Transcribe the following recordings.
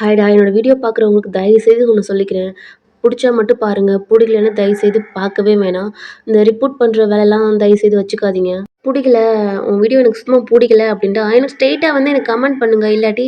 ஹாய்டா! என்னோட வீடியோ பார்க்குறவங்களுக்கு தயவுசெய்து ஒண்ணு சொல்லிக்கிறேன். புடிச்சா மட்டும் பாருங்க. புடிக்கலன்னா தயவுசெய்து பார்க்கவே வேணாம். இந்த ரிப்போர்ட் பண்ற வேலைலாம் தயவுசெய்து வச்சுக்காதீங்க. புடிக்கல, உன் வீடியோ எனக்கு சுத்தமா புடிக்கல அப்டின்ட்டா, எனக்கு ஸ்ட்ரெயிட்டா வந்து எனக்கு கமெண்ட் பண்ணுங்க. இல்லாட்டி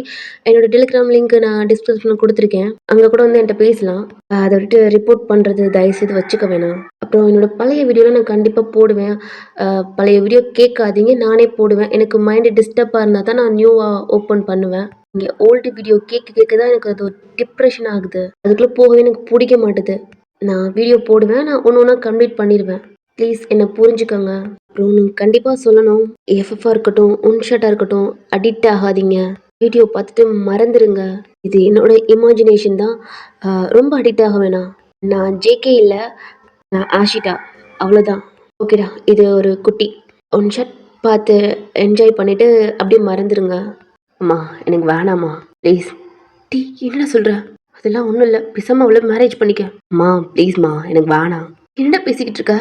என்னோட டெலிகிராம் லிங்க் நான் டிஸ்கிரிப்ஷன்ல குடுத்துருக்கேன். அங்க கூட வந்து என்ட்ட பேசலாம். அத விட்டு ரிப்போர்ட் பண்றது தயவுசெய்து வச்சுக்க வேணாம். அப்புறம் என்னோட பழைய வீடியோலாம் நான் கண்டிப்பா போடுவேன். அ பழைய வீடியோ கேட்காதீங்க. நானே போடுவேன். எனக்கு மைண்ட் டிஸ்டர்பா இருந்தா தான் நான் நியூவா ஓப்பன் பண்ணுவேன். இங்க ஓல்டு வீடியோ கேட்க கேட்க தான் எனக்கு அது ஒரு டிப்ரஷன் ஆகுது. அதுக்குள்ள போகவே எனக்கு புடிக்க மாட்டுது. நான் வீடியோ போடுவேன். நான் ஒண்ணு ஒண்ணா கம்ப்ளீட் பண்ணிருவேன். ப்ளீஸ் என்ன புரிஞ்சுக்கங்க. அப்புறம் நீங்க கண்டிப்பா சொல்லணும். எஃப்எஃப்பா இருக்கட்டும், ஒன்ஷாட்டா இருக்கட்டும், அடிக்ட் ஆகாதீங்க. வீடியோ பார்த்துட்டு மறந்துருங்க. இது என்னோட இமேஜினேஷன் தான். ரொம்ப அடிக்ட் ஆக வேணாம். நான் ஜேகே இல்ல. நான் ஆஷிட்டா. அவ்வளோதான். ஓகேடா. இது ஒரு குட்டி. ஒன்ஷாட் பார்த்து என்ஜாய் பண்ணிட்டு அப்படியே மறந்துருங்க. அம்மா எனக்கு வேணாம்மா. ப்ளீஸ். என்னடா சொல்ற? அதெல்லாம் ஒண்ணும் இல்ல. பேசாம அவள மேரேஜ் பண்ணிக்க. அம்மா ப்ளீஸ்மா எனக்கு வேணாம். என்னடா பேசிக்கிட்டு இருக்க?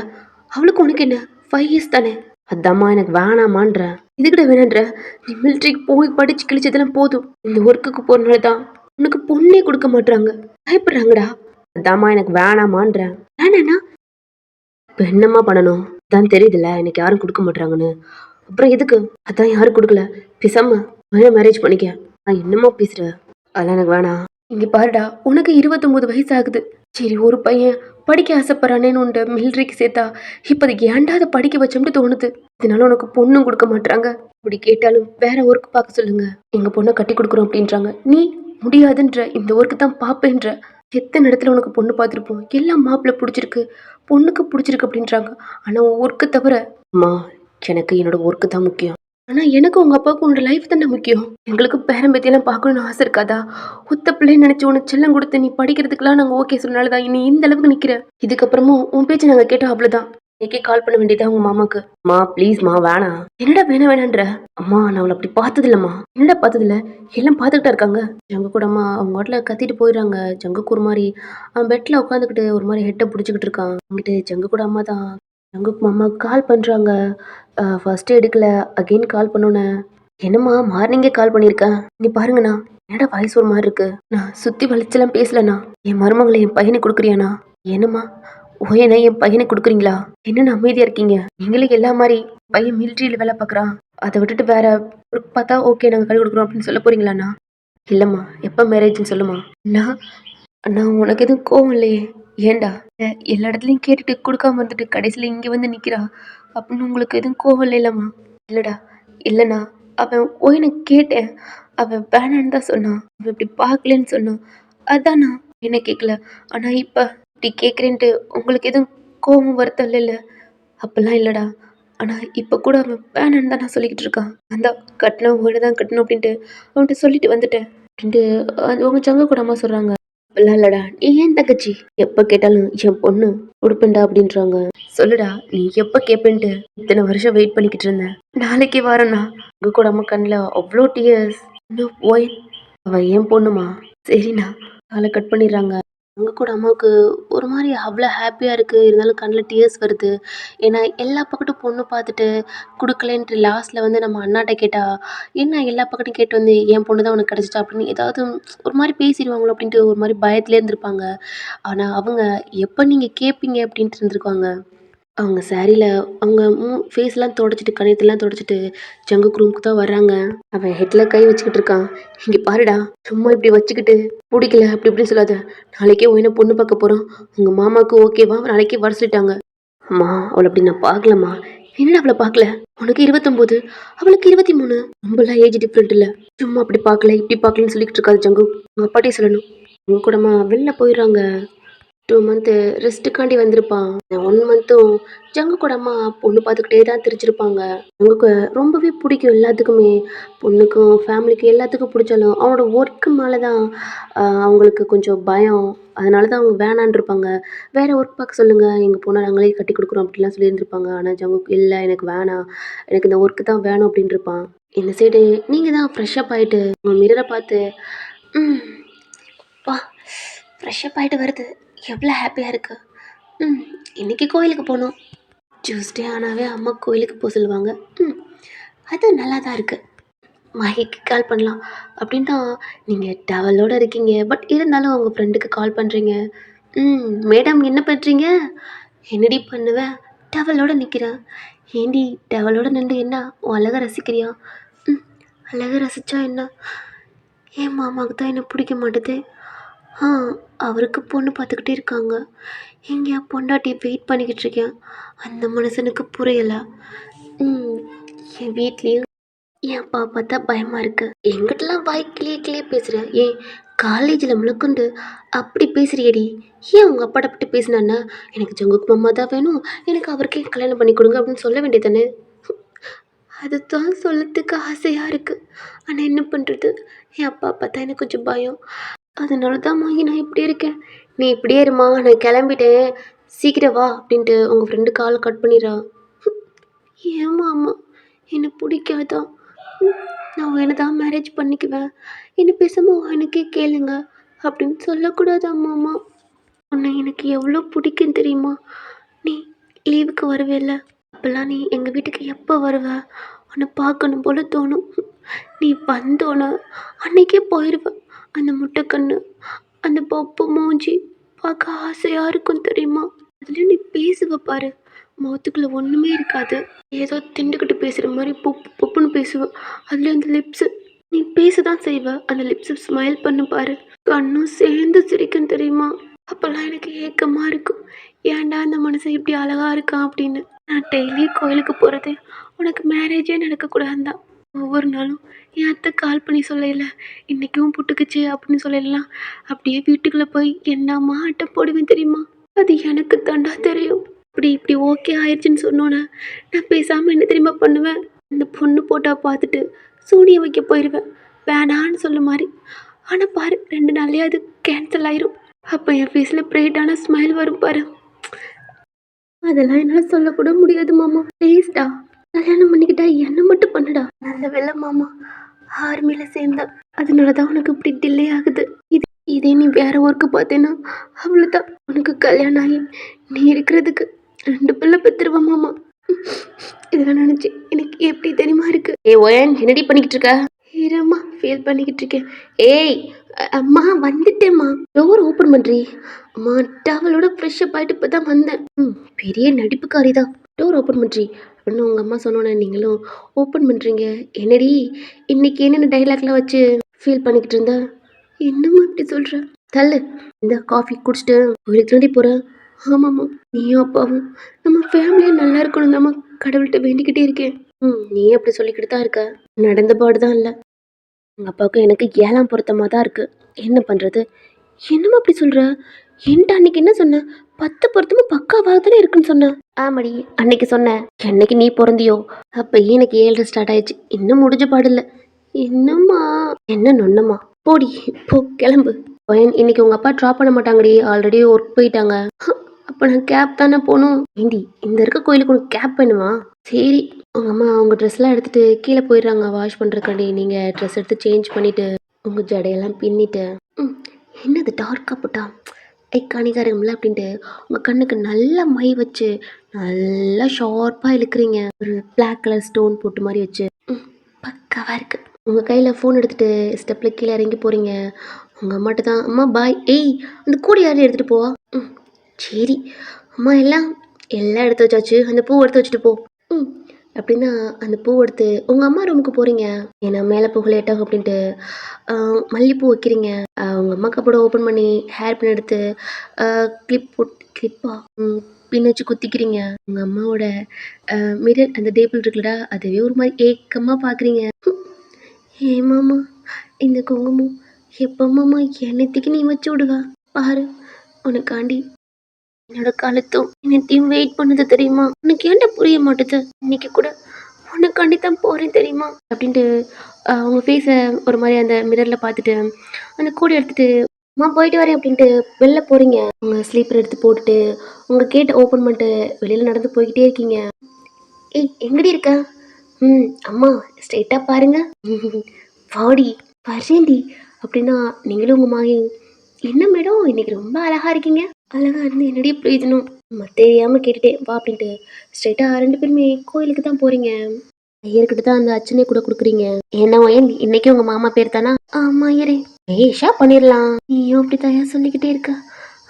அவளுக்கு உனக்கு என்ன? 5 இயர்ஸ் தானே. அதாம்மா எனக்கு வேணாமான்றேன். எதுக்குடா வேணான்ற? நீ மிலிட்ரிக்கு போய் படிச்சு கிழிச்சதெல்லாம் போதும். இந்த ஒர்க்குக்கு போறனால தான் உனக்கு பொண்ணே கொடுக்க மாட்றாங்க. பயப்படுறாங்கடா. அதாம்மா எனக்கு வேணாமான்றேன். வேணாண்ணா இப்ப என்னம்மா பண்ணணும்? அதான் தெரியுதுல்ல எனக்கு யாரும் கொடுக்க மாட்றாங்கன்னு. அப்புறம் எதுக்கு? அதான் யாரும் கொடுக்கல. பேசாம மேரேஜ் பண்ணிக்க. என்னம்மா பேசுற? அதெல்லாம் எனக்கு வேணாம். இங்க பாருடா, உனக்கு 29 வயசு ஆகுது. சரி, ஒரு பையன் படிக்க ஆசைப்படுறானேன்னு உன்ட மிலிட்ரிக்கு சேர்த்தா, இப்ப அதுக்கு ஏன்டா அதை படிக்க வச்சோம்னு தோணுது. இதனால உனக்கு பொண்ணும் கொடுக்க மாட்றாங்க. இப்படி கேட்டாலும் வேற ஒர்க் பார்க்க சொல்லுங்க. எங்க பொண்ணை கட்டி கொடுக்குறோம் அப்படின்றாங்க. நீ முடியாதுன்ற, இந்த ஒர்க்கு தான் பாப்பேன்ற. எத்தனை இடத்துல உனக்கு பொண்ணு பார்த்துருப்போம். எல்லாம் மாப்பிள்ளை பிடிச்சிருக்கு, பொண்ணுக்கு பிடிச்சிருக்கு அப்படின்றாங்க. ஆனா உன் ஒர்க்கு தவிர அம்மா எனக்கு என்னோட ஒர்க்கு தான் முக்கியம். ஆனா எனக்கு உங்க அப்பாவுக்கு உன்னோட லைஃப் தானே முக்கியம். எங்களுக்கு பேரன் பேத்தியெல்லாம் பார்க்கணும்னு ஆசை இருக்காதா? ஒத்த பிள்ளைன்னு நினைச்சு உனக்கு செல்லம் கொடுத்து நீ படிக்கிறதுக்கெல்லாம் நாங்க ஓகே சொன்னாலதான் நீ இந்த அளவுக்கு நிக்கிற. இதுக்கப்புறமும் உன் பேச்சு நாங்க கேட்டோம் அவ்வளவுதான். இன்னைக்கே கால் பண்ண வேண்டியதா உங்க மாமாக்கு. மா ப்ளீஸ்மா வேணாம். என்னடா வேணான்ற? அம்மா நான் அவளை அப்படி பார்த்தது இல்லம்மா. என்னடா பார்த்தது இல்ல? எல்லாம் பார்த்துக்கிட்டா இருக்காங்க. ஜங்கு கூட அம்மா அவங்க வாட்டில கத்திட்டு போயிடுறாங்க. ஜங்குக்கு ஒரு மாதிரி அவன் பெட்ல உட்காந்துக்கிட்டு ஒரு மாதிரி ஹெட்டை பிடிச்சிக்கிட்டு இருக்கான். அங்கிட்டு ஜங்கு கூட அம்மா தான் ஜங்குக்கு மாமா கால் பண்றாங்க. ஃபர்ஸ்ட் எடுக்கல. அகைன் கால் பண்ணோன்னே என்னம்மா மார்னிங்கே கால் பண்ணியிருக்கேன். நீ பாருங்கண்ணா. என்னடா வாய்ஸ் ஒரு மாதிரி இருக்கு. நான் சுத்தி வளைச்செல்லாம் பேசலண்ணா. என் மருமகளை என் பையனுக்கு கொடுக்குறியாண்ணா? என்னம்மா ஓயனா என் பையனுக்கு கொடுக்குறீங்களா? என்னன்னு அமைதியா இருக்கீங்க? நீங்களே எல்லா மாதிரி பையன் மிலிட்ரியில வேலை பார்க்குறான். அதை விட்டுட்டு வேற ஒரு பார்த்தா ஓகே நாங்கள் கை கொடுக்குறோம் அப்படின்னு சொல்ல போறீங்களாண்ணா? இல்லம்மா எப்போ மேரேஜ்னு சொல்லுமா. அண்ணா அண்ணா உனக்கு எதுவும் கோவம் இல்லையே? ஏன்டா எல்லா இடத்துலையும் கேட்டுட்டு கொடுக்காம வந்துட்டு கடைசியில் இங்கே வந்து நிற்கிறா அப்படின்னு உங்களுக்கு எதுவும் கோவம் இல்லைல்லம்மா? இல்லடா இல்லைண்ணா. அவன் ஓய்னு கேட்டேன். அவன் வேணான்னு தான் சொன்னான். அவன் இப்படி பார்க்கலன்னு சொன்னான். அதாண்ணா என்ன கேட்கல. ஆனால் இப்போ இப்படி கேட்குறேன்ட்டு உங்களுக்கு எதுவும் கோவம் வருத்தம் இல்லைல்ல? அப்பெல்லாம் இல்லைடா. ஆனால் இப்போ கூட அவன் வேணான்னு தான் நான் சொல்லிக்கிட்டு இருக்கான். அந்த கட்டணம் ஓய்னு தான் கட்டணும் அப்படின்ட்டு அவன்கிட்ட சொல்லிட்டு வந்துட்டேன் அப்படின்ட்டு அது உங்கள் சங்க கூட அம்மா சொல்கிறாங்க. அப்படிலாம் இல்லடா. நீ ஏன் தங்கச்சி எப்ப கேட்டாலும் என் பொண்ணு உடுப்பேன்டா அப்படின்றாங்க. சொல்லுடா நீ எப்ப கேப்பேன்ட்டு இத்தனை வருஷம் வெயிட் பண்ணிக்கிட்டு இருந்தேன். நாளைக்கே வரேண்ணா. உங்க கூட அம்மா கண்ணில் அவ்வளோ டியர்ஸ். ஓய் அவ ஏன் பொண்ணுமா? சரிண்ணா. காலை கட் பண்ணிடுறாங்க. அங்க கூட அம்மாவுக்கு ஒரு மாதிரி அவ்வளோ ஹாப்பியாக இருக்குது. இருந்தாலும் கண்ணில் டியர்ஸ் வருது. ஏன்னா எல்லா பக்கட்டும் பொண்ணு பார்த்துட்டு கொடுக்கலன்ட்டு லாஸ்ட்டில் வந்து நம்ம அண்ணாட்ட கேட்டால் என்ன எல்லா பக்கட்டும் கேட்டு வந்து என் பொண்ணு தான் உனக்கு கிடச்சிட்டா அப்படின்னு ஏதாவது ஒரு மாதிரி பேசிடுவாங்களோ அப்படின்ட்டு ஒரு மாதிரி பயத்துலேயே இருந்திருப்பாங்க. ஆனால் அவங்க எப்போ நீங்கள் கேட்பீங்க அப்படின்ட்டு இருந்திருக்காங்க. அவங்க சாரியில் அவங்க ஃபேஸ்லாம் தொடச்சிட்டு கண்ணத்தெல்லாம் தொடச்சிட்டு ஜங்குக்கு ரூமுக்கு தான் வர்றாங்க. அவன் ஹெட்டில் கை வச்சுக்கிட்டு இருக்கான். இங்கே பாருடா சும்மா இப்படி வச்சுக்கிட்டு பிடிக்கல அப்படி இப்படின்னு சொல்லாத. நாளைக்கே ஒயினை பொண்ணு பார்க்க போகிறோம். உங்கள் மாமாவுக்கு ஓகேவா? நாளைக்கே வர சொல்லிட்டாங்க. அம்மா அவளை அப்படி நான் பார்க்கலம்மா. என்ன அவளை பார்க்கல? உனக்கு 29, அவளுக்கு 23. ரொம்பலாம் ஏஜ் டிஃப்ரெண்ட் இல்லை. சும்மா அப்படி பார்க்கல இப்படி பார்க்கலன்னு சொல்லிக்கிட்டு இருக்காது ஜங்கு. உங்கள் அப்பாட்டே சொல்லணும். உங்க கூடமா வெளில போயிடுறாங்க. 2 மந்த்து ரெஸ்ட்டுக்காண்டி வந்திருப்பான். 1 மந்த்தும் ஜங்கு கூட அம்மா பொண்ணு பார்த்துக்கிட்டே தான் திரிச்சிருப்பாங்க. ஜங்குக்கு ரொம்பவே பிடிக்கும் எல்லாத்துக்குமே. பொண்ணுக்கும் ஃபேமிலிக்கும் எல்லாத்துக்கும் பிடிச்சாலும் அவனோட ஒர்க்கு மேலே தான் அவங்களுக்கு கொஞ்சம் பயம். அதனால தான் அவங்க வேணான்னு இருப்பாங்க. வேற ஒர்க் பார்க்க சொல்லுங்க. எங்கள் பொண்ணை நாங்களே கட்டி கொடுக்குறோம் அப்படிலாம் சொல்லியிருந்திருப்பாங்க. ஆனால் ஜங்குக்கு இல்லை எனக்கு வேணாம். எனக்கு இந்த ஒர்க்கு தான் வேணும் அப்படின்னு இருப்பான். இந்த சைடு நீங்கள் தான் ஃப்ரெஷ்ஷப் ஆகிட்டு உங்கள் மிரரை பார்த்து பா ஃப்ரெஷ்ஷப் ஆகிட்டு வருது. எவ்வளோ ஹாப்பியாக இருக்கு. இன்றைக்கி கோயிலுக்கு போகணும். டியூஸ்டே ஆனாவே அம்மா கோயிலுக்கு போக சொல்லுவாங்க. அது நல்லா தான் இருக்குது. மஹிக்கு கால் பண்ணலாம் அப்படின்னு தான் நீங்கள் டவலோடு இருக்கீங்க. பட் இருந்தாலும் உங்கள் ஃப்ரெண்டுக்கு கால் பண்ணுறீங்க. மேடம் என்ன பண்ணுறீங்க? என்னடி பண்ணுவேன்? டவலோடு நிற்கிறேன். ஏண்டி டவலோடு நின்று என்ன உன் அழகை ரசிக்கிறியா? ம் அழகை ரசித்தா என்ன? என் மாமாவுக்கு தான் என்ன பிடிக்க மாட்டுது. ஆ அவருக்கு பொண்ணு பார்த்துக்கிட்டே இருக்காங்க. எங்கேயா பொண்டாட்டி வெயிட் பண்ணிக்கிட்டு இருக்கேன். அந்த மனுஷனுக்கு புரியலை. என் வீட்லேயும் என் அப்பா பார்த்தா பயமாக இருக்கு. எங்கிட்டலாம் வாய் கிளியே கிளியே பேசுகிறேன். ஏன் காலேஜில் முழுக்கொண்டு அப்படி பேசுறியடி? ஏன் உங்கள் அப்பாட்ட பட்டு பேசினான்னா எனக்கு ஜங்குக்கு மாமா தான் வேணும், எனக்கு அவருக்கே கல்யாணம் பண்ணி கொடுங்க அப்படின்னு சொல்ல வேண்டியதானே? அதுதான் சொல்லத்துக்கு ஆசையாக இருக்குது. ஆனால் என்ன பண்ணுறது, என் அப்பா பார்த்தா எனக்கு கொஞ்சம் பயம். அதனால தான் மாங்கி நான் இப்படி இருக்கேன். நீ இப்படியே இருமா, நான் கிளம்பிட்டேன், சீக்கிரம் வா அப்படின்ட்டு உங்கள் ஃப்ரெண்டு கால் கட் பண்ணிடுறா. ஏம்மா அம்மா என்னை பிடிக்காதா? நான் என்ன தான் மேரேஜ் பண்ணிக்குவேன், என்ன பேசாமல் எனக்கே கேளுங்க அப்படின்னு சொல்லக்கூடாது அம்மா. உன்னை எனக்கு எவ்வளோ பிடிக்கும் தெரியுமா? நீ லீவுக்கு வருவேல்ல, அப்போல்லாம் நீ எங்கள் வீட்டுக்கு எப்போ வருவ? உன்னை பார்க்கணும் போல தோணும். நீ வந்தோன்னே அன்னைக்கே போயிடுவேன். அந்த முட்டைக்கண்ணு, அந்த பப்பு மூஞ்சி பார்க்க ஆசையாக இருக்கும் தெரியுமா? அதுலேயும் நீ பேசுவ பாரு, முகத்துக்குள்ளே ஒன்றுமே இருக்காது, ஏதோ திண்டுக்கிட்டு பேசுகிற மாதிரி பொப்பு பொப்புன்னு பேசுவ. அதுலேயும் அந்த லிப்ஸு, நீ பேச தான் செய்வ, அந்த லிப்ஸு ஸ்மைல் பண்ணு பாரு, கண்ணும் சேர்ந்து சிரிக்கும் தெரியுமா? அப்போல்லாம் எனக்கு ஏக்கமாக இருக்கும், ஏன்டா அந்த மனுஷன் இப்படி அழகாக இருக்கான் அப்படின்னு. நான் டெய்லி கோயிலுக்கு போகிறது உனக்கு மேரேஜே நடக்கக்கூடாது தான். ஒவ்வொரு நாளும் என் அத்தை கால் பண்ணி சொல்லல, இன்றைக்கும் புட்டுக்குச்சு அப்படின்னு சொல்லலாம். அப்படியே வீட்டுக்குள்ளே போய் என்னம்மா ஆட்டம் போடுவேன் தெரியுமா? அது எனக்கு தாண்டா தெரியும். இப்படி ஓகே ஆயிடுச்சுன்னு சொன்னோன்னே நான் பேசாமல் என்ன தெரியுமா பண்ணுவேன்? அந்த பொண்ணு போட்டா பார்த்துட்டு சூனியம் வைக்க போயிடுவேன், வேணான்னு சொல்ல மாதிரி. ஆனால் பாரு 2 நாள்லேயே அது கேன்சல் ஆயிரும். அப்போ என் ஃபேஸில் பிரைட்டான ஸ்மைல் வரும் பாரு. அதெல்லாம் என்னால் சொல்லக்கூட முடியாது மாமா. ப்ளீஸ்டா, கல்யாணம் பண்ணிக்கிட்டா என்ன மட்டும் பண்ணுடா. நல்ல வேலை மாமா ஆர்மியில் சேர்ந்தா, அதனால தான் உனக்கு இப்படி டிலே ஆகுது. இதே நீ வேற ஒர்க்கு பார்த்தேன்னா அவ்வளோதான், உனக்கு கல்யாணம் ஆகி நீ இருக்கிறதுக்கு 2 பிள்ளை பெற்றுருவா மாமா. இதெல்லாம் நினச்சி எனக்கு எப்படி தெரியுமா இருக்கு. ஓயன் என்னடி பண்ணிக்கிட்டு இருக்க? ஹீரம்மா ஃபீல் பண்ணிக்கிட்டு இருக்கேன். ஏய் அம்மா வந்துட்டேம்மா, டோர் ஓப்பன் பண்ணுறி. அம்மா டவலோட ஃப்ரெஷ்ஷப் ஆகிட்டு இப்போ தான் வந்தேன். பெரிய நடிப்புக்காரி தான், டோர் ஓப்பன் பண்ணுறி அப்படின்னு உங்கள் அம்மா சொன்னோன்னே நீங்களும் ஓப்பன் பண்ணுறீங்க. என்னடி இன்னைக்கு என்னென்ன டைலாக்லாம் வச்சு ஃபீல் பண்ணிக்கிட்டு இருந்த? என்னம்மா இப்படி சொல்கிற? தள்ளு, இந்த காஃபி குடிச்சிட்டு கோயிலுக்கு தாண்டி போகிறேன். ஆமாம்மா, நீயும் அப்பாவும் நம்ம ஃபேமிலியாக நல்லா இருக்கணும் தாம்மா கடவுள்கிட்ட வேண்டிக்கிட்டே இருக்கேன். நீ அப்படி சொல்லிக்கிட்டு தான் இருக்க, நடந்த பாடு தான் இல்லை. எங்கள் அப்பாவுக்கும் எனக்கு 7ஆம் பொருத்தமாக தான் இருக்குது. என்ன பண்ணுறது? என்னம்மா அப்படி சொல்கிற? என்கிட்ட அன்னைக்கு என்ன சொன்ன? 10 பொருத்தமும் பக்காவாக தானே இருக்குன்னு சொன்னேன். ஆமாடி அன்னைக்கு சொன்னேன். என்னைக்கு நீ பிறந்தியோ அப்போ எனக்கு 7 ஸ்டார்ட் ஆயிடுச்சு, இன்னும் முடிஞ்ச பாடு இல்லை. என்னம்மா? என்ன நொன்னம்மா? போடி போ, கிளம்பு. இன்னைக்கு உங்கள் அப்பா ட்ராப் பண்ண மாட்டாங்கடி, ஆல்ரெடி ஒர்க் போயிட்டாங்க. அப்போ நான் கேப் தானே போகணும். ஏண்டி இந்த இருக்க கோயிலுக்கு உனக்கு கேப் வேணுமா? சரி, உங்கள் அம்மா அவங்க ட்ரெஸ்லாம் எடுத்துகிட்டு கீழே போயிடுறாங்க வாஷ் பண்ணுறக்காண்டி. நீங்கள் ட்ரெஸ் எடுத்து சேஞ்ச் பண்ணிவிட்டு உங்கள் ஜடையெல்லாம் பின்னிட்டு என்னது டார்க்காக போட்டா ஐக்கானிக்காரங்கள அப்படின்ட்டு உங்கள் கண்ணுக்கு நல்லா மை வச்சு நல்லா ஷார்ப்பாக இழுக்கிறீங்க, ஒரு பிளாக் கலர் ஸ்டோன் போட்டு மாதிரி வச்சு பக்காவாக இருக்குது. உங்கள் கையில் ஃபோன் எடுத்துகிட்டு ஸ்டெப்பில் கீழே இறங்கி போகிறீங்க. உங்கள் அம்மாட்ட தான் அம்மா பாய், ஏய் அந்த கூடி யாரையும் எடுத்துகிட்டு போவா. சரி அம்மா, எல்லாம் எடுத்து வச்சாச்சு, அந்த பூ எடுத்து வச்சுட்டு போ. அப்படின்னா அந்த பூ எடுத்து உங்கள் அம்மா ரூமுக்கு போகிறீங்க. ஏன்னா மேலே போக லேட்டாகும் அப்படின்ட்டு மல்லிப்பூ வைக்கிறீங்க. உங்கள் அம்மா கப்போட ஓப்பன் பண்ணி ஹேர் பின் எடுத்து கிளிப்பா பின் வச்சு குத்திக்கிறீங்க. உங்கள் அம்மாவோட மிரர் அந்த டேபிள் இருக்குல்லடா, அதுவே ஒரு மாதிரி ஏக்கமாக பார்க்குறீங்க. ஏமாம்மா இந்த குங்குமம் எப்பமாம்மா என்னத்துக்கு நீ வச்சு விடுவா? பாரு உனக்காண்டி என்னோட காலத்தும் என்னத்தையும் வெயிட் பண்ணுது தெரியுமா? உனக்கு ஏன்டா புரிய மாட்டுது? இன்னைக்கு கூட உனக்காண்டி தான் போகிறேன் தெரியுமா அப்படின்ட்டு அவங்க ஃபேஸை ஒரு மாதிரி அந்த மிரரில் பார்த்துட்டு அந்த கூடை எடுத்துகிட்டு அம்மா போயிட்டு வரேன் அப்படின்ட்டு வெளில போகிறீங்க. உங்கள் ஸ்லீப்பர் எடுத்து போட்டுட்டு உங்கள் கேட்டை ஓப்பன் பண்ணிட்டு வெளியில் நடந்து போய்கிட்டே இருக்கீங்க. ஏய் எங்கடி இருக்க? அம்மா ஸ்ட்ரெயிட்டாக பாருங்க. வாடி வரேன்டி அப்படின்னா நீங்களும் உங்கள் மாகி என்ன மேடம் இன்னைக்கு ரொம்ப அழகாக இருக்கீங்க. அழகாக இருந்து என்னடி பிரயோஜனம்? தெரியாமல் கேட்டுட்டேன் வா அப்படின்ட்டு ஸ்ட்ரெயிட்டாக 2 பேருமே கோயிலுக்கு தான் போகிறீங்க. ஐயர்கிட்ட தான் அந்த அர்ச்சனை கூட குடுக்குறீங்க. என்ன ஒயன் இன்னைக்கு உங்க மாமா பேர் தானா? ஆமா ஐயரே. ஏஷா பண்ணிடலாம். நீயும் அப்படித்தாயா சொல்லிக்கிட்டே இருக்க.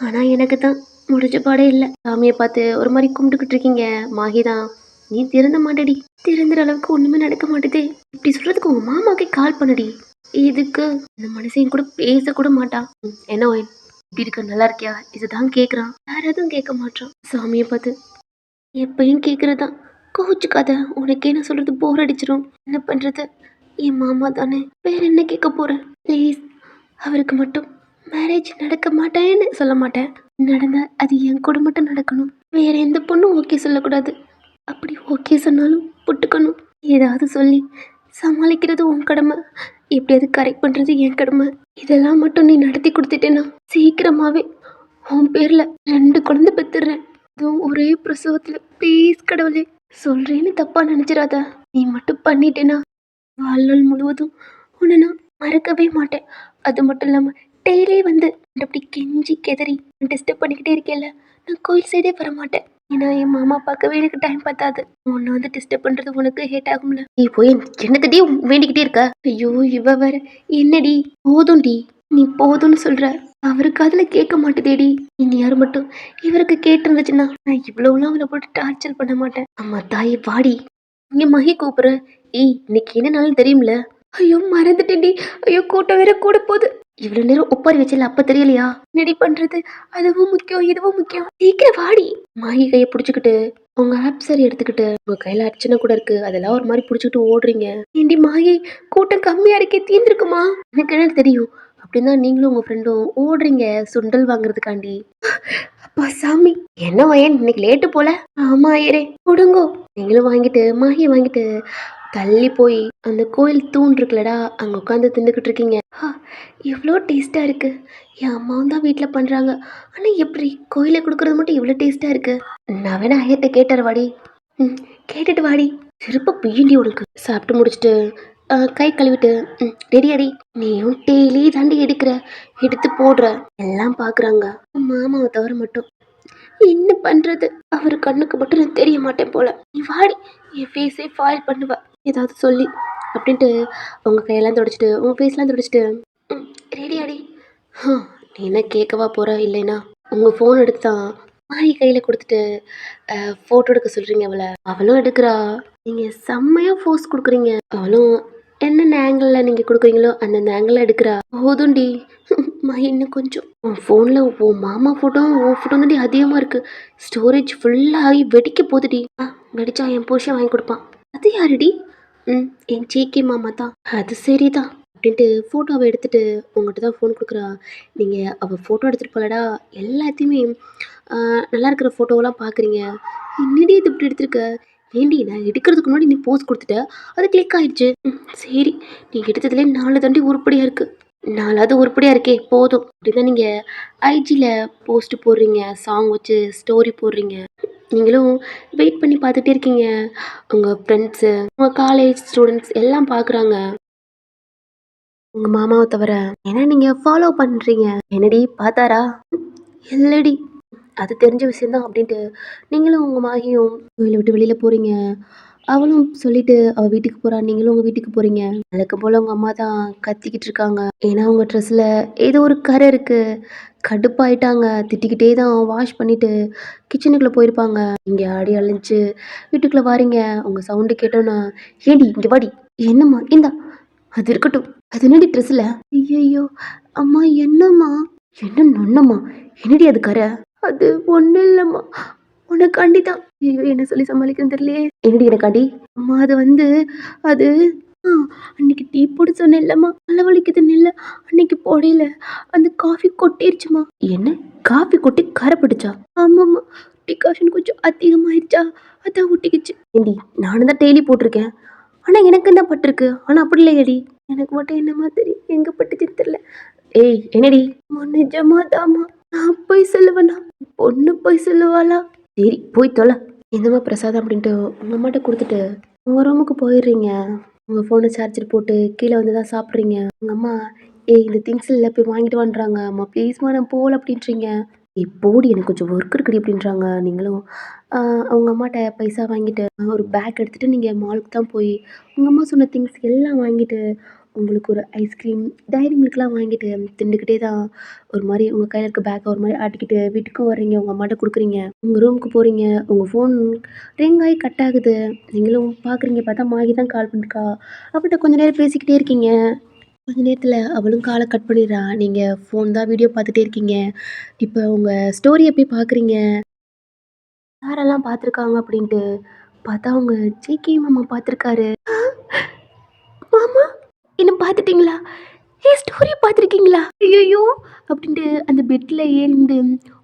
ஆனா எனக்கு தான் முடிஞ்ச பாடே இல்ல. சாமியை பார்த்து ஒரு மாதிரி கும்பிட்டுக்கிட்டு இருக்கீங்க. மாகிதான் நீ திருந்த மாட்டடி. திருந்துற அளவுக்கு ஒண்ணுமே நடக்க மாட்டேதே. இப்படி சொல்றதுக்கு உங்க மாமாக்கே கால் பண்ணுடி. இதுக்கு இந்த மனுஷன் கூட பேச கூட மாட்டான். என்ன ஒயன் இப்படி இருக்க, நல்லா இருக்கியா? இதுதான் கேக்குறான், வேற எதுவும் கேட்க மாட்டான். சாமியை பார்த்து எப்பயும் கேக்குறதான். கோச்சுக்காத, உனக்கே நான் சொல்றது போர் அடிச்சிடும். என்ன பண்றது, என் மாமா தானே, வேற என்ன கேட்க போறேன். ப்ளீஸ் அவருக்கு மட்டும் மேரேஜ் நடக்க மாட்டேன்னு சொல்ல மாட்டேன். நடந்தா அது என் கூட மட்டும் நடக்கணும். வேற எந்த பொண்ணும் ஓகே சொல்லக்கூடாது. அப்படி ஓகே சொன்னாலும் புட்டுக்கணும். ஏதாவது சொல்லி சமாளிக்கிறது உன் கடமை, எப்படியாவது கரெக்ட் பண்றது என் கடமை. இதெல்லாம் மட்டும் நீ நடத்தி கொடுத்துட்டேன்னா சீக்கிரமாவே உன் பேர்ல 2 குழந்தை பெத்துடுறேன். அதுவும் ஒரே பிரசவத்துல. ப்ளீஸ் கடவுளே, சொல்றேன்னு தப்பா நினைச்சிடாத. நீ மட்டும் பண்ணிட்டேனா வாழ்நாள் முழுவதும் உன்னை நான் மறக்கவே மாட்டேன். அது மட்டும் இல்லாம டெய்லி வந்து அப்படி கெஞ்சி கெதறி டிஸ்டர்ப் பண்ணிக்கிட்டே இருக்கேல்ல, நான் கோயில் சைடே வர மாட்டேன். ஏன்னா என் மாமா பார்க்கவே எனக்கு டைம் பத்தாது. உன்னை வந்து டிஸ்டர்ப் பண்றது உனக்கு ஹேட் ஆகும்ல. நீ போய் என்னத்தடி வேண்டிக்கிட்டே இருக்க? ஐயோ இவ வேற. என்னடி போதும்டி, நீ போதும்னு சொல்ற, அவருக்கு அதுல கேட்க மாட்டேதேடி. இனி யாரு மட்டும் இவருக்கு கேட்டிருந்துச்சுன்னா நான் இவ்வளவுலாம் அவளை போட்டு டார்ச்சர் பண்ண மாட்டேன். அம்மா தாயே வாடி. இங்க மகி கூப்பிடுற. ஏய் இன்னைக்கு என்ன நாள் தெரியும்ல? ஐயோ மறந்துட்டேன்டி. ஐயோ கூட்டம் வேற கூட போகுது. இவ்வளவு நேரம் ஒப்பாரி வச்சல, அப்ப தெரியலையா? நெடி பண்றது அதுவும் முக்கியம் இதுவும் முக்கியம். சீக்கிரம் வாடி. மகி கையை பிடிச்சுக்கிட்டு உங்க ஆப் சரி எடுத்துக்கிட்டு உங்க கையில அர்ச்சனை கூட இருக்கு, அதெல்லாம் ஒரு மாதிரி பிடிச்சிக்கிட்டு ஓடுறீங்க. ஏண்டி மாகி, கூட்டம் கம்மியா இருக்கே, தீர்ந்துருக்குமா? எனக்கு என்ன தெரியும். அப்படின்னா நீங்களும் உங்க ஃப்ரெண்டும் ஓடுறீங்க சுண்டல் வாங்குறதுக்காண்டி. அப்பா சாமி, என்ன வயன் இன்னைக்கு லேட்டு போல? ஆமா ஐயரே. கொடுங்கோ. நீங்களும் வாங்கிட்டு மாகியை வாங்கிட்டு தள்ளி போய் அந்த கோயில் தூண் இருக்குல்லடா, அங்க உட்காந்து தின்னுக்கிட்டு இருக்கீங்க. எவ்வளோ டேஸ்டா இருக்கு. என் அம்மாவும் தான் வீட்டில் பண்றாங்க. ஆனா எப்படி கோயில கொடுக்கறது மட்டும் இவ்வளோ டேஸ்டா இருக்கு? நான் வேணா ஐயர்கிட்ட கேட்டார் வாடி. ம் கேட்டுட்டு வாடி. சிறப்பா பிய்யண்டி உனக்கு. சாப்பிட்டு முடிச்சுட்டு கை கழுவிட்டு ரெடி அடி. நீயும் டெய்லி தாண்டி எடுக்கிற, எடுத்து போடுற, எல்லாம் பாக்குறாங்க. மாமாவை தவிர மட்டும். என்ன பண்றது, அவர் கண்ணுக்கு மட்டும் நான் தெரிய மாட்டேன் போல. நீ வாடி, என் ஃபேஸே ஃபாயில் பண்ணுவ ஏதாவது சொல்லி அப்படின்ட்டு உங்க கையெல்லாம் தொடச்சிட்டு உங்க ஃபேஸ்லாம் தொடச்சிட்டு ரெடி அடி. நீ என்ன கேட்கவா போற? இல்லைன்னா உங்க ஃபோன் எடுத்து தான் மாயி கையில கொடுத்துட்டு ஃபோட்டோ எடுக்க சொல்றீங்க அவளை. அவளும் எடுக்கிறா. நீங்க செம்மையா ஃபோர்ஸ் கொடுக்குறீங்க. அவளும் என்னென்ன ஆங்கிளில் நீங்கள் கொடுக்குறீங்களோ அந்தந்த ஆங்கிளில் எடுக்கிறா. போதும்டி மாயி, இன்னும் கொஞ்சம். உன் ஃபோனில் உன் மாமா ஃபோட்டோ உன் ஃபோட்டோ வந்து அதிகமாக இருக்குது. ஸ்டோரேஜ் ஃபுல்லாகி வெடிக்க போகுதுடி. வெடிச்சா என் புருஷன் வாங்கி கொடுப்பான். அது யாருடி? என் சேக்கி மாமா தான். அது சரிதான் அப்படின்ட்டு ஃபோட்டோவை எடுத்துட்டு உங்கள்கிட்ட தான் ஃபோன் கொடுக்குறா. நீங்கள் அவள் ஃபோட்டோ எடுத்துகிட்டு போலடா, எல்லாத்தையுமே நல்லா இருக்கிற ஃபோட்டோவெல்லாம் பார்க்குறீங்க. என்னடி இது இப்படி எடுத்திருக்க? ஏண்டி நான் எடுக்கிறதுக்கு முன்னாடி நீ போஸ்ட் கொடுத்துட்ட, அது கிளிக் ஆயிடுச்சு. சரி, நீ எடுத்ததுலேயே 4 தண்டி உருப்படியாக இருக்குது. 4வது உருப்படியாக இருக்கே போதும். அப்படிதான் நீங்கள் ஐஜியில் போஸ்ட் போடுறீங்க, சாங் வச்சு ஸ்டோரி போடுறீங்க. நீங்களும் வெயிட் பண்ணி பார்த்துட்டே இருக்கீங்க. உங்கள் ஃப்ரெண்ட்ஸு உங்கள் காலேஜ் ஸ்டூடெண்ட்ஸ் எல்லாம் பார்க்குறாங்க உங்கள் மாமாவை தவிர. ஏன்னா நீங்கள் ஃபாலோ பண்ணுறீங்க. என்னடி பார்த்தாரா? இல்லடி, அது தெரிஞ்ச விஷயந்தான் அப்படின்ட்டு நீங்களும் உங்கள் மாகியும் கோயிலை விட்டு வெளியில் போகிறீங்க. அவளும் சொல்லிட்டு அவள் வீட்டுக்கு போகிறா, நீங்களும் உங்கள் வீட்டுக்கு போகிறீங்க. அதுக்கு போல் உங்கள் அம்மா தான் கத்திக்கிட்டு இருக்காங்க. ஏன்னா உங்கள் ட்ரெஸ்ஸில் ஏதோ ஒரு கரை இருக்குது. கடுப்பாயிட்டாங்க. திட்டிக்கிட்டே தான் வாஷ் பண்ணிவிட்டு கிச்சனுக்குள்ளே போயிருப்பாங்க. இங்கே ஆடி அழிஞ்சு வீட்டுக்குள்ளே வாரீங்க. உங்கள் சவுண்டு கேட்டோன்னா ஏண்டி இங்கே வாடி. என்னம்மா இந்தா, அது இருக்கட்டும். அது என்னடி ட்ரெஸ்ஸில்? ஐயோ அம்மா, என்னம்மா? என்ன நொன்னம்மா? என்னடி அது கரை? அது ஒன்றும் இல்லைம்மா, உனக்காண்டி தான். ஐயோ என்ன சொல்லி சமாளிக்கன்னு தெரியலையே. என்னடி எனக்காண்டி? அம்மா அது வந்து அது அன்னைக்கு டீ போட சொன்னேன் இல்லம்மா, தலைவலிக்குதுன்னு இல்லை அன்னைக்கு போடையில அந்த காஃபி கொட்டிருச்சுமா. என்ன காஃபி கொட்டி கரைப்பட்டுச்சா? ஆமாம்மா, டிகாஷன் கொஞ்சம் அதிகமாயிடுச்சா, அதான் ஒட்டிக்கிச்சு. ஏண்டி நானும் தான் டெய்லி போட்டிருக்கேன், ஆனால் எனக்கு தான் பட்டிருக்கு. ஆனால் அப்படி இல்லையடி, எனக்கு மட்டும் என்னம்மா தெரியும் எங்கே பட்டுச்சுன்னு தெரியல. ஏய் என்னடி? நிஜமா தாமா, நான் போய் சொல்லுவேனா? பொண்ணு போய் சொல்லுவாளா? சரி போய் தொலை. என்னம்மா பிரசாதம் அப்படின்ட்டு உங்கள் அம்மாட்ட கொடுத்துட்டு உங்கள் ரூமுக்கு போயிடுறீங்க. உங்கள் ஃபோனை சார்ஜர் போட்டு கீழே வந்து தான் சாப்பிட்றீங்க. உங்கள் அம்மா ஏய் இந்த திங்ஸ் இல்லை போய் வாங்கிட்டு வந்துடுறாங்க. அம்மா ப்ளீஸ்மா நான் போகல அப்படின்றீங்க. போடி எனக்கு கொஞ்சம் ஒர்க் இருக்குடி அப்படின்றாங்க. நீங்களும் அவங்க அம்மாட்ட பைசா வாங்கிட்டு ஒரு பேக் எடுத்துட்டு நீங்க மாலுக்கு தான் போய் உங்க அம்மா சொன்ன திங்ஸ் எல்லாம் வாங்கிட்டு, உங்களுக்கு ஒரு ஐஸ்கிரீம், டைரி மில்க்லாம் வாங்கிட்டு தின்னுக்கிட்டே தான் ஒரு மாரி உங்க கையில இருக்க பேக்க ஒரு மாரி ஆட்டிக்கிட்டு வீட்டுக்கும் வர்றீங்க. உங்க அம்மாட்ட குடுக்குறீங்க. உங்க ரூமுக்கு போறீங்க. உங்க ஃபோன் ரிங் ஆயி கட் ஆகுது. நீங்களும் பார்க்குறீங்க. பார்த்தா மாகி தான் கால் பண்ணிருக்கா. அவள்ட்ட கொஞ்ச நேரம் பேசிக்கிட்டே இருக்கீங்க. கொஞ்ச நேரத்துல அவளும் கால கட் பண்ணிடுறா. நீங்க ஃபோன் தான் வீடியோ பார்த்துட்டே இருக்கீங்க. இப்ப உங்க ஸ்டோரிய போய் பார்க்குறீங்க. யாரெல்லாம் பார்த்துருக்காங்க அப்படின்ட்டு. பார்த்தா உங்க ஜேகே மாமா பார்த்துருக்காரு. மாமா என்ன பார்த்துட்டீங்களா? என் ஸ்டோரிய பார்த்துருக்கீங்களா? ஐயய்யோ! அப்படின்ட்டு அந்த பெட்ல ஏறிண்டு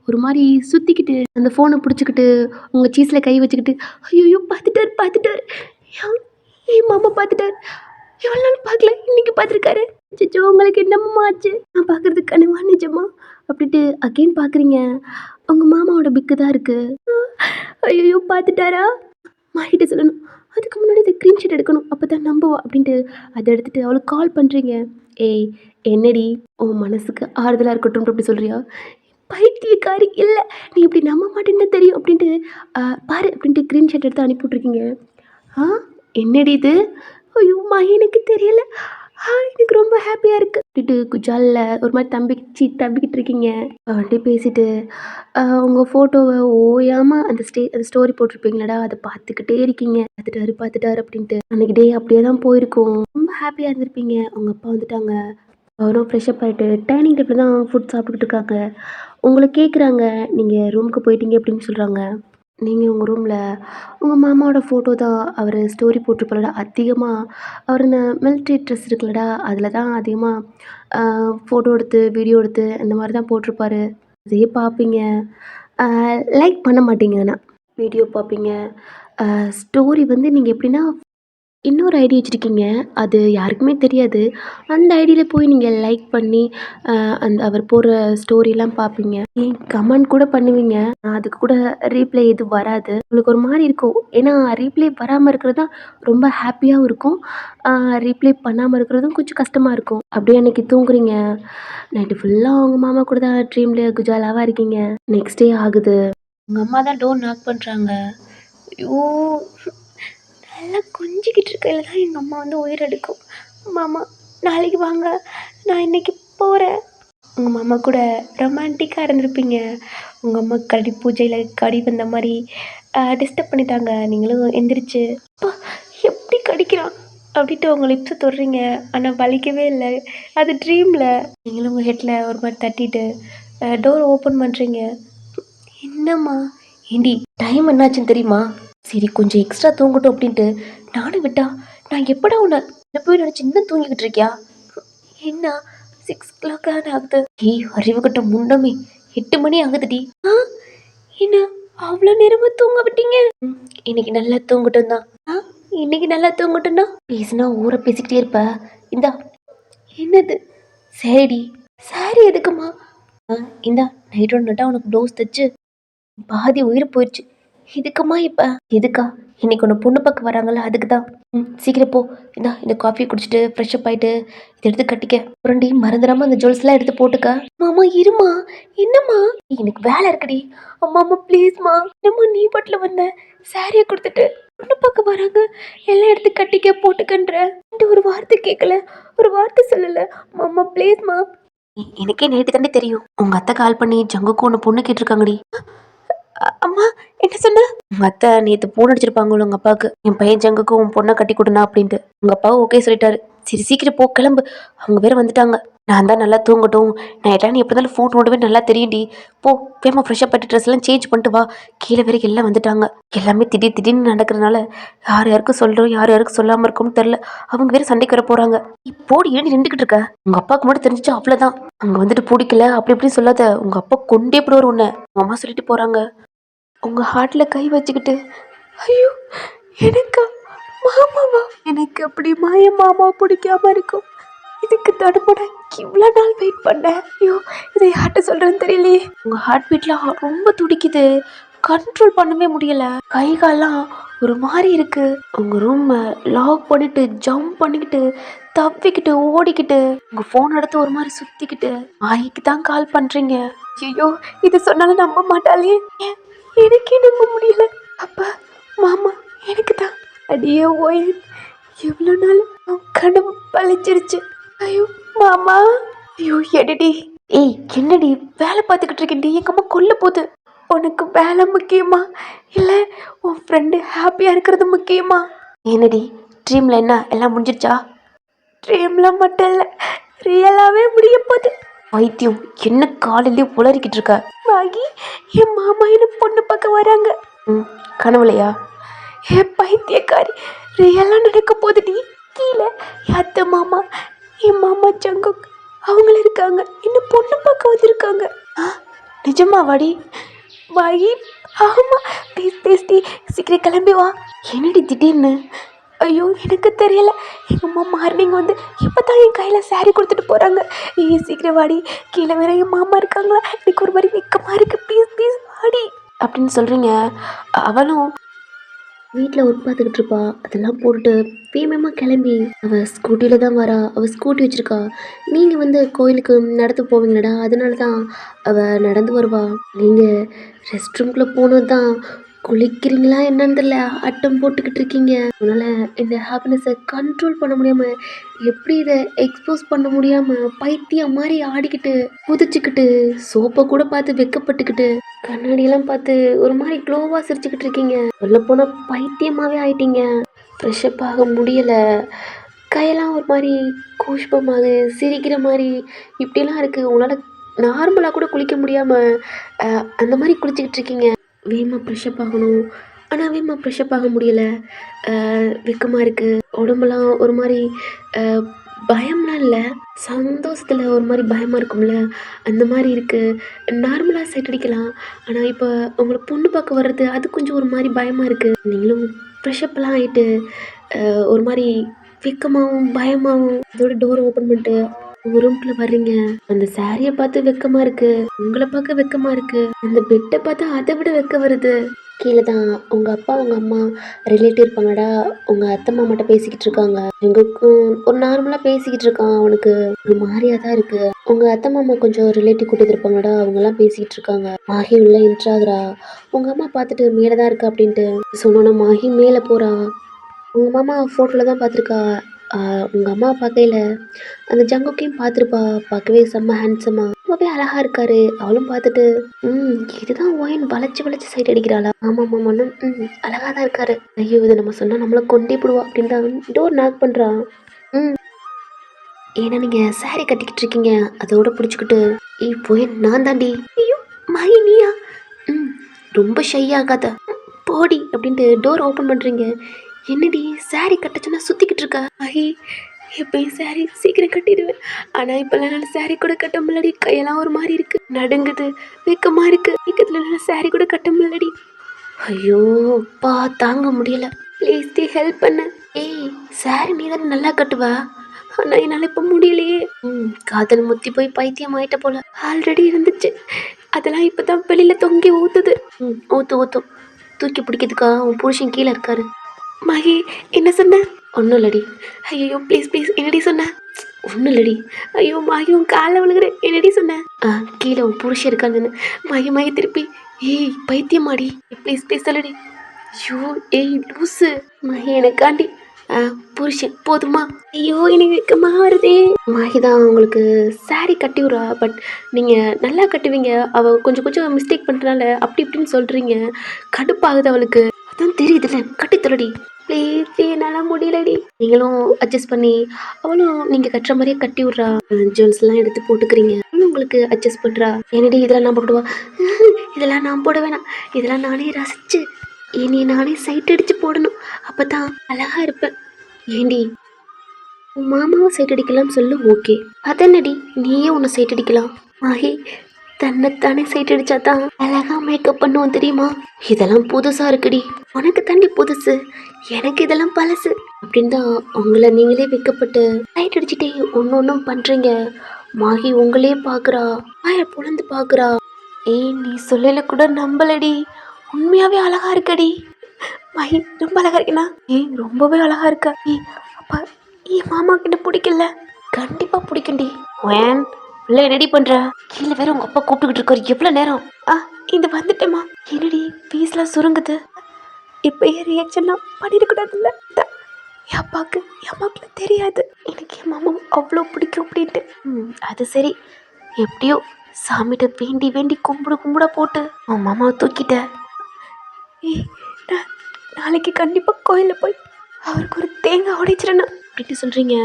ஒரு மாரி சுத்திக்கிட்டு, அந்த ஃபோன புடிச்சுக்கிட்டு, உங்க சீஸ்ல கை வச்சுக்கிட்டு, ஐயய்யோ! பார்த்துட்டாரு, பார்த்துட்டாரு. என் என் மாமா பார்த்துட்டாரு. எவ்வளோ நாள் பார்க்கல. இன்னைக்கு பார்த்துருக்காரு. அச்சச்சோ! உங்களுக்கு என்னம்மா ஆச்சு? நான் பார்க்குறது கனவா நிஜமா? அப்படின்ட்டு அகைன் பார்க்குறீங்க. உங்க மாமாவோட பிக்கு தான் இருக்கு. ஐயய்யோ! பார்த்துட்டாரா? அம்மாகிட்ட சொல்லணும். அதுக்கு முன்னாடி இந்த ஸ்க்ரீன்ஷாட் எடுக்கணும். அப்பதான் நம்புவா அப்படின்ட்டு அத எடுத்துட்டு அவளுக்கு கால் பண்றீங்க. ஏய் என்னடி உன் மனசுக்கு ஆறுதலா இருக்கட்டும்ன்ட்டு அப்படி சொல்றியா? பைத்தியக்காரி இல்ல. நீ இப்படி நம்ப மாட்டேன்னு தெரியும் அப்படின்ட்டு பாரு அப்படின்ட்டு ஸ்க்ரீன்ஷாட் எடுத்து அனுப்பி விட்டுருக்கீங்க. ஆ என்னடி இது? ஐயோம்மா எனக்கு தெரியல. எனக்கு ரொம்ப ஹாப்பியா இருக்கு. அப்படின்ட்டு குஜால்ல ஒரு மாரி தம்பிக்கிட்டு இருக்கீங்க. அவன்ட்டயே பேசிட்டு உங்க ஃபோட்டோவ ஓயாம அந்த ஸ்டோரி போட்டிருப்பீங்களடா, அத பார்த்துக்கிட்டே இருக்கீங்க. பார்த்துட்டாரு, பார்த்துட்டாரு அப்படின்ட்டு. அன்னைக்கு டே அப்படியே தான் போயிருக்கும். ரொம்ப ஹாப்பியா இருந்திருப்பீங்க. உங்க அப்பா வந்துட்டாங்க. அவரும் ஃப்ரெஷ்அப் ஆயிட்டு டைனிங் டேபிள்ல தான் ஃபுட் சாப்பிட்டுக்கிட்டு இருக்காங்க. உங்கள கேட்குறாங்க. நீங்க ரூமுக்கு போயிட்டீங்க அப்படின்னு சொல்றாங்க. நீங்க உங்க ரூம்ல உங்க மாமாவோட ஃபோட்டோ தான் அவரு ஸ்டோரி போட்டிருப்பாருடா. அதிகமா அவரு இந்த மிலிட்ரி ட்ரெஸ் இருக்குல்லடா, அதில தான் அதிகமா அ ஃபோட்டோ எடுத்து, வீடியோ எடுத்து இந்த மாரி தான் போட்டிருப்பாரு. அதையே பார்ப்பீங்க. அ லைக் பண்ண மாட்டீங்க ஆனா. வீடியோ பார்ப்பீங்க. ஸ்டோரி வந்து நீங்க எப்படின்னா, இன்னொரு ஐடி வச்சிருக்கீங்க. அது யாருக்குமே தெரியாது. அந்த ஐடியில போய் நீங்க லைக் பண்ணி, அந்த அவர் போடுற ஸ்டோரிலாம் பார்ப்பீங்க. ஏன் கமெண்ட் கூட பண்ணுவீங்க. அதுக்கு கூட ரீப்ளை எதுவும் வராது. உங்களுக்கு ஒரு மாரி இருக்கும். ஏன்னா ரீப்ளை வராம இருக்கிறது தான் ரொம்ப ஹாப்பியாவும் இருக்கும். அ ரீப்ளை பண்ணாம இருக்கிறதும் கொஞ்சம் கஷ்டமா இருக்கும். அப்படியே அன்னைக்கு தூங்குறீங்க. நைட்டு ஃபுல்லா உங்க மாமா கூட தான் ட்ரீம்ல குஜாலாவா இருக்கீங்க. நெக்ஸ்ட் டே ஆகுது. உங்க அம்மா தான் டோர் நாக் பண்றாங்க. ஐயோ! நல்லா கொஞ்சிக்கிட்டு இருக்கையில தான் எங்கள் அம்மா வந்து உயிர் எடுக்கும். மாமா நாளைக்கு வாங்க, நான் இன்னைக்கு போகிறேன். உங்கள் மாமா கூட ரொமான்டிக்காக இருந்திருப்பீங்க. உங்கள் அம்மா கடி பூஜையில் கடி வந்த மாதிரி டிஸ்டர்ப் பண்ணிட்டாங்க. நீங்களும் எந்திரிச்சு அப்பா எப்படி கடிக்கிறான் அப்படின்ட்டு உங்கள் லிப்ஸை தொடுறீங்க. ஆனால் வலிக்கவே இல்லை. அது ட்ரீமில். நீங்களும் உங்கள் ஹெட்டில் ஒரு மாதிரி தட்டிட்டு டோர் ஓப்பன் பண்ணுறீங்க. என்னம்மா? ஏண்டி டைம் என்னாச்சுன்னு தெரியுமா? சரி கொஞ்சம் எக்ஸ்ட்ரா தூங்கட்டும் அப்படின்ட்டு நானும் விட்டா, நான் எப்படா உன்னை என்ன போய் நினச்சி இன்னும் தூங்கிக்கிட்டு இருக்கியா? என்ன 6 o'clock தானே ஆகுது. ஏய் அறிவு கட்ட முண்டமே 8 மணி ஆகுதுடி. என்ன அவ்வளோ நேரமா தூங்க விட்டீங்க? இன்னைக்கு நல்லா தூங்கட்டும் தான். இன்னைக்கு நல்லா தூங்கட்டும் தான். பேசினா ஊரை பேசிக்கிட்டே இருப்ப. இந்தா என்னது? சரிடி. சாரி எதுக்குமா? இந்தா நைட்டோட நட்டா உனக்கு ப்ளவுஸ் தைச்சு பாதி உயிர் போயிடுச்சு. எதுக்குமா இப்ப? எதுக்கா? இன்னைக்கு ஒன்று பொண்ணு பார்க்க வராங்கல்ல அதுக்கு தான். சீக்கிரம் போ. இந்தா இந்த காஃபியை குடிச்சிட்டு ஃப்ரெஷ்அப் ஆயிட்டு இதை எடுத்து கட்டிக்க. அப்புறம்டி மறந்துடாம அந்த ஜுவல்ஸ்லாம் எடுத்து போட்டுக்க. மாமா இருமா. என்னம்மா? எனக்கு வேலை இருக்குடி. அம்மா அம்மா ப்ளீஸ்மா. என்னம்மா நீ பாட்டில் வந்த சாரியை கொடுத்துட்டு பொண்ணு பார்க்க வராங்க எல்லாம் எடுத்து கட்டிக்க போட்டுக்கன்ற ஒரு வார்த்தை கேட்கல, ஒரு வார்த்தை சொல்லல. அம்மா ப்ளீஸ்மா. எனக்கே நேற்று தாண்டி தெரியும். உங்க அத்தை கால் பண்ணி ஜங்குக்கு ஒன்று பொண்ணு கேட்டிருக்காங்கடி. அம்மா என்ன சொன்ன? உங்க அத்தை நேத்து போன் அடிச்சிருப்பாங்க உங்க அப்பாவுக்கு. என் பையன் ஜங்குக்கு உன் பொண்ணை கட்டி கொடுனா அப்படின்ட்டு. உங்க அப்பாவும் ஓகே சொல்லிட்டாரு. சரி சீக்கிரம் போ கிளம்பு. அவங்க வேற வந்துட்டாங்க. நான் தான் நல்லா தூங்கட்டும். நைட்லாம் நீ எப்படி இருந்தாலும் ஃபோன் நோடவே நல்லா தெரியும்டி. போ வேமா ஃப்ரெஷ்அப் பண்ணிட்டு ட்ரெஸ் எல்லாம் சேஞ்ச் பண்ணிட்டு வா. கீழே வேற எல்லாம் வந்துட்டாங்க. எல்லாமே திடீர்னு நடக்கிறதுனால யார் யாருக்கும் சொல்றோம் யார் யாருக்கும் சொல்லாம இருக்கோம்னு தெரியல. அவங்க வேற சண்டைக்கு வர போறாங்க. இப்போடி ஏண்டி நின்றுக்கிட்டு இருக்க? உங்க அப்பாவுக்கு மட்டும் தெரிஞ்சிச்சு அவ்வளவுதான். அங்க வந்துட்டு பிடிக்கல அப்படி இப்படி சொல்லாத. உங்க அப்பா கொண்டே போடுவார் உன்னை. உங்க அம்மா சொல்லிட்டு போறாங்க. உங்க ஹார்ட்ல கை வச்சுக்கிட்டு ஐயோ எனக்கா மாமாவா? எனக்கு அப்படி என் மாமா பிடிக்காம இருக்கும். இதுக்கு தடுப்பட இவ்வளோ நாள் வெயிட் பண்ணேன். ஐயோ இதை யார்கிட்ட சொல்றேன்னு தெரியலையே. உங்க ஹார்ட் பீட்ல ரொம்ப துடிக்குது. கண்ட்ரோல் பண்ணவே முடியல. கை கால்லாம் ஒரு மாதிரி இருக்கு. உங்க ரூம் லாக் பண்ணிட்டு ஜம்ப் பண்ணிக்கிட்டு தப்பிக்கிட்டு ஓடிக்கிட்டு உங்க போன் எடுத்து ஒரு மாதிரி சுத்திக்கிட்டு ஆயிக்கு தான் கால் பண்றீங்க. ஐயோ, இது சொன்னாலும் நம்ப மாட்டாளே. ஏன், எனக்கே நம்ப முடியல. அப்பா, மாமா எனக்கு தான். அடியே ஓய், எவ்வளோ நாள் கனவு பழிச்சிருச்சு. ஐயோ மாமா, ஐயோ எடுடி. ஏய் என்னடி வேலை பார்த்துக்கிட்டு இருக்கேன்டி, எங்க அம்மா கொல்ல போகுது. உனக்கு வேலை முக்கியமா இல்ல உன் ஃப்ரெண்டு ஹாப்பியா இருக்கிறது முக்கியமா? என்னடி ட்ரீம்ல என்ன எல்லாம் முடிஞ்சிருச்சா? ட்ரீம்ல மட்டும் இல்ல, ரியலாவே முடிய போகுது. வைத்தியம் என்ன காலையிலே உளறிக்கிட்டு இருக்க? வாகி, என் மாமா என்ன பொண்ணு பார்க்க வராங்க. கனவுலையா? என் பைத்தியக்காரி, ரியலா நடக்க போகுதுடி. கீழே அத்தை மாமா, என் மாமா சங்கக் அவங்களும் இருக்காங்க, என்ன பொண்ணு பார்க்க வந்திருக்காங்க. நிஜமா வாடி? வாகி, ஆமா. ப்ளீஸ் ப்ளீஸ் டி, சீக்கிரம் கிளம்பி வா. என்னடி திடீர்னு? ஐயோ எனக்கு தெரியல, எங்கள் அம்மா மார்னிங் வந்து இப்போ தான் என் கையில் சாரீ கொடுத்துட்டு போகிறாங்க. ஏய் சீக்கிரம் வாடி, கீழே வேற என் மாமா இருக்காங்களா, எனக்கு ஒரு மாதிரி வெக்கமாக இருக்குது. ப்ளீஸ் ப்ளீஸ் வாடி அப்படின்னு சொல்கிறீங்க. அவளும் வீட்டில் ஒர்க் பார்த்துக்கிட்டு இருப்பா. அதெல்லாம் போட்டுட்டு வேகமாக கிளம்பி அவள் ஸ்கூட்டியில் தான் வரா. அவள் ஸ்கூட்டி வச்சுருக்கா. நீங்கள் வந்து கோயிலுக்கு நடந்து போவீங்களடா, அதனால தான் அவள் நடந்து வருவா. நீங்கள் ரெஸ்ட் ரூம்குள்ளே போனது தான் குளிக்கிறீங்களா என்னன்னு தெரியல, அட்டம் போட்டுக்கிட்டு இருக்கீங்க. அதனால் இந்த ஹாப்பினஸை கண்ட்ரோல் பண்ண முடியாமல், எப்படி இதை எக்ஸ்போஸ் பண்ண முடியாமல் பைத்தியம் மாதிரி ஆடிக்கிட்டு குதிச்சுக்கிட்டு சோப்பை கூட பார்த்து வெக்கப்பட்டுக்கிட்டு கண்ணாடியெல்லாம் பார்த்து ஒரு மாதிரி க்ளோவாக சிரிச்சுக்கிட்டு இருக்கீங்க. சொல்லப்போனால் பைத்தியமாகவே ஆயிட்டீங்க. ஃப்ரெஷ்அப் ஆக முடியலை, கையெல்லாம் ஒரு மாதிரி கூஷ்பமாக சிரிக்கிற மாதிரி இப்படிலாம் இருக்குது. உங்களால் நார்மலாக கூட குளிக்க முடியாமல் அந்த மாதிரி குளிச்சுக்கிட்டு இருக்கீங்க. வேகமாக ஃப்ரெஷ்அப் ஆகணும், ஆனால் வேகமாக ஃப்ரெஷ்அப் ஆக முடியலை. வெக்கமாக இருக்குது, உடம்பெல்லாம் ஒரு மாதிரி பயம்லாம் இல்லை, சந்தோஷத்தில் ஒரு மாதிரி பயமாக இருக்கும்ல, அந்த மாதிரி இருக்குது. நார்மலாக சைட் அடிக்கலாம், ஆனால் இப்போ உங்களை பொண்ணு பார்க்க வர்றது அது கொஞ்சம் ஒரு மாதிரி பயமாக இருக்குது. நீங்களும் ஃப்ரெஷ்அப்லாம் ஆகிட்டு ஒரு மாதிரி வெக்கமாகவும் பயமாகவும் அதோட டோரை ஓப்பன் பண்ணிட்டு உங்கள் ரூம்குள்ளே வர்றீங்க. அந்த சாரியை பார்த்து வெக்கமாக இருக்குது, உங்களை பார்க்க வெக்கமாக இருக்குது, அந்த பெட்டை பார்த்தா அதை விட வெக்க வருது. கீழே தான் உங்கள் அப்பா உங்கள் அம்மா ரிலேட்டிவ் இருப்பாங்கடா. உங்கள் அத்தை மாமாட்ட பேசிக்கிட்டு இருக்காங்க. எங்களுக்கும் ஒரு நார்மலாக பேசிக்கிட்டு இருக்கான். அவனுக்கு ஒரு மாதிரியாக தான் இருக்குது. உங்கள் அத்தை மாமா கொஞ்சம் ரிலேட்டிவ் கூட்டிட்டு இருப்பாங்கடா, அவங்கெல்லாம் பேசிக்கிட்டு இருக்காங்க. மாஹி உள்ள இன்ட்ராகிறா. உங்கள் அம்மா பார்த்துட்டு மேலே தான் இருக்கா அப்படின்ட்டு சொன்னோன்னா மாஹி மேலே போகிறா. உங்கள் மாமா ஃபோட்டோவில் தான் பார்த்துருக்கா. உங்கள் அம்மா பார்க்கையில் அந்த ஜங்குக்கையும் பார்த்துருப்பா. பார்க்கவே செம்ம ஹேண்ட்ஸமாக ரொம்பவே அழகாக இருக்காரு. அவளும் பார்த்துட்டு இதுதான் ஓயன் வளைச்சி வளைச்சி சைட் அடிக்கிறாளா? ஆமாம் ஆமாம், அழகாக தான் இருக்காரு. ஐயோ இதை நம்ம சொன்னால் நம்மளை கொண்டே போடுவா அப்படின்னு தான் டோர் நாக் பண்ணுறான். ஏன்னா நீங்கள் சாரி கட்டிக்கிட்டு இருக்கீங்க, அதோட பிடிச்சிக்கிட்டு போய் நான் தாண்டி. ஐயோ மாயி நீயா? ரொம்ப ஷை ஆகாத, போடி அப்படின்ட்டு டோர் ஓப்பன் பண்ணுறீங்க. என்னடி சாரி கட்டச்சுன்னா சுற்றிக்கிட்டு இருக்கா? ஐ எப்பயும் சாரி சீக்கிரம் கட்டிடுவேன், ஆனால் இப்போல்லாம் நான் சாரி கூட கட்ட முடியலடி. கையெல்லாம் ஒரு மாதிரி இருக்குது, நடுங்குது, வெக்கமாக இருக்குது. வெக்கத்தில் நான் சாரி கூட கட்ட முடியலடி. ஐயோ பா தாங்க முடியல, ப்ளீஸ் டி ஹெல்ப் பண்ண. ஏய் சாரி நீ தானே நல்லா கட்டுவா, ஆனால் என்னால் இப்போ முடியலையே. காதல் முத்தி போய் பைத்தியம் ஆயிட்ட போல. ஆல்ரெடி இருந்துச்சு, அதெல்லாம் இப்போ தான் வெளியில் தொங்கி ஊற்றுது. ஊற்றும் தூக்கி பிடிக்கிறதுக்கா உன் புருஷன் கீழே இருக்காரு. மகி என்ன சொன்ன? ஒன்றும் இல்லடி. ஐயோ ப்ளீஸ் ப்ளீஸ் என்னடி சொன்ன? ஒன்றும் இல்லடி. ஐயோ மாகி உன் காலை விழுகிறேன், என்னடி சொன்ன? கீழே உன் புருஷன் இருக்காங்கன்னு. மாகி திருப்பி ஏய் பைத்தியமாடி, ப்ளீஸ் ப்ளீஸ் சொல்லடி. ஐயோ ஏய் லூஸு மாகி எனக்காண்டி புருஷன் போதுமா? ஐயோ எனக்கு வெக்கமாக வருதே. மாகி தான் உங்களுக்கு சாரி கட்டி விட்றா, பட் நீங்கள் நல்லா கட்டுவீங்க, அவள் கொஞ்சம் கொஞ்சம் மிஸ்டேக் பண்ணுறனால அப்படி இப்படின்னு சொல்கிறீங்க. கடுப்பாகுது அவளுக்கு, அதான் தெரியுதுல்ல, கட்டி தொலடி ப்ளீஸ். என்னால் முடியலடி. நீங்களும் அட்ஜஸ்ட் பண்ணி அவளும் நீங்கள் கட்டுற மாதிரியே கட்டி விட்றா. ஜுவல்ஸ்லாம் எடுத்து போட்டுக்கிறீங்க, அவளும் உங்களுக்கு அட்ஜஸ்ட் பண்ணுறா. என்னடி இதெல்லாம் நான் போடுவா? இதெல்லாம் நான் போட வேணாம், இதெல்லாம் நானே ரசிச்சு இனி நானே சைட் அடித்து போடணும், அப்போ தான் அழகாக இருப்பேன். ஏண்டி உன் மாமாவை சைட் அடிக்கலாம் சொல்லு, ஓகே. அதென்னடி நீயே உன்னை சைட் அடிக்கலாம்? மாஹி தன்னைத்தானே சைட் அடித்தா தான் அழகாக மேக்கப் பண்ணுவோம் தெரியுமா? இதெல்லாம் புதுசாக இருக்குடி. உனக்கு தாண்டி புதுசு, எனக்கு இதெல்லாம் பழசு அப்படின்னு தான் உங்களை நீங்களே வைக்கப்பட்டு சைட் அடிச்சுட்டே ஒன்றும் பண்ணுறீங்க. மாஹி உங்களே பார்க்குறா, வாயை பொழந்து பார்க்குறா. ஏய் நீ சொல்லல கூட நம்பலடி, உண்மையாகவே அழகாக இருக்கடி. மாஹி ரொம்ப அழகாக இருக்கேனா? ஏய் ரொம்பவே அழகாக இருக்கா. அப்பா மாமா கிட்ட பிடிக்கல? கண்டிப்பாக பிடிக்கும்டி. வேன் இல்லை என்னடி பண்ற? கீழே வேற உங்க அப்பா கூப்பிட்டுக்கிட்டு இருக்காரு. எவ்வளவு நேரம்? ஆ இந்த வந்துட்டேம்மா. என்னடி ஃபீஸ்லாம் சுருங்குது? இப்பயே ரியாக்ஷன்லாம் பண்ணிடக்கூடாதுல்ல. என் அம்மாவுக்கு தெரியாது எனக்கு என் மாமா அவ்வளோ பிடிக்கும் அப்படின்ட்டு. அது சரி, எப்படியோ சாமிகிட்ட வேண்டி வேண்டி கும்பிட போட்டு உன் மாமாவை தூக்கிட்ட. ஏய், நான் நாளைக்கு கண்டிப்பாக கோயிலில் போய் அவருக்கு ஒரு தேங்காய் உடைச்சிடணும் அப்படின்னு சொல்றீங்க?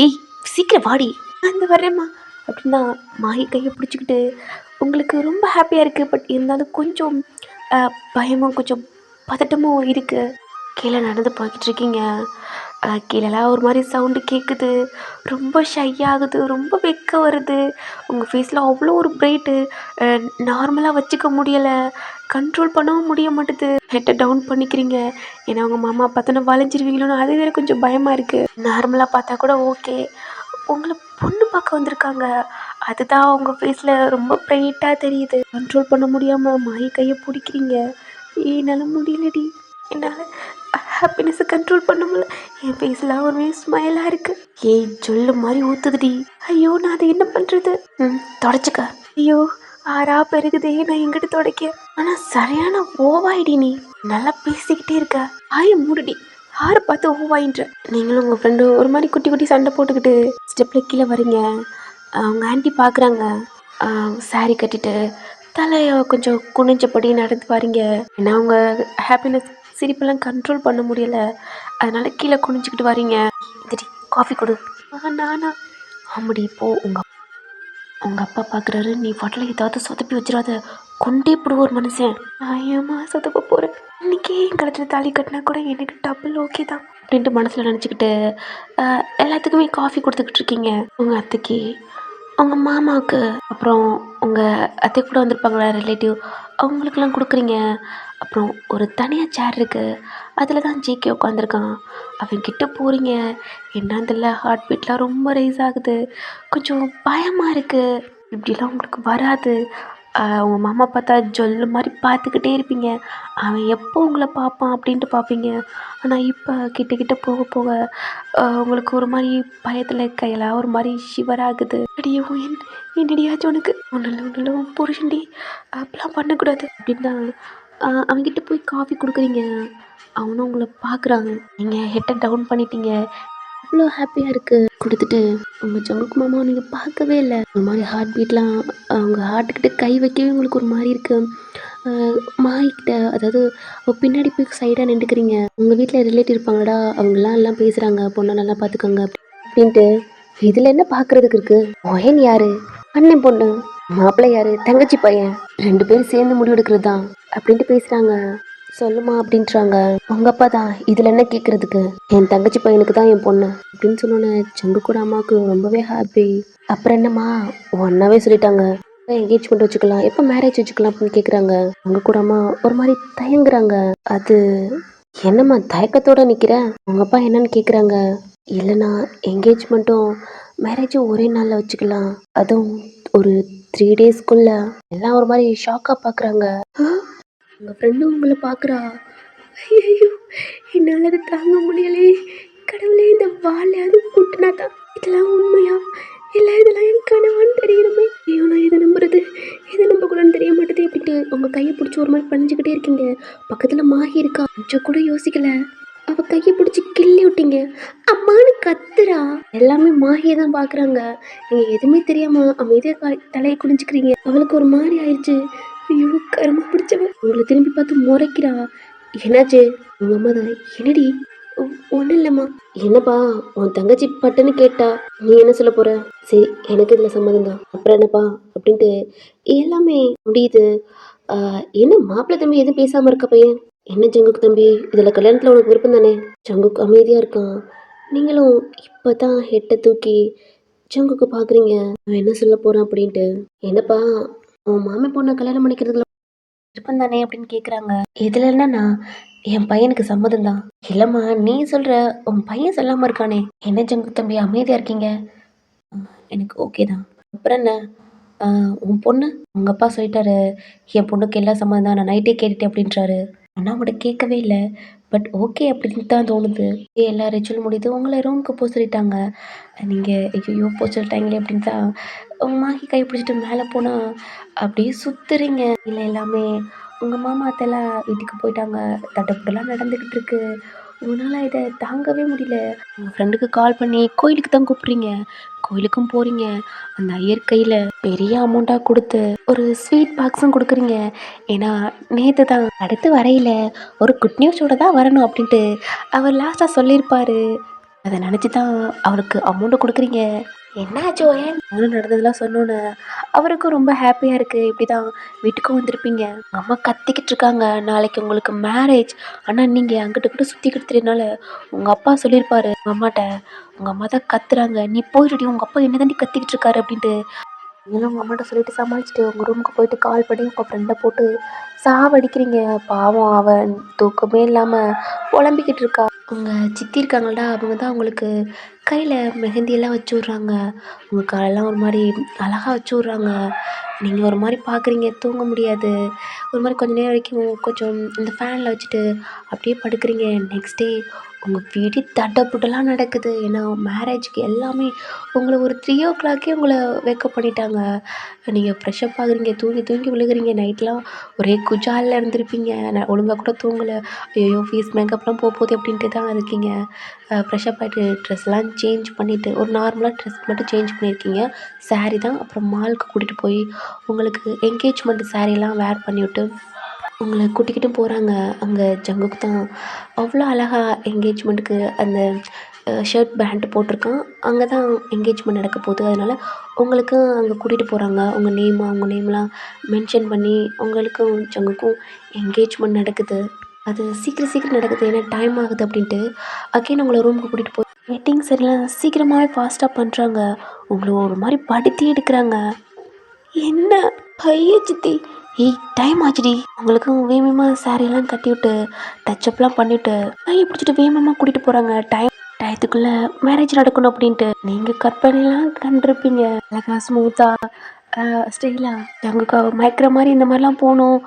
ஏய் சீக்கிரம் வாடி. அந்த வரேம்மா அப்படின்னா மாயி கையை பிடிச்சிக்கிட்டு உங்களுக்கு ரொம்ப ஹாப்பியாக இருக்குது. பட் இருந்தாலும் கொஞ்சம் பயமும் கொஞ்சம் பதட்டமும் இருக்குது. கீழே நடந்து போய்கிட்டு இருக்கீங்க. கீழெல்லாம் ஒரு மாதிரி சவுண்டு கேட்குது. ரொம்ப ஷை ஆகுது. ரொம்ப வெக்க வருது. உங்கள் ஃபேஸில் அவ்வளோ ஒரு பிரைட்டு. நார்மலாக வச்சுக்க முடியலை. கண்ட்ரோல் பண்ணவும் முடிய மாட்டுது. ஹெட்டை டவுன் பண்ணிக்கிறீங்க. ஏன்னா உங்கள் மாமா பார்த்தோன்னா வளைஞ்சிருவீங்களோன்னு அது வேறு கொஞ்சம் பயமாக இருக்குது. நார்மலாக பார்த்தா கூட ஓகே. உங்களை பொண்ணு பார்க்க வந்திருக்காங்க. அதுதான் உங்கள் ஃபேஸில் ரொம்ப பிரைட்டாக தெரியுது. கண்ட்ரோல் பண்ண முடியாமல் மாயி கையை பிடிக்கிறீங்க. என்னால் முடியலடி. என்னால் ஹாப்பினஸை கண்ட்ரோல் பண்ண முடியல. என் ஃபேஸில் ஒரு ஸ்மைலாக இருக்குது. ஏய் ஜொல்லு மாதிரி ஊற்றுதுடி. ஐயோ நான் அதை என்ன பண்ணுறது? தொடச்சிக்க. ஐயோ ஆறா பெருகுதே, நான் எங்கிட்ட துடைக்க. ஆனால் சரியான ஓவாயிடி. நீ நல்லா பேசிக்கிட்டே இருக்க. ஆய மூடுடி. ஆரை பார்த்து ஓவாயின்ற. நீங்களும் உங்கள் ஃப்ரெண்டும் ஒரு மாதிரி குட்டி குட்டி சண்டை போட்டுக்கிட்டு ஸ்டெப்பில் கீழே வரீங்க. அவங்க ஆண்டி பார்க்குறாங்க. சாரி கட்டிட்டு தலையை கொஞ்சம் குனிஞ்சபடி நடந்து வரீங்க. ஏன்னா அவங்க ஹாப்பினஸ் சிரிப்பெல்லாம் கண்ட்ரோல் பண்ண முடியலை. அதனால் கீழே குனிஞ்சிக்கிட்டு வரீங்க. சரி காஃபி கொடு. நானா? ஆமாடி. இப்போது உங்கள் அப்பா பார்க்குறாரு. நீ பாட்டில் ஏதாவது சொதப்பி வச்சிடாத. கொண்டே போடுவோம் மனுஷன். நான் ஏமா சொதப்ப போகிறேன்? இன்றைக்கே என் கழுத்தில் தாலி கட்டினா கூட எனக்கு டபுள் ஓகே தான் அப்படின்ட்டு மனசில் நினச்சிக்கிட்டு எல்லாத்துக்குமே காஃபி கொடுத்துக்கிட்டு இருக்கீங்க. உங்கள் அத்தைக்கு, உங்கள் மாமாவுக்கு, அப்புறம் உங்கள் அத்தை கூட வந்திருப்பாங்களா ரிலேட்டிவ், அவங்களுக்கெல்லாம் கொடுக்குறீங்க. அப்புறம் ஒரு தனியாக சேர் இருக்குது. அதில் தான் ஜேகே உட்காந்துருக்கான். அவன்கிட்ட போகிறீங்க. என்னன்னு தெரியல, ஹார்ட் பீட்லாம் ரொம்ப ரைஸ் ஆகுது. கொஞ்சம் பயமாக இருக்குது. இப்படிலாம் உங்களுக்கு வராது. உங்கள் மாமா பார்த்தா ஜொல்லு மாதிரி பார்த்துக்கிட்டே இருப்பீங்க. அவன் எப்போ உங்களை பார்ப்பான் அப்படின்ட்டு பார்ப்பீங்க. ஆனால் இப்போ கிட்ட போக போக உங்களுக்கு ஒரு மாதிரி பயத்தில் கையெல்லாம் ஒரு மாதிரி ஷிவர் ஆகுது. அடியே என்னடியாச்சும் உனக்கு ஒன்றும் உன் புருஷன்டி அப்பெல்லாம் பண்ணக்கூடாது அப்படின்னு தான் அவன்கிட்ட போய் காஃபி கொடுக்குறீங்க. அவனும் உங்களை பார்க்குறாங்க. நீங்கள் ஹெட்டை டவுன் பண்ணிட்டீங்க. அவ்வளோ ஹாப்பியாக இருக்குது. கொடுத்துட்டு உங்கள் ஜங்குக்கு மாமாவை நீங்கள் பார்க்கவே இல்லை. ஒரு மாதிரி ஹார்ட் பீட்லாம் அவங்க ஹார்ட்டுக்கிட்ட கை வைக்கவே உங்களுக்கு ஒரு மாதிரி இருக்குது. மாயிக்கிட்ட, அதாவது பின்னாடி போய் சைடாக நின்றுக்கிறீங்க. உங்கள் வீட்டில் ரிலேட்டிவ் இருப்பாங்கடா, அவங்களாம் எல்லாம் பேசுகிறாங்க, பொண்ணை நல்லா பார்த்துக்கோங்க அப்படின்ட்டு. இதில் என்ன பார்க்குறதுக்கு இருக்குது? ஒயன் யார்? அண்ணன் பொண்ணு. மாப்பிள்ளை யார்? தங்கச்சி பையன். 2 பேரும் சேர்ந்து முடிவெடுக்கிறது தான் அப்படின்ட்டு பேசுகிறாங்க. சொல்லுமா அப்படின்றாங்க. உங்கள் அப்பா தான். இதில் என்ன கேட்குறதுக்கு? என் தங்கச்சி பையனுக்கு தான் என் பொண்ணு அப்படின்னு சொன்னோன்னே சங்கு கூட அம்மாவுக்கு ரொம்பவே ஹாப்பி. அப்புறம் என்னம்மா ஒன்றாவே சொல்லிட்டாங்க. என்கேஜ்மெண்ட் வச்சுக்கலாம், எப்போ மேரேஜ் வச்சுக்கலாம் அப்படின்னு கேட்குறாங்க. அவங்க கூட அம்மா ஒரு மாதிரி தயங்குறாங்க. அது என்னம்மா தயக்கத்தோடு நிற்கிற? உங்கள் அப்பா என்னன்னு கேட்குறாங்க. இல்லைண்ணா என்கேஜ்மெண்ட்டும் மேரேஜும் ஒரே நாளில் வச்சுக்கலாம், அதுவும் ஒரு 3 டேஸ்க்குள்ள. எல்லாம் ஒரு மாதிரி ஷாக்காக பார்க்குறாங்க. உங்கள் ஃப்ரெண்டும் உங்களை பார்க்குறா. ஐயோ என்னால் அதை தாங்க முடியலையே. கடவுளே, இந்த வாழையாவது கூட்டினா தான் இதெல்லாம் உண்மையா இல்லை இதெல்லாம் என் கனவான்னு தெரியணுமே. ஐயோ நான் எதை நம்புறது, எதை நம்பக்கூடாதுன்னு தெரிய மாட்டேது அப்படின்ட்டு உங்கள் கையை பிடிச்சி ஒரு மாதிரி பணிஞ்சுக்கிட்டே இருக்கீங்க. பக்கத்தில் மாகி இருக்கா. கொஞ்சம் கூட யோசிக்கல. அவள் கையை பிடிச்சி கிள்ளி விட்டீங்க. அம்மானு கத்துறா. எல்லாமே மாகியை தான் பார்க்குறாங்க. நீங்கள் எதுவுமே தெரியாமல் அமைதியாக தலையை குடிஞ்சிக்கிறீங்க. அவளுக்கு ஒரு மாதிரி ஆயிடுச்சு. ஐயோ கரும்பு பிடிச்சவன் உங்களை திரும்பி பார்த்து முறைக்கிறா. என்னாச்சு? உங்கள் அம்மா தான். என்னடி? ஒன்றும் இல்லைம்மா. என்னப்பா உன் தங்கச்சி பட்டுன்னு கேட்டா, நீ என்ன சொல்ல போற? சரி எனக்கு இதில் சம்மதம் தான், அப்புறம் என்னப்பா அப்படின்ட்டு எல்லாமே முடியுது. என்ன மாப்பிள்ளை தம்பி எதுவும் பேசாமல் இருக்க பையன்? என்ன ஜங்குக்கு தம்பி, இதில் கல்யாணத்தில் உனக்கு விருப்பம் தானே? ஜங்குக்கு அமைதியாக இருக்கான். நீங்களும் இப்போ தான் ஹெட்டை தூக்கி ஜங்குக்கு பார்க்குறீங்க. அவன் என்ன சொல்ல போகிறான் அப்படின்ட்டு. என்னப்பா உன் மாமி பொண்ணை கல்யாணம் பண்ணிக்கிறதுல விருப்பம் தானே அப்படின்னு கேட்குறாங்க. இதில் என்னன்னா என் பையனுக்கு சம்மதம் தான். இல்லைம்மா நீ சொல்கிற, உன் பையன் சொல்லாமல் இருக்கானே. என்ன ஜங்கு தம்பி அமைதியாக இருக்கீங்க? எனக்கு ஓகே தான். அப்புறம் என்ன? உன் பொண்ணு உங்கள் அப்பா சொல்லிட்டாரு, என் பொண்ணுக்கு எல்லாம் சம்மதம் தான், நான் நைட்டே கேட்டுட்டேன் அப்படின்றாரு. ஆனால் அவங்கள்ட்ட கேட்கவே இல்லை. பட் ஓகே அப்படின்னு தான் தோணுது. எல்லா ரிச்சுவல் முடியுது. உங்களை ரூமுக்கு போக சொல்லிட்டாங்க. நீங்கள் ஐயோ போக சொல்லிட்டாங்களே அப்படின்னு தான் மாகி கை பிடிச்சிட்டு மேலே போனால் அப்படியே சுத்துறீங்க. இல்லை எல்லாமே உங்கள் மாமா அத்தைலாம் வீட்டுக்கு போயிட்டாங்க. தடபுடலாம் நடந்துக்கிட்டு இருக்கு. உங்களால் இதை தாங்கவே முடியல. உங்கள் ஃப்ரெண்டுக்கு கால் பண்ணி கோயிலுக்கு தான் கூப்பிட்றீங்க. கோயிலுக்கும் போகிறீங்க. அந்த ஐயர் கையில் பெரிய அமௌண்ட்டாக கொடுத்து ஒரு ஸ்வீட் பாக்ஸும் கொடுக்குறீங்க. ஏன்னா நேற்று தான் அடுத்து வரையில் ஒரு குட் நியூஸோட தான் வரணும் அப்படின்ட்டு அவர் லாஸ்ட்டாக சொல்லியிருப்பாரு. அதை நினச்சி தான் அவருக்கு அமௌண்ட்டு கொடுக்குறீங்க. என்னாச்சோ ஏன் நானும் நடந்ததெல்லாம் சொன்னோன்னே அவருக்கும் ரொம்ப ஹாப்பியாக இருக்குது. இப்படி தான் வீட்டுக்கும் வந்திருப்பீங்க. உங்கள் அம்மா கத்திக்கிட்டு இருக்காங்க, நாளைக்கு உங்களுக்கு மேரேஜ். ஆனால் நீங்கள் அங்கிட்ட கூட சுற்றிக்கிட்டு தெரியனால உங்கள் அப்பா சொல்லியிருப்பாரு உங்கள் அம்மாட்ட. உங்கள் அம்மா தான் கத்துறாங்க, நீ போயிடுடி, உங்கள் அப்பா என்ன தாண்டி கத்திக்கிட்டு இருக்காரு அப்படின்ட்டு. நீங்களும் உங்கள் அம்மாட்ட சொல்லிட்டு சமாளிச்சுட்டு உங்கள் ரூமுக்கு போயிட்டு கால் பண்ணி உங்கள் ஃப்ரெண்டை போட்டு சாவடிக்கிறீங்க. பாவம் அவன் தூக்கமே இல்லாமல் புலம்பிக்கிட்டு இருக்கா. உங்கள் சித்தி இருக்காங்கள்டா, அவங்க தான் உங்களுக்கு கையில் மெஹந்தியெல்லாம் வச்சு விட்றாங்க. உங்கள் காலெல்லாம் ஒரு மாதிரி அழகாக வச்சு விட்றாங்க. நீங்கள் ஒரு மாதிரி பார்க்குறீங்க, தூங்க முடியாது. ஒரு மாதிரி கொஞ்சம் நேரம் வரைக்கும் கொஞ்சம் இந்த ஃபேனில் வச்சுட்டு அப்படியே படுக்கிறீங்க. நெக்ஸ்ட் டே உங்கள் வீடு தடப்புடலாம் நடக்குது. ஏன்னா மேரேஜுக்கு எல்லாமே உங்களை ஒரு 3 o'clockே உங்களை வேக்கப் பண்ணிட்டாங்க. நீங்கள் ஃப்ரெஷ்அப் ஆகுறீங்க, தூங்கி தூங்கி விழுகுறீங்க. நைட்லாம் ஒரே குஜாலில் இருந்திருப்பீங்க. ஒழுங்காக கூட தூங்கலை. ஐயோ ஃபேஸ் மேக்கப்லாம் போகுது அப்படின்ட்டு தான் இருக்கீங்க. ஃப்ரெஷ்அப் ஆகிட்டு ட்ரெஸ்லாம் சேஞ்ச் பண்ணிவிட்டு ஒரு நார்மலாக ட்ரெஸ் மட்டும் சேஞ்ச் பண்ணியிருக்கீங்க. சாரீ தான். அப்புறம் மாலுக்கு கூட்டிகிட்டு போய் உங்களுக்கு என்கேஜ்மெண்ட் சாரீலாம் வேர் பண்ணிவிட்டு உங்களை கூட்டிக்கிட்டு போகிறாங்க. அங்கே ஜங்குக்கு தான் அவ்வளோ அழகாக என்கேஜ்மெண்ட்டுக்கு அந்த ஷர்ட் பேண்ட் போட்டிருக்கான். அங்கே தான் என்கேஜ்மெண்ட் நடக்க போகுது. அதனால் உங்களுக்கும் அங்கே கூட்டிகிட்டு போகிறாங்க. உங்கள் நேம்லாம் மென்ஷன் பண்ணி உங்களுக்கும் ஜங்குக்கும் என்கேஜ்மெண்ட் நடக்குது. அது சீக்கிரம் சீக்கிரம் நடக்குது. ஏன்னா டைம் ஆகுது அப்படின்ட்டு அகைன் உங்களை ரூமுக்கு கூட்டிகிட்டு போய் வெட்டிங்ஸ் எல்லாம் சீக்கிரமாகவே ஃபாஸ்ட்டாக பண்ணுறாங்க. உங்களை ஒரு மாதிரி படுத்தி எடுக்கிறாங்க. என்ன ஐய சித்தி, ஏய் டைம் ஆச்சுடி. உங்களுக்கும் வேகமாக சாரியெல்லாம் கட்டிவிட்டு டச்சப்லாம் பண்ணிவிட்டு கையை பிடிச்சிட்டு வேகமாக கூட்டிகிட்டு போகிறாங்க. டயத்துக்குள்ளே மேரேஜ் நடக்கணும் அப்படின்ட்டு. நீங்கள் கற்பனைலாம் கண்டிருப்பீங்க. அழகா ஸ்மூத்தாக ஸ்டைலாக ஜங்குக்கா மயக்கிற மாதிரி இந்த மாதிரிலாம் போகணும்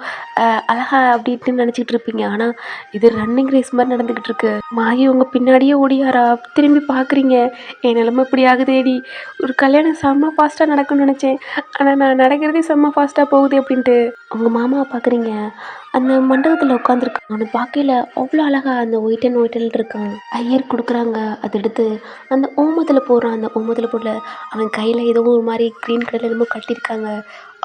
அழகா அப்படின்ட்டு நினச்சிக்கிட்டு இருப்பீங்க. ஆனால் இது ரன்னிங் ரேஸ் மாதிரி நடந்துக்கிட்டு இருக்கு. மாயி உங்கள் பின்னாடியே ஓடியாரா. திரும்பி பார்க்குறீங்க. என் நிலமை இப்படி ஆகுதேடி. ஒரு கல்யாணம் செம்ம ஃபாஸ்ட்டாக நடக்கும்னு நினச்சேன். ஆனால் நான் நடக்கிறதே செம்ம ஃபாஸ்ட்டாக போகுது அப்படின்ட்டு உங்கள் மாமாவை பார்க்குறீங்க. அந்த மண்டபத்தில் உட்காந்துருக்கான். அவனை பார்க்கையில் அவ்வளோ அழகாக அந்த ஒயிட் இருக்கான். ஐயர் கொடுக்குறாங்க. அதை எடுத்து அந்த ஓமத்தில் போடுறான். அந்த ஓமத்தில் போடல அவன் கையில் ஏதோ ஒரு மாதிரி க்ரீன் கலரில் என்னமோ கட்டியிருக்காங்க.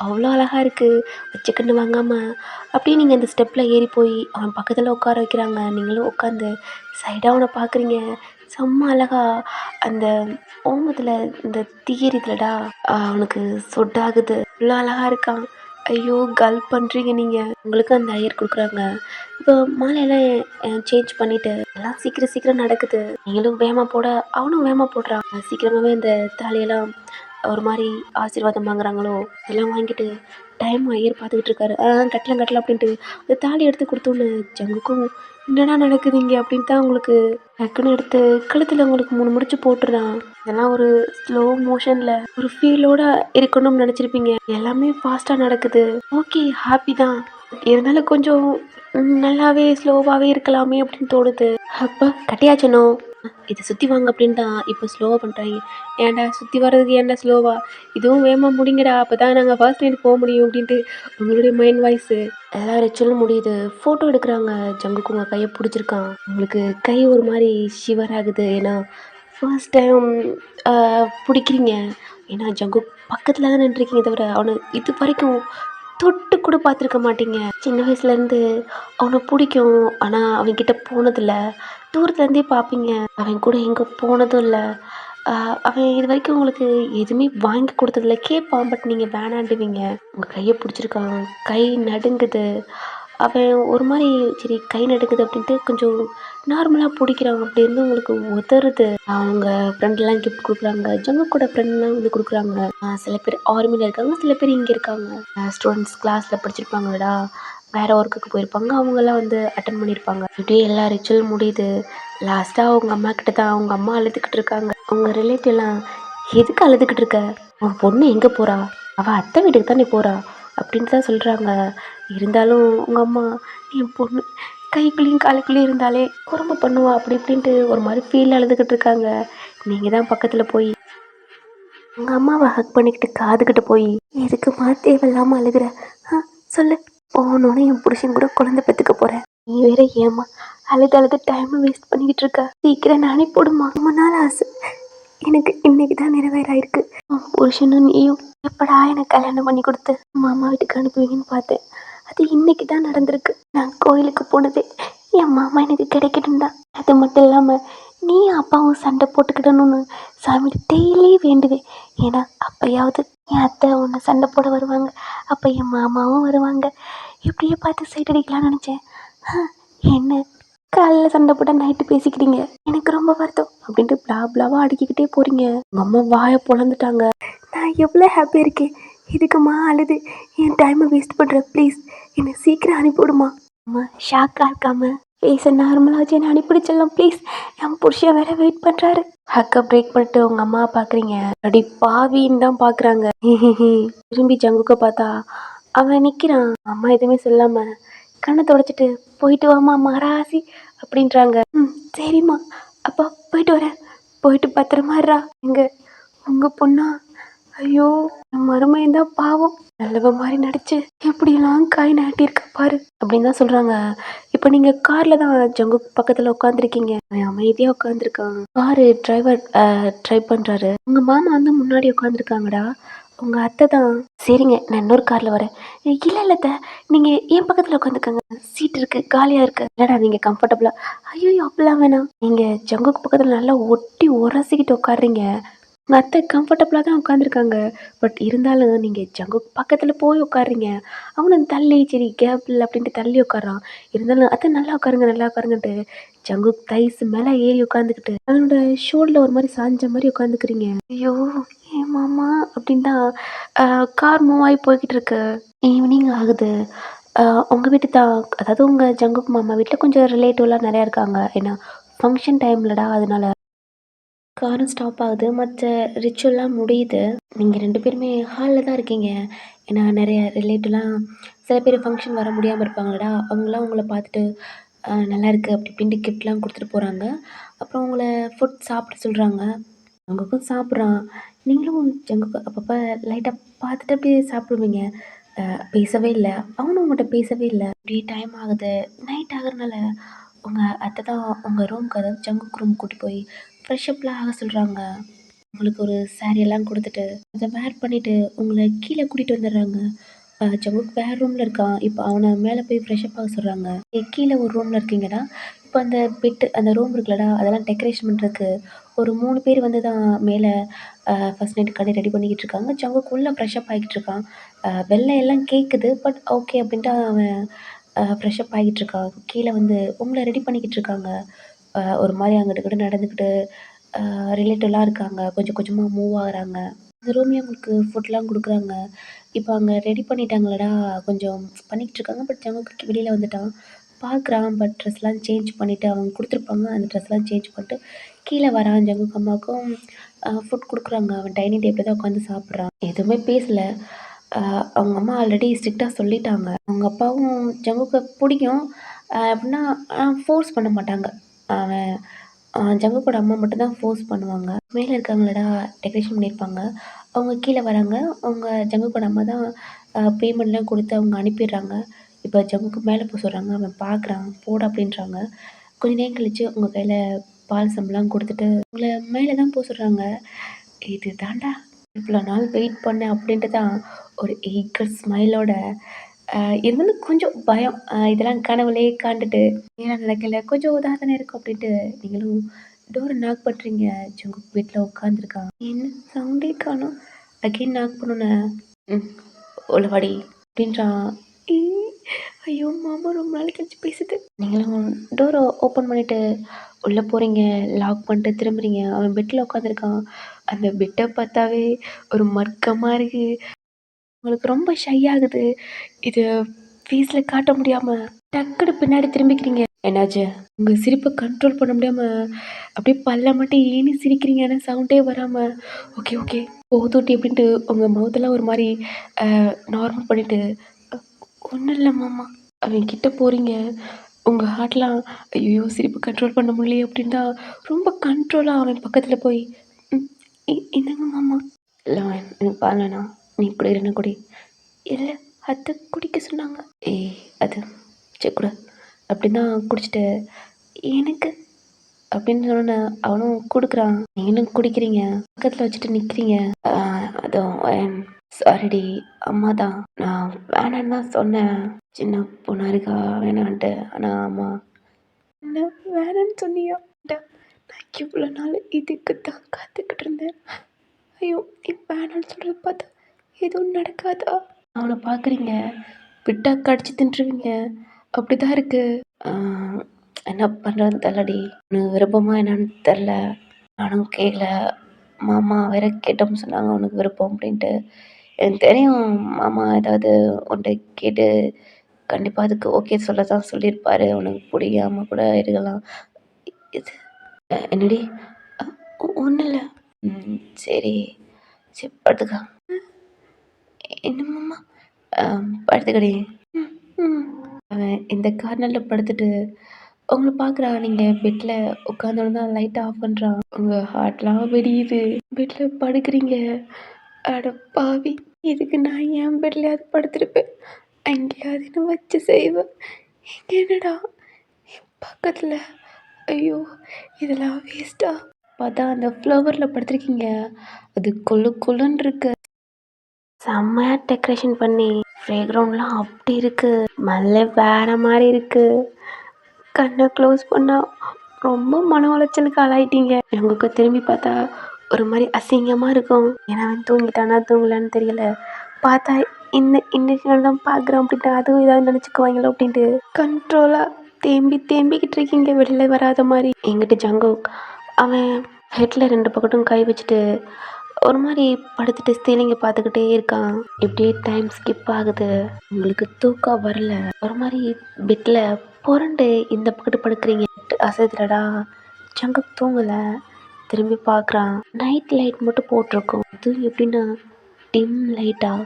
அவ்வளோ அழகாக இருக்குது. வச்சுக்கன்னு வாங்காமல் அப்படியே நீங்கள் அந்த ஸ்டெப்பில் ஏறி போய் அவன் பக்கத்தில் உட்கார வைக்கிறாங்க. நீங்களும் உட்காந்து சைடாக அவனை பார்க்குறீங்க. செம்ம அழகா அந்த ஓமத்தில் இந்த தீயரிதுலடா அவனுக்கு சொட்டாகுது. இவ்வளோ அழகாக இருக்கான். ஐயோ கல் பண்ணுறீங்க நீங்கள். உங்களுக்கு அந்த ஐயர் கொடுக்குறாங்க. இப்போ மாலையெல்லாம் சேஞ்ச் பண்ணிவிட்டு எல்லாம் சீக்கிரம் சீக்கிரம் நடக்குது. நீங்களும் வேகமாக போட அவனும் வேகமாக போடுறான். சீக்கிரமாகவே அந்த தாலியெல்லாம் ஒரு மாதிரி ஆசீர்வாதம் வாங்குறாங்களோ எல்லாம் வாங்கிட்டு டைம் ஐயர் பார்த்துக்கிட்டு இருக்காரு. கட்டலாம் அப்படின்ட்டு அந்த தாலி எடுத்து கொடுத்தோன்னு ஜங்குக்கும் என்னடா நடக்குது இங்கே அப்படின்ட்டு தான் உங்களுக்கு டக்குன்னு எடுத்து கழுத்தில் உங்களுக்கு 3 முடிச்சு போட்டுறான். இதெல்லாம் ஒரு ஸ்லோ மோஷனில் ஒரு ஃபீலோட இருக்கணும்னு நினச்சிருப்பீங்க. எல்லாமே ஃபாஸ்ட்டாக நடக்குது. ஓகே ஹாப்பி தான். இருந்தாலும் கொஞ்சம் நல்லாவே ஸ்லோவாகவே இருக்கலாமே அப்படின்னு தோணுது. அப்போ கட்டியாச்சனோ இதை சுற்றி வாங்க அப்படின்ட்டு தான் இப்போ ஸ்லோவாக பண்ணுறாங்க. ஏன்டா சுற்றி வர்றதுக்கு ஏன்டா ஸ்லோவா, இதுவும் வேகமாக முடிங்கடா, அப்போ தான் நாங்கள் ஃபர்ஸ்ட் நைட் போக முடியும் அப்படின்ட்டு உங்களுடைய மைண்ட் வாய்ஸு எல்லாம் ரிச்சுவலும் முடியுது. ஃபோட்டோ எடுக்கிறாங்க. ஜங்குக்கு உங்கள் கையை பிடிச்சிருக்கான். உங்களுக்கு கை ஒரு மாதிரி ஷிவர் ஆகுது. ஏன்னா ஃபர்ஸ்ட் டைம் பிடிக்கிறீங்க. ஏன்னா ஜங்கு பக்கத்தில் தான் நின்றுருக்கீங்க தவிர அவனை இது வரைக்கும் தொட்டு கூட பார்த்துருக்க மாட்டீங்க. சின்ன வயசுலேருந்து அவனை பிடிக்கும். ஆனால் அவன்கிட்ட போனதில்லை. தூரத்துலேருந்தே பார்ப்பீங்க. அவன் கூட எங்கே போனதும் இல்லை. அவன் இது வரைக்கும் உங்களுக்கு எதுவுமே வாங்கி கொடுத்ததில்ல. கேட்பான், பட் நீங்கள் வேணாண்டுவீங்க. உங்கள் கையை பிடிச்சிருக்கான். கை நடுங்குது. அவன் ஒரு மாதிரி சரி கை நடுங்குது அப்படின்ட்டு கொஞ்சம் நார்மலாக பிடிக்கிறான். அப்படி இருந்து உங்களுக்கு உதறுது. அவங்க ஃப்ரெண்ட்லாம் கிஃப்ட் கொடுக்குறாங்க. ஜங்கு கூட ஃப்ரெண்ட்லாம் வந்து கொடுக்குறாங்க. சில பேர் ஆர்மியில் இருக்காங்க, சில பேர் இங்கே இருக்காங்க. ஸ்டூடெண்ட்ஸ் கிளாஸில் படிச்சிருப்பாங்கடா, வேறு ஒர்க்குக்கு போயிருப்பாங்க. அவங்கெல்லாம் வந்து அட்டன் பண்ணியிருப்பாங்க. இப்படியே எல்லா ரிச்சுவல் முடியுது. லாஸ்ட்டாக அவங்க அம்மா கிட்ட தான் அவங்க அம்மா அழுதுகிட்டு இருக்காங்க. அவங்க ரிலேட்டிவ்லாம் எதுக்கு அழுதுகிட்டு இருக்க, உன் பொண்ணு எங்கே போகிறா, அவள் அத்தை வீட்டுக்கு தானே போகிறா அப்படின்ட்டு தான் சொல்கிறாங்க. இருந்தாலும் உங்கள் அம்மா என் பொண்ணு கைக்குள்ளேயும் காலுக்குள்ளேயும் இருந்தாலே குறும்பு பண்ணுவா அப்படி இப்படின்ட்டு ஒரு மாதிரி ஃபீல் அழுதுகிட்டு இருக்காங்க. நீங்கள் தான் பக்கத்தில் போய் உங்கள் அம்மாவை ஹக் பண்ணிக்கிட்டு காதுகிட்ட போய் எதுக்குமா தேவையில்லாமல் அழுகிற? ஆ சொல்லு. போனோன்னு என் புருஷன் கூட குழந்தை பெற்றுக்க போகிறேன். நீ வேற ஏமா அழுது டைமை வேஸ்ட் பண்ணிக்கிட்டு இருக்க? சீக்கிரம் நானே போடுமா. ரொம்ப நாள் ஆசை எனக்கு இன்னைக்கு தான் நிறைவேறாயிருக்கு. புருஷனும் நீயும் எப்படா எனக்கு கல்யாணம் பண்ணி கொடுத்து மாமா வீட்டுக்கு அனுப்புவீங்கன்னு பார்த்தேன். அது இன்னைக்கு தான் நடந்திருக்கு. நான் கோயிலுக்கு போனதே என் மாமா எனக்கு கிடைக்கட்டும் தான். அது மட்டும் இல்லாமல் நீ அப்பாவும் சண்டை போட்டுக்கிடணும்னு சாமி டெய்லி வேண்டுவேன். ஏன்னா அப்பயாவது என் அத்தை உன்னை சண்டை போட வருவாங்க, அப்போ என் மாமாவும் வருவாங்க. இப்படியே பார்த்து சைட் அடிக்கலாம்னு நினச்சேன். என்ன காலையில் சண்டை போட நைட்டு பேசிக்கிறீங்க, எனக்கு ரொம்ப வருத்தம் அப்படின்ட்டு பிளா பிளாவாக அடிக்கிக்கிட்டே போகிறீங்க. உங்கள் அம்மா வாயை பொழந்துட்டாங்க. நான் எவ்வளோ ஹாப்பியாக இருக்கேன். இதுக்குமா அழுது என் டைமை வேஸ்ட் பண்ணுற? ப்ளீஸ் என்னை சீக்கிரம் அனுப்பிவிடுமா. அம்மா ஷாக்காக இருக்காம பேச நார்மலாக வச்சு என்னை அனுப்பிடிச்சிடலாம் ப்ளீஸ். என் புருஷன் வேற வெயிட் பண்ணுறாரு. ஹக்கை பிரேக் பண்ணிட்டு உங்கள் அம்மாவை பார்க்குறீங்க. அடி பாவின்னு தான் பார்க்குறாங்க. திரும்பி ஜங்குக்க பார்த்தா அவன் நிற்கிறான். அம்மா எதுவுமே சொல்லாமல் கண்ணை தொடச்சிட்டு போயிட்டு வாமா மராசி அப்படின்றாங்க. சரிம்மா, அப்பா போயிட்டு வரேன். போயிட்டு பத்திரமாடுறா. உங்கள் பொண்ணா? ஐயோ என் மருமையும் தான் பாவம், நல்லவ மாதிரி நடிச்சு எப்படிலாம் காய் நாட்டியிருக்க பாரு அப்படின்னு தான் சொல்கிறாங்க. இப்போ நீங்கள் காரில் தான் ஜங்கு பக்கத்தில் உட்காந்துருக்கீங்க. அமைதியாக உட்காந்துருக்காங்க. காரு டிரைவர் ட்ரை பண்ணுறாரு. உங்கள் மாமா வந்து முன்னாடி உட்காந்துருக்காங்கடா. உங்கள் அத்தை தான். சரிங்க, நான் இன்னொரு காரில் வரேன். இல்லை இல்லைத்த, நீங்கள் என் பக்கத்தில் உட்காந்துக்கங்க, சீட் இருக்குது காலியாக இருக்குது. இல்லைடா நீங்கள் கம்ஃபர்டபுளாக. ஐயோ அப்படிலாம் வேணாம். நீங்கள் ஜங்குக்கு பக்கத்தில் நல்லா ஒட்டி உரசிக்கிட்டு உட்காடுறீங்க. உங்கள் அத்தை கம்ஃபர்டபுளாக தான் உட்காந்துருக்காங்க. பட் இருந்தாலும் நீங்கள் ஜங்கு பக்கத்தில் போய் உட்காடுறீங்க. அவனும் தள்ளி சரி கேப்பில் அப்படின்ட்டு தள்ளி உட்காரான். இருந்தாலும் அத்தை நல்லா உட்காருங்க நல்லா உட்காருங்கன்ட்டு ஜங்கு தைஸ் மேலே ஏறி உட்காந்துக்கிட்டு அவனோட ஷோல்டரில் ஒரு மாதிரி சாஞ்ச மாதிரி உட்காந்துக்கிறீங்க. ஐயோ ஏன் மாமா அப்படின்னு தான் கார் மூவ் ஆகி போய்கிட்டு இருக்கு. ஈவினிங் ஆகுது. உங்கள் வீட்டு தான், அதாவது உங்கள் ஜங்குக்கு மாமா வீட்டில் கொஞ்சம் ரிலேட்டிவ்லாம் நிறையா இருக்காங்க. ஏன்னா ஃபங்க்ஷன் டைம்லடா, அதனால காரும் ஸ்டாப் ஆகுது. மற்ற ரிச்சுவல்லாம் முடியுது. நீங்கள் 2 பேருமே ஹாலில் தான் இருக்கீங்க. ஏன்னா நிறைய ரிலேட்டிவ்லாம் சில பேர் ஃபங்க்ஷன் வர முடியாமல் இருப்பாங்களடா, அவங்களாம் உங்களை பார்த்துட்டு நல்லா இருக்குது அப்படி இப்படின்ட்டு கிஃப்ட்லாம் கொடுத்துட்டு போகிறாங்க. அப்புறம் உங்களை ஃபுட் சாப்பிட சொல்கிறாங்க. ஜங்குக்கும் சாப்பிட்றான். நீங்களும் ஜங்குக்கு அப்பப்போ லைட்டாக பார்த்துட்டு அப்படியே சாப்பிடுவீங்க. பேசவே இல்லை. அவனும் உங்கள்கிட்ட பேசவே இல்லை. அப்படியே டைம் ஆகுது. நைட் ஆகுறதுனால உங்கள் அத்தை தான் உங்கள் ரூமுக்கு, அதாவது ஜங்குக்கு ரூம் கூட்டி போய் ஃப்ரெஷ்அப்லாம் ஆக சொல்கிறாங்க. உங்களுக்கு ஒரு சாரீ எல்லாம் கொடுத்துட்டு அதை வேர் பண்ணிவிட்டு உங்களை கீழே கூட்டிகிட்டு வந்துடுறாங்க. ஜங்குக்கு வேறு ரூமில் இருக்கான். இப்போ அவனை மேலே போய் ஃப்ரெஷ்அப் ஆக சொல்கிறாங்க. கீழே ஒரு ரூமில் இருக்கீங்கடா. இப்போ அந்த பெட்டு அந்த ரூம் இருக்குல்லடா, அதெல்லாம் டெக்கரேஷன் பண்ணுறதுக்கு ஒரு 3 பேர் வந்து தான் மேலே ஃபஸ்ட் நைட்டுக்காண்டி ரெடி பண்ணிக்கிட்டு இருக்காங்க. ஜங்குக்கு உள்ளே ஃப்ரெஷ்அப் ஆகிக்கிட்டு இருக்கான். வெளில எல்லாம் கேட்குது. பட் ஓகே அப்படின்ட்டு அவன் ஃப்ரெஷ்அப் ஆகிட்டு இருக்கான். கீழே வந்து உங்களை ரெடி பண்ணிக்கிட்டு இருக்காங்க. ஒரு மாதிரி அங்கிட்டு இங்கிட்டு நடந்துக்கிட்டு ரிலேட்டிவ்லாம் இருக்காங்க. கொஞ்சம் கொஞ்சமாக மூவ் ஆகுறாங்க. அந்த ரூம்லேயே உங்களுக்கு ஃபுட்லாம் கொடுக்குறாங்க. இப்போ அங்கே ரெடி பண்ணிட்டாங்களடா, கொஞ்சம் பண்ணிக்கிட்டு இருக்காங்க. பட் ஜங்குக்கு வெளியில் வந்துட்டான். பார்க்குறான். பட் ட்ரெஸ்லாம் சேஞ்ச் பண்ணிவிட்டு அவங்க கொடுத்துருப்பாங்க. அந்த ட்ரெஸ்லாம் சேஞ்ச் பண்ணிட்டு கீழே வரான். ஜங்குக்கு அம்மாவுக்கும் ஃபுட் கொடுக்குறாங்க. அவன் டைனிங் டேபிளில் தான் உட்காந்து சாப்பிட்றான். எதுவுமே பேசலை. அவங்க அம்மா ஆல்ரெடி ஸ்ட்ரிக்டாக சொல்லிட்டாங்க. அவங்க அப்பாவும் ஜங்குக்கு பிடிக்கும். எப்படின்னா ஃபோர்ஸ் பண்ண மாட்டாங்க. அவன் ஜங்குக்கோட அம்மா மட்டும் தான் ஃபோர்ஸ் பண்ணுவாங்க. மேலே இருக்காங்களடா, டெக்கரேஷன் பண்ணியிருப்பாங்க. அவங்க கீழே வராங்க. அவங்க ஜங்குக்கோட அம்மா தான் பேமெண்ட்லாம் கொடுத்து அவங்க அனுப்பிடுறாங்க. இப்போ ஜங்குக்கு மேலே போக சொல்கிறாங்க. அவன் பார்க்குறான். போட அப்படின்றாங்க. கொஞ்ச நேரம் கழித்து உங்கள் கையில் பால் சம்பளம் கொடுத்துட்டு உங்களை மேலே தான் போக சொல்கிறாங்க. இது தாண்டா இவ்வளோ நாள் வெயிட் பண்ணேன் அப்படின்ட்டு தான் ஒரு ஈகர் ஸ்மைலோட இருந்தாலும் கொஞ்சம் பயம். இதெல்லாம் கனவுலே காண்டுட்டு நேரம் நடக்கல, கொஞ்சம் உதாரணம் இருக்கும் அப்படின்ட்டு நீங்களும் டோரை நாக் பண்ணுறீங்க. ஜங்குக் வீட்டில் உட்காந்துருக்கான். என்ன சவுண்டே காணும். அகெயின் நாக் பண்ணோன்னே உள்ளவாடி அப்படின்றான். ஐயோ மாமா ரொம்ப நாள் கழிச்சு பேசுது. நீங்களும் டோரை ஓப்பன் பண்ணிவிட்டு உள்ளே போகிறீங்க. லாக் பண்ணிட்டு திரும்புறீங்க. அவன் பெட்டில் உட்காந்துருக்கான். அந்த பெட்டை பார்த்தாவே ஒரு மர்க்கமாக இருக்குது. உங்களுக்கு ரொம்ப ஷை ஆகுது. இது ஃபேஸில் காட்ட முடியாமல் டக்குனு பின்னாடி திரும்பிக்கிறீங்க. என்னாச்சு? உங்கள் சிரிப்பை கண்ட்ரோல் பண்ண முடியாமல் அப்படியே பல்ல மட்டும் ஏனி சிரிக்கிறீங்க. ஆனால் சவுண்டே வராமல் ஓகே ஓகே போதூட்டி அப்படின்ட்டு உங்கள் மவுத்தெல்லாம் ஒரு மாதிரி நார்மல் பண்ணிவிட்டு ஒன்றும் இல்லை மாமா அவன் கிட்ட போகிறீங்க. உங்கள் ஹார்ட்லாம் ஐயோ சிரிப்பு கண்ட்ரோல் பண்ண முடியலையே அப்படின்ட்டா ரொம்ப கண்ட்ரோலாக அவன் பக்கத்தில் போய் என்னங்க மாமா இல்லை எனக்கு பால் வேணாம், நீ குடிக்கிறேன்னு குடி. இல்லை அத்தை குடிக்க சொன்னாங்க. ஏய் அது சரி கொடு அப்படின்னு தான் குடிச்சிட்டு எனக்கு அப்படின்னு சொன்ன அவனும் கொடுக்குறான். நீங்களும் குடிக்கிறீங்க, பக்கத்தில் வச்சுட்டு நிற்கிறீங்க. அதுவும் சாரிடி அம்மா தான், நான் வேணான்னு தான் சொன்னேன். சின்ன பொண்ணா இருக்கா வேணான்ட்டு. ஆனால் அம்மா என்ன வேணான்னு சொன்னியா? நான் இவ்வளோ நாள் இதுக்கு தான் காத்துக்கிட்டு இருந்தேன். ஐயோ நீ வேணான்னு சொல்கிறத பார்த்தா எதுவும் நடக்காதா? அவனை பார்க்குறீங்க, விட்டா கடிச்சு தின்றுவீங்க, அப்படி தான் இருக்குது. என்ன பண்ணுறதுன்னு தெரிலடி. உனக்கு விருப்பமா என்னன்னு தெரில, நானும் கேட்கல. மாமா வேற கேட்டோம்னு சொன்னாங்க உனக்கு விருப்பம் அப்படின்ட்டு. எனக்கு தெரியும் மாமா ஏதாவது உன்கிட்ட கேட்டு கண்டிப்பாக அதுக்கு ஓகே சொல்ல தான் சொல்லியிருப்பாரு. உனக்கு பிடிக்காம கூட இருக்கலாம். இது என்னடி? ஒன்றும் இல்லை. சரி சரி படுத்துக்கா. என்ன மாமா? படுத்துக்கடி. அவன் இந்த கார்னரில் படுத்துட்டு உங்களை பார்க்குறான். நீங்கள் பெட்டில் உட்காந்தோன்னு தான் லைட்டை ஆஃப் பண்ணுறான். உங்கள் ஹார்ட்லாம் வெடியுது. பெட்டில் படுக்கிறீங்க. அட பாவி, இதுக்கு நான் என் பெட்லையாவது படுத்திருப்பேன், அங்கேயாவது நான் வச்சு செய்வேன். இங்கே என்னடா பக்கத்தில்? ஐயோ இதெல்லாம் வேஸ்ட்டா? பார்த்தா அந்த ஃப்ளவரில் படுத்திருக்கீங்க, அது கொள்ளு கொள்ளுன்னு இருக்கு. செம்மையாக டெக்கரேஷன் பண்ணி ப்ளேக்ரவுண்ட்லாம் அப்படி இருக்குது. மல்ல வேற மாதிரி இருக்குது. கண்ணை க்ளோஸ் பண்ணால் ரொம்ப மன உளைச்சலுக்கு ஆளாயிட்டீங்க. உங்களுக்கு திரும்பி பார்த்தா ஒரு மாதிரி அசிங்கமாக இருக்கும். ஏன்னா அவன் தூங்கிட்டானா தூங்கலான்னு தெரியல. பார்த்தா இன்னைக்கு தான் பார்க்குறோம் அப்படின்ட்டு அதுவும் ஏதாவது நினச்சிக்குவாங்களோ அப்படின்ட்டு கண்ட்ரோலாக தேம்பிக்கிட்டு இருக்கீங்க வெளியில் வராத மாதிரி. எங்கிட்ட ஜங்கு அவன் ஹெட்டில் 2 பக்கட்டும் கை வச்சுட்டு ஒரு மாதிரி படுத்துட்டு சீலிங்கை பார்த்துக்கிட்டே இருக்கான். இப்படியே டைம் ஸ்கிப் ஆகுது. உங்களுக்கு தூக்கம் வரல. ஒரு மாதிரி பெட்டில் புரண்டு இந்த பக்கத்து படுக்கிறீங்க. அசைதுலடா சங்கு தூங்கலை. திரும்பி பார்க்குறான். நைட் லைட் மட்டும் போட்டிருக்கோம். அது எப்படின்னா டிம் லைட்டாக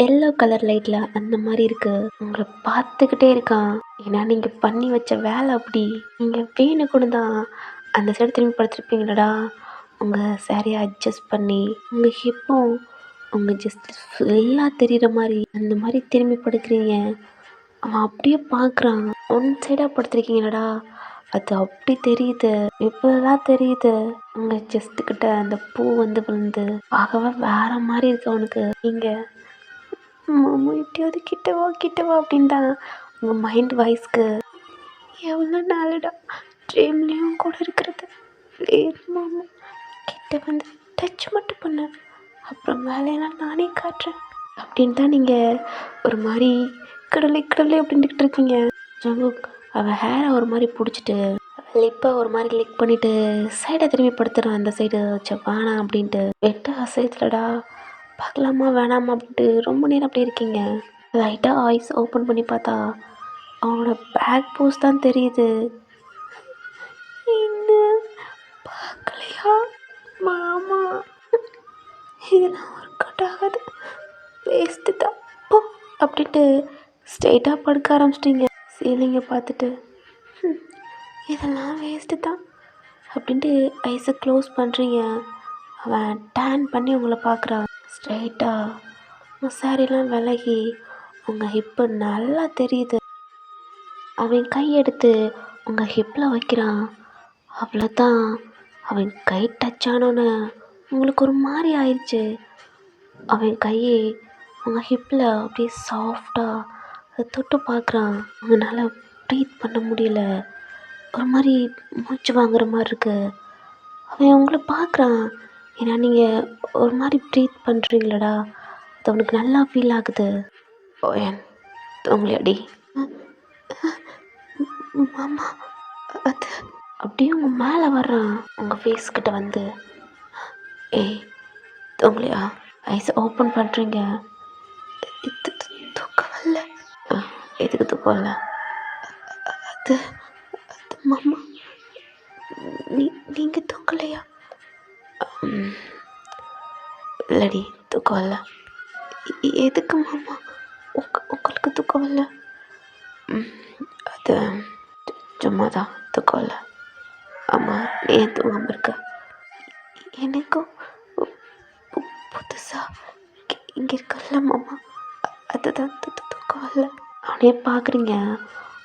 எல்லோ கலர் லைட்டில் அந்த மாதிரி இருக்குது. உங்களை பார்த்துக்கிட்டே இருக்கான். ஏன்னா நீங்கள் பண்ணி வச்ச வேலை அப்படி. நீங்கள் வேணு கூட தான் அந்த சைடு திரும்பி படுத்துருப்பீங்களடா. உங்கள் சாரியை அட்ஜஸ்ட் பண்ணி உங்கள் ஹிப்பும் உங்கள் ஜஸ்ட் ஃபுல்லாக தெரிகிற மாதிரி அந்த மாதிரி திரும்பி படுக்கிறீங்க. அவன் அப்படியே பார்க்குறான். ஒன் சைடாக படுத்துருக்கீங்களடா, அது அப்படி தெரியுது, இப்போதான் தெரியுது. உங்கள் செஸ்ட்டுக்கிட்ட அந்த பூ வந்து விழுந்து ஆகவே வேற மாதிரி இருக்கு அவனுக்கு. நீங்கள் மாமா எப்படியாவது கிட்டவா அப்படின்னு தான் உங்கள் மைண்ட் வாய்ஸ்க்கு. எவ்வளோ நாளுடா ட்ரீம்லேயும் கூட இருக்கிறது. ப்ளீஸ் மாமா கிட்ட வந்து டச் மட்டும் பண்ண, அப்புறம் வேலையெல்லாம் நானே காட்டுறேன் அப்படின்னு தான் நீங்கள் ஒரு மாதிரி கடவுளே அப்படின்ட்டு இருக்கீங்க. ஜங்குக் அவள் ஹேரை ஒரு மாதிரி பிடிச்சிட்டு லிப்பை ஒரு மாதிரி லிக் பண்ணிவிட்டு சைடை திரும்பி படுத்துறான். அந்த சைடு வச்ச வேணாம் அப்படின்ட்டு. வெட்ட அசைத்துலடா பார்க்கலாமா வேணாமா அப்படின்ட்டு ரொம்ப நேரம் அப்படி இருக்கீங்க. லைட்டாக ஐஸ் ஓப்பன் பண்ணி பார்த்தா அவனோட பேக் போஸ் தான் தெரியுது. இன்னும் பார்க்கலையா மாமா? இதெல்லாம் ஒர்க் அவுட் ஆகாது, வேஸ்ட்டு தான் போ அப்படின்ட்டு ஸ்ட்ரெயிட்டாக படுக்க ஆரம்பிச்சிட்டிங்க. சீலிங்கை பார்த்துட்டு இதெல்லாம் வேஸ்ட்டு தான் அப்படின்ட்டு ஐஸை க்ளோஸ் பண்ணுறீங்க. அவன் டேன் பண்ணி உங்களை பார்க்குறான். ஸ்ட்ரெயிட்டாக உங்கள் சாரிலாம் விலகி உங்கள் ஹிப்பு நல்லா தெரியுது. அவன் கை எடுத்து உங்கள் ஹிப்பில் வைக்கிறான். அவ்வளோதான், அவன் கை டச் ஆனோன்னு உங்களுக்கு ஒரு மாதிரி ஆயிடுச்சு. அவன் கையை உங்கள் ஹிப்பில் அப்படியே சாஃப்டாக அதை தொட்டு பார்க்குறான். அவனால் ப்ரீத் பண்ண முடியல, ஒரு மாதிரி மூச்சு வாங்குற மாதிரி இருக்கு. அவன் உங்களை பார்க்குறான். ஏன்னா நீங்கள் ஒரு மாதிரி ப்ரீத் பண்ணுறீங்களடா, அது அவனுக்கு நல்லா ஃபீல் ஆகுது. ஓயன் தூங்கலையாடி? மாமா அது அப்படியே உங்கள் மேலே வர்றான். உங்கள் ஃபேஸ்கிட்ட வந்து ஏய் தூங்கலையா? ஐஸை ஓப்பன் பண்ணுறீங்க. தூக்கம் வரல. எதுக்கு தூக்கம் வரல? அது மாமா நீங்கள் தூங்கலையா? இல்லடி தூக்கம் வரல. எதுக்கு மாமா உங்களுக்கு தூக்கம் வரல? அது சும்மா தான் தூக்கம் வரல. ஆமாம் நீ ஏன் தூங்காமல் இருக்க? எனக்கும் பெருசா இங்கே இருக்கல மாமா, அதுதான் தூக்கம் வரல. அவனே பார்க்குறீங்க,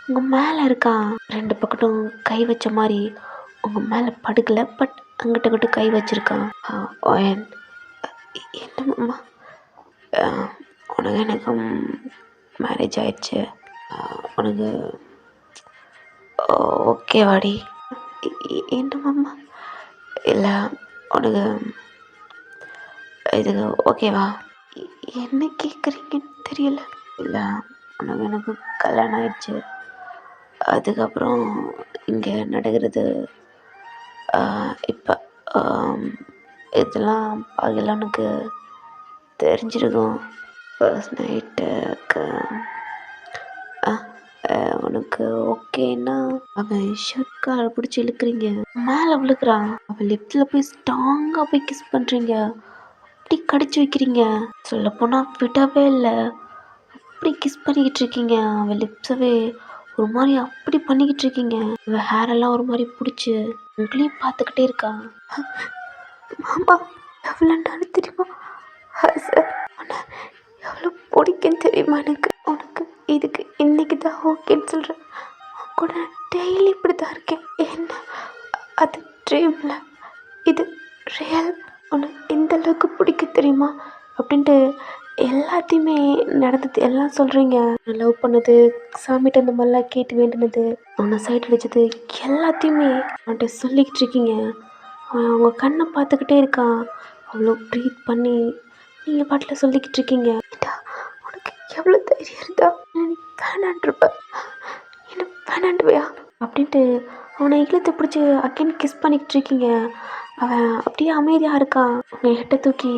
உங்கள் மேலே இருக்கான். 2 பக்கட்டும் கை வச்ச மாதிரி உங்கள் மேலே படுக்கலை, பட் அங்கிட்ட அங்கிட்ட கை வச்சிருக்கான். ஓயன், என்ன மாமா, உனக்கு எனக்கும் மேரேஜ் ஆயிடுச்சு, உனக்கு ஓகேவாடி? என்ன மாமா? இல்லை, உனக்கு இது ஓகேவா? என்ன கேட்குறீங்கன்னு தெரியல. இல்லை, உனக்கு எனக்கு கல்யாணம் ஆயிடுச்சு, அதுக்கப்புறம் இங்கே நடக்கிறது இப்போ இதெல்லாம் பாதியெல்லாம் உனக்கு தெரிஞ்சிருக்கும். ஃபர்ஸ்ட் நைட்டுக்கு உனக்கு ஓகேன்னா அவன் ஷர்ட் காலர் பிடிச்சி இழுக்கிறீங்க, மேலே விழுக்கிறான், அவன் லிப்ஸில் போய் ஸ்ட்ராங்காக போய் கிஸ் பண்ணுறீங்க, அப்படி கடிச்சு வைக்கிறீங்க. சொல்லப்போனால் விடவே இல்லை, அப்படி கிஸ் பண்ணிக்கிட்டு இருக்கீங்க. அவன் லிப்ஸவே ஒரு மாதிரி அப்படி பண்ணிக்கிட்டு இருக்கீங்க. அவன் ஹேரெல்லாம் ஒரு மாதிரி பிடிச்சி உங்களையும் பார்த்துக்கிட்டே இருக்கான். மாமா, எவ்வளோ நாள் தெரியுமா சார், உன்னை எவ்வளோ பிடிக்குன்னு தெரியுமா எனக்கு? உனக்கு இதுக்கு இன்னைக்கு தான் ஓகேன்னு சொல்கிறேன். உன் கூட டெய்லி இப்படி தான் இருக்கேன். என்ன அது ட்ரீமில், இது ரியல். உனக்கு எந்த அளவுக்கு பிடிக்க தெரியுமா அப்படின்ட்டு எல்லாத்தையுமே நடந்தது எல்லாம் சொல்கிறீங்க. நான் லவ் பண்ணது, சாமிகிட்ட இந்த மாதிரிலாம் கேட்டு வேண்டினது, அவனை சைட் அடித்தது எல்லாத்தையுமே அவன்கிட்ட சொல்லிக்கிட்டு இருக்கீங்க. அவன் அவங்க கண்ணை பார்த்துக்கிட்டே இருக்கான். அவ்வளோ ப்ரீத் பண்ணி நீங்கள் பாட்டில் சொல்லிக்கிட்டு இருக்கீங்க. உனக்கு எவ்வளோ தைரியம் இருந்தா நீ வேணான்ட்ருப்ப, என்ன வேணாண்டுவையா அப்படின்ட்டு அவனை இழுத்து பிடிச்சி அகைன் கிஸ் பண்ணிக்கிட்டு இருக்கீங்க. அவன் அப்படியே அமைதியாக இருக்கான். உங்கள் ஹெட்டை தூக்கி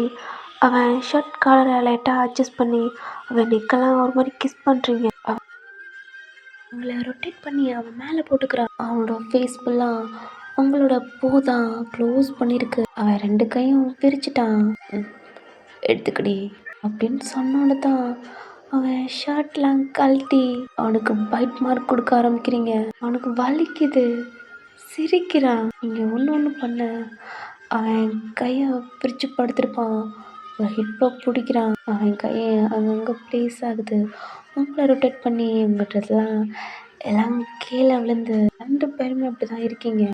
அவன் ஷர்ட் காலரை லைட்டாக அட்ஜஸ்ட் பண்ணி அவன் நெக்கெல்லாம் ஒரு மாதிரி கிஸ் பண்ணுறீங்க. அவங்கள ரொட்டேட் பண்ணி அவன் மேலே போட்டுக்கிறான். அவனோட ஃபேஸ் ஃபுல்லாக அவங்களோட பூ தான் க்ளோஸ் பண்ணியிருக்கு. அவன் 2 கையும் பிரிச்சுட்டான். எடுத்துக்கடி அப்படின்னு சொன்னோன்னு தான் அவன் ஷர்ட்லாம் கழட்டி அவனுக்கு பைட் மார்க் கொடுக்க ஆரம்பிக்கிறீங்க. அவனுக்கு வலிக்குது, சிரிக்கிறான். நீங்கள் ஒன்று பண்ண அவன் கையை பிரித்து படுத்திருப்பான். ஒரு ஹிப்பை பிடிக்கிறான். அவன் கையை அங்கங்கே ப்ளேஸ் ஆகுது. உங்களை ரொட்டேட் பண்ணி உங்கள் ட்ரெஸ்லாம் எல்லாம் கீழே விழுந்து 2 பேருமே அப்படி தான் இருக்கீங்க.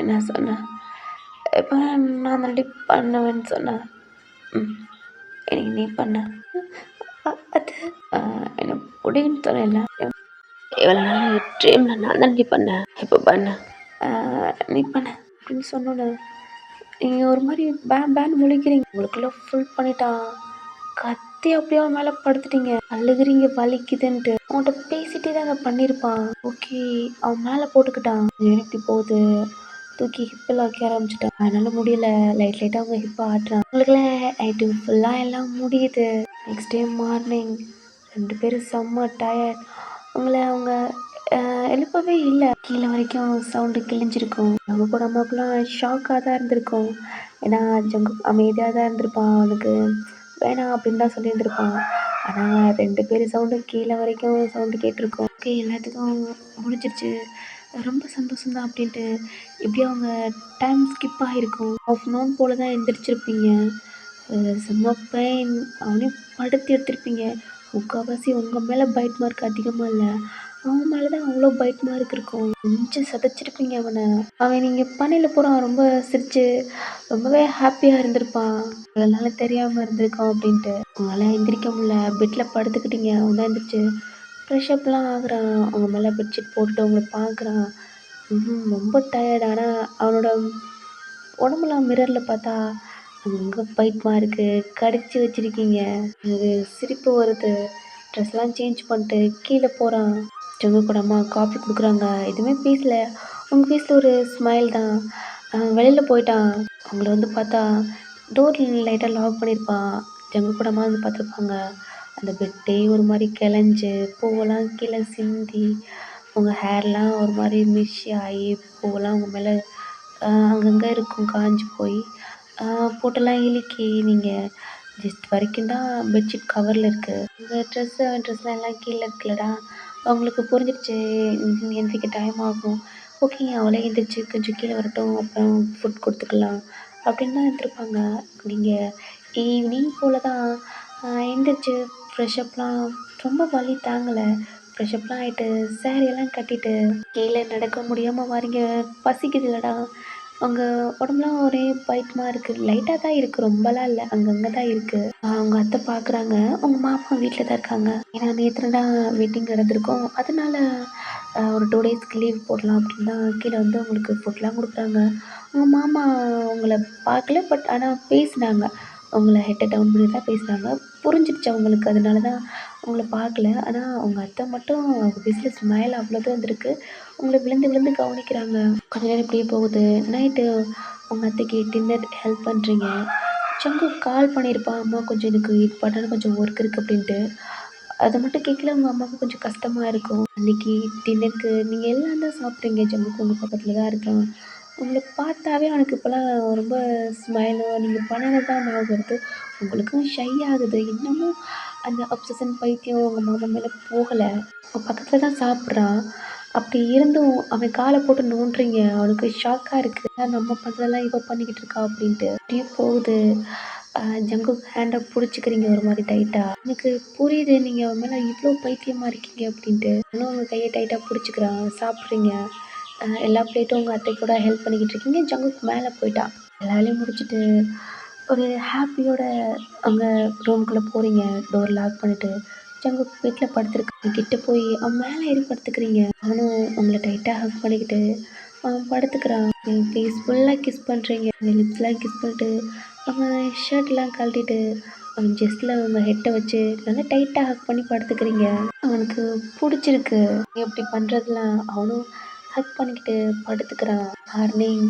என்ன சொன்னேன் இப்போ, நான் தாண்டி பண்ணுவேன்னு சொன்னேன். எனக்கு நீ பண்ண அது எனக்கு பிடிக்குன்னு சொன்னேன்ல, இவ்வளோ நாள் ட்ரீமில் நான் தாண்டி பண்ணேன், இப்போ பண்ண நீ பண்ண அப்படின்னு சொன்னோன்னு நீங்கள் ஒரு மாதிரி பேன் முழிக்கிறீங்க. உங்களுக்குள்ள ஃபுல் பண்ணிட்டான். கத்தி அப்படியே அவன் மேலே படுத்துட்டீங்க, அழுகுறீங்க வலிக்குதுன்ட்டு. அவன்கிட்ட பேசிட்டே தாங்க பண்ணியிருப்பான். ஓகே, அவன் மேலே போட்டுக்கிட்டான். இப்படி போகுது, தூக்கி ஹிப்பில் வைக்க ஆரம்பிச்சிட்டான். அதனால முடியல, லைட்டாக அவங்க ஹிப்பை ஆட்டுறான். உங்களுக்குலாம் நைட்டு ஃபுல்லாக எல்லாம் முடியுது. நெக்ஸ்ட் டே மார்னிங் 2 பேரும் செம்ம டயர்ட். உங்களை அவங்க எழுப்பவே இல்லை. கீழே வரைக்கும் சவுண்டு கிழிஞ்சிருக்கும். அவங்க கூட அம்மாவுக்குலாம் ஷாக்காக தான் இருந்திருக்கும். ஏன்னா ஜங்கு அமைதியாக தான் இருந்திருப்பான். அவனுக்கு வேணாம் அப்படின்னு தான் சொல்லியிருந்திருப்பான். ஆனால் 2 பேர் சவுண்டும் கீழே வரைக்கும் சவுண்டு கேட்டிருக்கோம். ஓகே, எல்லாத்துக்கும் முடிஞ்சிருச்சு, ரொம்ப சந்தோஷம்தான் அப்படின்ட்டு இப்படி அவங்க டைம் ஸ்கிப் ஆகிருக்கும். ஆஃப்டர்நூன் போல் தான் எழுந்திரிச்சிருப்பீங்க. செம்ம பெயின். அவனையும் படுத்து எடுத்திருப்பீங்க. முக்கால்வாசி உங்கள் மேலே பைட் மார்க் அதிகமாக இல்லை, அவன் மேலே தான் அவ்வளோ பைட் மார்க் இருக்கும். கொஞ்சம் சதைச்சிருப்பீங்க அவனை. அவன் நீங்கள் பண்ணையில் போகிறான், ரொம்ப சிரித்து ரொம்பவே ஹாப்பியாக இருந்திருப்பான். அதனால தெரியாமல் இருந்திருக்கான் அப்படின்ட்டு. உங்களால் எந்திரிக்க முடியல, பெட்டில் படுத்துக்கிட்டீங்க. அவன் தான் எந்திரிச்சு ஃப்ரெஷ்அப்லாம் ஆகுறான். அவங்க மேலே பெட்ஷீட் போட்டுட்டு அவங்கள பார்க்குறான். ரொம்ப டயர்ட். ஆனால் அவனோட உடம்புலாம் மிரரில் பார்த்தா அங்கே பைட் மார்க்கு கடிச்சு வச்சுருக்கீங்க. அது சிரிப்பு வருது. ட்ரெஸ்லாம் சேஞ்ச் பண்ணிட்டு கீழே போகிறான். ஜங்கு கூட அம்மா காஃபி கொடுக்குறாங்க. எதுவுமே பேசல. உங்கள் ஃபேஸில் ஒரு ஸ்மைல் தான். வெளியில் போயிட்டான். அவங்கள வந்து பார்த்தா டோர் லைட்டாக லாக் பண்ணியிருப்பான். ஜங்கு கூட அம்மா வந்து பார்த்துருப்பாங்க. அந்த பெட்டே ஒரு மாதிரி கிளஞ்சு பூவெல்லாம் கீழே சிந்தி உங்கள் ஹேர்லாம் ஒரு மாதிரி மிஷ் ஆகி பூவெல்லாம் உங்கள் மேலே அங்கங்கே இருக்கும், காஞ்சி போய் போட்டெல்லாம் இழுக்கி நீங்கள் ஜஸ்ட் வரைக்கும் தான் பெட்ஷீட் கவரில் இருக்குது. உங்கள் ட்ரெஸ்லாம் எல்லாம் கீழே இருக்குல்லடா. அவங்களுக்கு புரிஞ்சிடுச்சு எந்திரிக்க டைம் ஆகும். ஓகே, அவளே எந்திரிச்சு கொஞ்சம் கீழே வரட்டும், அப்புறம் ஃபுட் கொடுத்துக்கலாம் அப்படின்னு தான் இருந்திருப்பாங்க. நீங்கள் ஈவினிங் போல தான் எந்திரிச்சு ஃப்ரெஷ்அப்லாம் ரொம்ப வலி தாங்கலை. ஃப்ரெஷ்அப்லாம் ஆகிட்டு சேரீயெல்லாம் கட்டிட்டு கீழே நடக்க முடியாமல் வாரீங்க. பசிக்குது இல்லைடா. அவங்க உடம்புலாம் ஒரே பைத்தியமா இருக்குது. லைட்டாக தான் இருக்குது, ரொம்பலாம் இல்லை, அங்கங்கே தான் இருக்குது. அவங்க அத்தை பார்க்குறாங்க. உங்கள் மாமா வீட்டில் தான் இருக்காங்க. ஏன்னா நேற்று தான் வெட்டிங் நடந்திருக்கோம். அதனால ஒரு 2 டேஸ்க்கு லீவ் போடலாம் அப்படின்னு தான் கீழே வந்து அவங்களுக்கு ஃபுட்லாம் கொடுக்குறாங்க. உங்கள் மாமா உங்களை பார்க்கல, பட் ஆனால் பேசினாங்க. அவங்கள ஹெட்டை டவுன் பண்ணி தான் பேசுனாங்க. புரிஞ்சிடுச்சு அவங்களுக்கு. அதனால தான் உங்கள பார்க்கல. ஆனா அவங்க அத்தை மட்டும் அவங்க ஃபேஸில் ஸ்மைல் அவ்வளோ தான் வந்திருக்கு. உங்கள விழுந்து விழுந்து கவனிக்கிறாங்க. கொஞ்ச நேரம் இப்படியே போகுது. நைட்டு உங்க அத்தைக்கு டின்னர் ஹெல்ப் பண்ணுறீங்க. ஜங்குக் கால் பண்ணியிருப்பான், அம்மா கொஞ்சம் எனக்கு இம்பார்ட்டன்ட் கொஞ்சம் ஒர்க் இருக்குது அப்படின்ட்டு. அதை மட்டும் கேட்கல உங்கள் அம்மாவுக்கு கொஞ்சம் கஷ்டமாக இருக்கும். அன்றைக்கி டின்னருக்கு நீங்கள் எல்லாம் தான் சாப்பிட்றீங்க. ஜங்குக் உங்கள் பக்கத்தில் தான் இருக்கான். உங்கள பார்த்தாவே அவனுக்கு இப்போலாம் ரொம்ப ஸ்மைலோ நீங்கள் பண்ணது தான் ஞாபகம் வருது. உங்களுக்கும் ஷை ஆகுது. இன்னமும் அந்த அப்சஷன் பைத்தியம் உங்கள் மாமா மேலே போகலை. உங்கள் பக்கத்தில் தான் சாப்பிட்றான். அப்படி இருந்தும் அவன் காலை போட்டு நோண்டுறீங்க. அவனுக்கு ஷாக்காக இருக்குது. நம்ம பண்ணுறதெல்லாம் இவ பண்ணிக்கிட்டு இருக்கா அப்படின்ட்டு. அப்படியே போகுது. ஜங்குக் ஹேண்டை பிடிச்சிக்கிறீங்க ஒரு மாதிரி டைட்டாக. எனக்கு புரியுது நீங்கள் அவன் மேலே இவ்வளோ பைத்தியமாக இருக்கீங்க அப்படின்ட்டு. இன்னும் அவங்க கையை டைட்டாக பிடிச்சிக்கிறான். சாப்பிட்றீங்க. எல்லா பிளேட்டும் உங்கள் அத்தை கூட ஹெல்ப் பண்ணிக்கிட்டு இருக்கீங்க. ஜங்குக் மேலே போயிட்டான். எல்லா வேலையும் முடிச்சுட்டு ஒரு ஹாப்பியோட அங்கே ரூம்குள்ளே போகிறீங்க. டோர் லாக் பண்ணிவிட்டு. ஜங்குக் வீட்டில் படுத்துருக்கான். கிட்ட போய் அவன் மேலே ஏறி படுத்துக்கிறீங்க. அவனும் உங்களை டைட்டாக ஹக் பண்ணிக்கிட்டு அவன் படுத்துக்கிறான். ஃபேஸ் ஃபுல்லாக கிஸ் பண்ணுறீங்க. லிப்ஸ்லாம் கிஸ் பண்ணிட்டு அவன் ஷர்ட்லாம் கழட்டிட்டு அவன் ஜஸ்ட்டில் உங்கள் ஹெட்டை வச்சு நல்லா டைட்டாக ஹக் பண்ணி படுத்துக்கிறீங்க. அவனுக்கு பிடிச்சிருக்கு இப்படி பண்ணுறதுலாம். அவனும் ஹக் பண்ணிக்கிட்டு படுத்துக்கிறான். மார்னிங்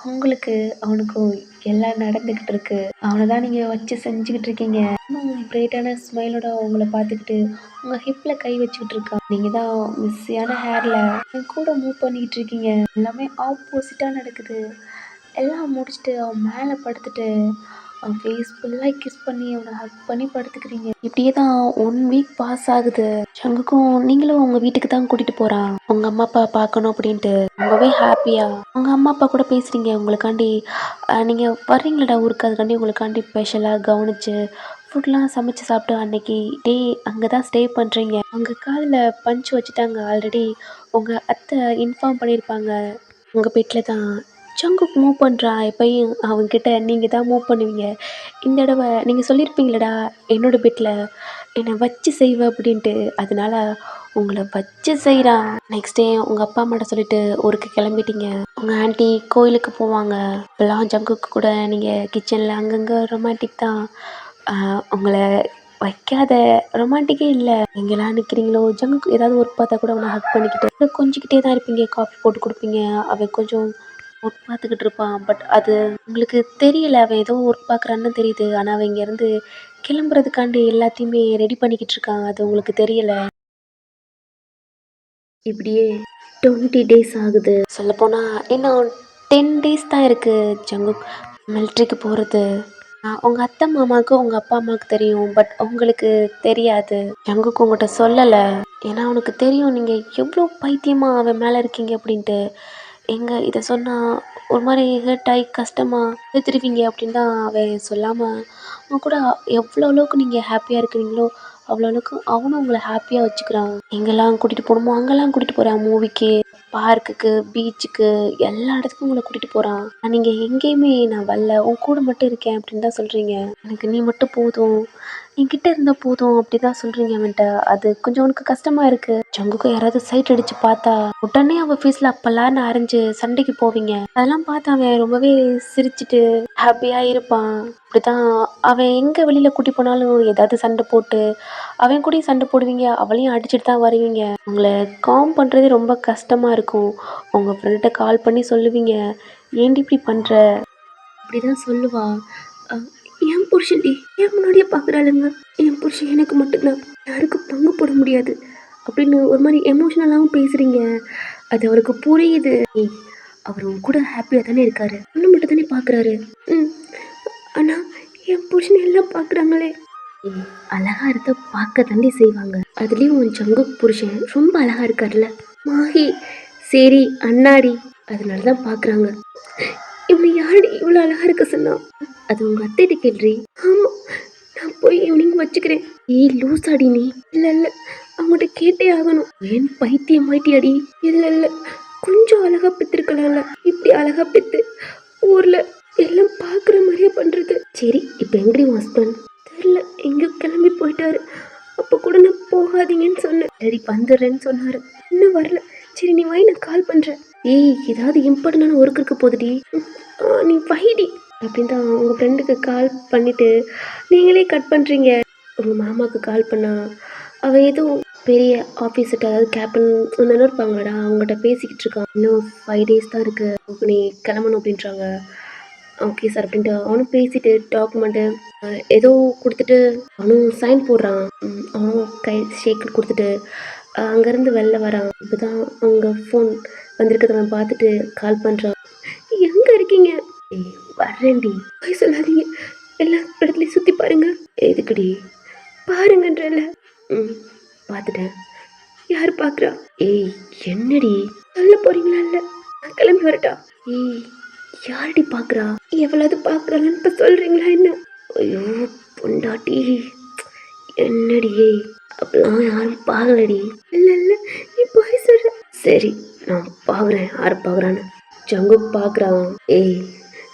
அவங்களுக்கு அவனுக்கும் எல்லாம் நடந்துக்கிட்டு இருக்கு. அவனை தான் நீங்கள் வச்சு செஞ்சுக்கிட்டு இருக்கீங்க. இன்னும் பிரைட்டான ஸ்மைலோட அவங்கள பார்த்துக்கிட்டு உங்கள் ஹிப்பில் கை வச்சுக்கிட்டு இருக்கான். நீங்கள் தான் மிஸ்ஸியான ஹேரில் கூட மூவ் பண்ணிக்கிட்டு இருக்கீங்க. எல்லாமே ஆப்போசிட்டாக நடக்குது. எல்லாம் முடிச்சுட்டு அவன் மேலே படுத்துட்டு அவன் ஃபேஸ் ஃபுல்லாக கிஸ் பண்ணி அவனை ஹக் பண்ணி படுத்துக்கிறீங்க. இப்படியே தான் 1 வீக் பாஸ் ஆகுது. ஜங்குக்கும் நீங்களும் உங்கள் வீட்டுக்கு தான் கூட்டிகிட்டு போகிறான். உங்கள் அம்மா அப்பா பார்க்கணும் அப்படின்ட்டு ரொம்பவே ஹாப்பியாக உங்கள் அம்மா அப்பா கூட பேசுகிறீங்க. உங்களுக்காண்டி நீங்கள் வர்றீங்களடா ஊருக்கு, அதுக்காண்டி உங்களுக்காண்டி ஸ்பெஷலாக கவனித்து ஃபுட்லாம் சமைச்சு சாப்பிட்டு அன்னைக்கு டே அங்கே தான் ஸ்டே பண்ணுறீங்க. உங்கள் காதில் பஞ்ச் வச்சுட்டாங்க ஆல்ரெடி. உங்கள் அத்தை இன்ஃபார்ம் பண்ணியிருப்பாங்க. உங்கள் பெட்டில் தான் ஜங்குக் மூவ் பண்ணுறான். எப்பயும் அவன்கிட்ட நீங்கள் தான் மூவ் பண்ணுவீங்க. இந்த தடவை நீங்கள் சொல்லியிருப்பீங்களடா என்னோட பெட்டில் என்னை வச்சு செய்வேன் அப்படின்ட்டு. அதனால உங்களை வச்சு செய்கிறான். நெக்ஸ்ட் டே உங்கள் அப்பா அம்மாட்ட சொல்லிட்டு ஊருக்கு கிளம்பிட்டீங்க. உங்கள் ஆண்டி கோயிலுக்கு போவாங்க. இப்போல்லாம் ஜங்குக்கு கூட நீங்கள் கிச்சனில் அங்கங்கே ரொமான்டிக் தான். உங்களை வைக்காத ரொமான்டிக்கே இல்லை. எங்கெல்லாம் நிற்கிறீங்களோ ஜங்குக்கு ஏதாவது ஒர்க் பார்த்தா கூட அவனை ஹக் பண்ணிக்கிட்டு கொஞ்சிக்கிட்டே தான் இருப்பீங்க. காஃபி போட்டு கொடுப்பீங்க. அவன் கொஞ்சம் ஒர்க் பார்த்துக்கிட்டு இருப்பான். பட் அது உங்களுக்கு தெரியல. அவன் ஏதோ ஒர்க் பார்க்குறான்னு தெரியுது. ஆனால் அவன் இங்கேருந்து கிளம்புறதுக்காண்டி எல்லாத்தையுமே ரெடி பண்ணிக்கிட்டு இருக்கான். அது உங்களுக்கு தெரியலை. இப்படியே 20 டேஸ் ஆகுது. சொல்லப்போனால் இன்னும் 10 டேஸ் தான் இருக்குது ஜங்குக் மிலிட்ரிக்கு போகிறது. உங்கள் அத்தை மாமாவுக்கு உங்கள் அப்பா அம்மாவுக்கு தெரியும். பட் உங்களுக்கு தெரியாது. ஜங்குக் உங்கள்கிட்ட சொல்லலை. ஏன்னா அவனுக்கு தெரியும் நீங்கள் எவ்வளோ பைத்தியமாக அவன் மேலே இருக்கீங்க அப்படின்ட்டு. எங்கே இதை சொன்னால் ஒரு மாதிரி ஹர்ட் ஆகி கஷ்டமாக எடுத்துருவீங்க அப்படின்னு தான் அவன் சொல்லாமல் அவன் கூட எவ்வளோ அளவுக்கு நீங்கள் ஹாப்பியாக இருக்கிறீங்களோ அவ்வளோ அளவுக்கு அவனும் உங்களை ஹாப்பியாக வச்சுக்கிறான். எங்கெல்லாம் கூட்டிகிட்டு போகணுமோ அங்கெல்லாம் கூட்டிகிட்டு போகிறான். மூவிக்கு, பார்க்குக்கு, பீச்சுக்கு, எல்லா இடத்துக்கும் உங்களை கூட்டிகிட்டு போகிறான். நீங்கள் எங்கேயுமே நான் வரல, உன் கூட மட்டும் இருக்கேன் அப்படின்னு தான் சொல்கிறீங்க. எனக்கு நீ மட்டும் போதும், என்கிட்ட இருந்தால் போதும் அப்படி தான் சொல்கிறீங்க அவன்கிட்ட. அது கொஞ்சம் அவனுக்கு கஷ்டமாக இருக்குது. ஜங்குக்கு யாராவது சைட் அடித்து பார்த்தா உடனே அவன் ஃபேஸில் அப்பெல்லாம் அரைஞ்சு சண்டைக்கு போவீங்க. அதெல்லாம் பார்த்து அவன் ரொம்பவே சிரிச்சுட்டு ஹாப்பியாக இருப்பான். அப்படிதான் அவன் எங்கே வெளியில் கூட்டி போனாலும் ஏதாவது சண்டை போட்டு அவன் கூடயும் சண்டை போடுவீங்க. அவளையும் அடிச்சுட்டு தான் வருவீங்க. உங்களை காம் பண்ணுறதே ரொம்ப கஷ்டமாக இருக்கும். உங்கள் ஃப்ரெண்ட்ட கால் பண்ணி சொல்லுவீங்க, ஏன்டி இப்படி பண்ணுற அப்படி தான் சொல்லுவா. என் புருஷன்டி என் முன்னாடியே பார்க்குறாளுங்க. என் புருஷன் எனக்கு மட்டும்தான், யாருக்கும் பங்கு போட முடியாது அப்படின்னு ஒரு மாதிரி எமோஷ்னலாகவும் பேசுகிறீங்க. அது அவருக்கு புரியுது. அவர் உன் கூட ஹாப்பியாக தானே இருக்காரு, ஒன்று மட்டும் தானே பார்க்குறாரு. ஆனால் என் புருஷனை எல்லாம் பார்க்குறாங்களே. அழகா இருக்க பார்க்க தாண்டி செய்வாங்க. அதுலேயும் உன் ஜங்குக் புருஷன் ரொம்ப அழகா இருக்கார்ல மாஹி, சரி அண்ணாடி, அதனால தான் பார்க்குறாங்க. இவனை யார் யாரடி இவ்வளோ அழகா இருக்க சொன்னா? அது உங்க அத்தைகிட்ட கேள்றி. ஆமா, நான் போய் ஈவினிங் வச்சுக்கிறேன். ஏய் லூசாடி நீ. இல்ல இல்ல, அவங்ககிட்ட கேட்டே ஆகணும். ஏன் பைத்தியம் ஆயிட்டியாடி? இல்ல இல்ல, கொஞ்சம் அழகா பெத்திருக்கலாம்ல. இப்படி அழகா பெத்து ஊர்ல எல்லாம் பாக்குற மாதிரியே பண்றது. சரி, இப்ப எங்கடி உன் ஹஸ்பண்ட்? தெரியல, எங்க கிளம்பி போயிட்டாரு. அப்ப கூட நான் போகாதீங்கன்னு சொன்னேன். சரி வந்துடுறேன்னு சொன்னாரு, இன்னும் வரல. சரி நீ வை, நான் கால் பண்றேன். ஏய் ஏதாவது இம்பார்ட்டன்டான ஒர்க் இருக்க போகுதுடி. நீ வைடி அப்படின்னு தான் உங்க ஃப்ரெண்டுக்கு கால் பண்ணிட்டு நீங்களே கட் பண்றீங்க. உங்க மாமாவுக்கு கால் பண்ணா அவ ஏதோ பெரிய ஆஃபீஸர்கிட்ட, அதாவது கேப்டன் ஒன்று இருப்பாங்களாடா, அவங்ககிட்ட பேசிக்கிட்டு இருக்கான். இன்னும் 5 days தான் இருக்கு, நீ கிளம்பணும் அப்படின்றாங்க. ஓகே சார் அப்படின்ட்டு அவனும் பேசிட்டு டாக்குமெண்ட்டு ஏதோ கொடுத்துட்டு அவனும் சைன் போடுறான். அவனும் கை ஷேக் கொடுத்துட்டு அங்கேருந்து வெளில வரான். இப்போ தான் அவங்க ஃபோன் வந்திருக்கிறத அவன் பார்த்துட்டு கால் பண்ணுறான். எங்கே இருக்கீங்க? ஏய் வர்றேன்டி, போய் சொல்லாதீங்க, எல்லா இடத்துலையும் சுற்றி பாருங்க. எதுக்குடி? பாருங்கன்றல. பார்த்துட்டேன். யார் பார்க்குறா? ஏய் என்னடி சொல்ல போறீங்களா? இல்லை நான் கிளம்பி வரட்டா? ஏய் யாரடி பார்க்குறா? எவ்வளவு பார்க்குறாங்கன்னு இப்போ சொல்கிறீங்களா என்ன? ஐயோ பொண்டாட்டி, என்னடி அப்படிலாம் யாரும் பார்க்கலடி. இல்லை இல்லை, நீ போய் சொல்ற. சரி நான் பார்க்குறேன் யார் பார்க்குறான்னு. ஜங்கு பார்க்குறான். ஏய்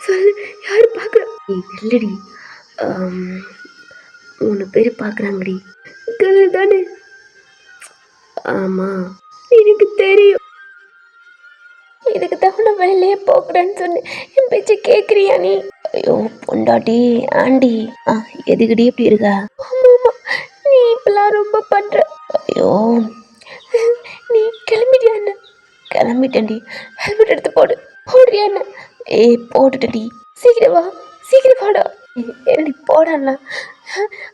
சொல்லு, யார் பார்க்குறா? ஏய் இல்லடி, 3 பேர் பார்க்குறாங்கடி. கேர்ள் தானே? ஆமாம் எனக்கு தெரியும். இதுக்கு தான் நான் வெளியே போகிறேன்னு சொன்னேன், என் பேச்சு கேட்குறியா நீ? ஐயோ பொண்டாட்டி ஆண்டி, எதுக்கடி இப்படி இருக்கா? ஆமாம், நீ இப்பெல்லாம் ரொம்ப பண்ணுற. ஐயோ நீ கிளம்பிட்டியா என்ன? கிளம்பிட்டேன்டி. ஹெல்மெட் எடுத்து போடு. போடுறியா என்ன? ஏய் போட்டுட்டடி. சீக்கிரம் வா, சீக்கிரம் வாடா. என்னடி போடாண்ணா,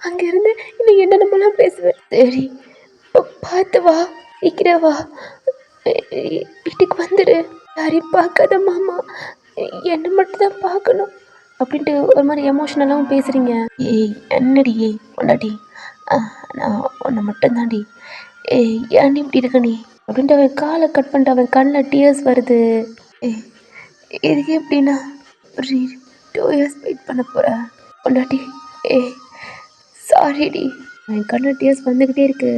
அங்கேருந்து இன்னும் என்னென்னமெல்லாம் பேசுவேன். சரி பார்த்து வா, சீக்கிரம் வா, வீட்டுக்கு வந்துடு. யாரையும் பார்க்காத மாமா, என்னை மட்டும் தான் பார்க்கணும் அப்படின்ட்டு ஒரு மாதிரி எமோஷ்னலாகவும் பேசுகிறீங்க. ஏய் என்னடி பொண்டாட்டி, நான் உன்னை மட்டும்தாண்டி. ஏய் ஏன்டி இப்படி இருக்க நீ அப்படின்ட்டு அவன் காலை கட் பண்ணிட்டு அவன் கண்ணில் டியர்ஸ் வருது. ஏய் இதுக்கு எப்படின்னா ஒரு 2 years வெயிட் பண்ண போகிற பொண்டாட்டி. ஏய் சாரிடி. அவன் கண்ணில் டியர்ஸ் வந்துக்கிட்டே இருக்கு.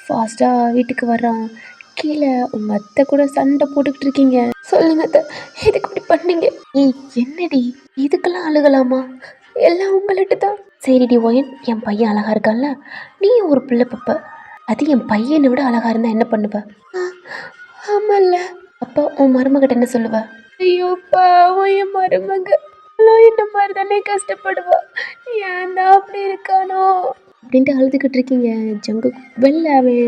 ஃபாஸ்ட்டாக வீட்டுக்கு வர்றான். கீழே உங்கள் அத்தை கூட சண்டை போட்டுக்கிட்டு இருக்கீங்க. சொல்லுங்க அத்தை, எதுக்கு இப்படி பண்ணீங்க? ஏய் என்னடி இதுக்கெல்லாம் அழுகலாமா? எல்லாம் உங்கள்கிட்ட தான். சரிடி ஒயன், என் பையன் அழகா இருக்கான்ல, நீ ஒரு பிள்ளை பப்ப, அது என் பையனை விட அழகா இருந்தா என்ன பண்ணுவ? ஆமாம்ல. அப்போ உன் மருமகிட்ட என்ன சொல்லுவ? ஐயோ பாவம் என் மருமக, என்ன மாதிரி தானே கஷ்டப்படுவா, ஏன் தான் அப்படி இருக்கானோ அப்படின்ட்டு அழுதுகிட்டு இருக்கீங்க. ஜங்கு வெளில அவன்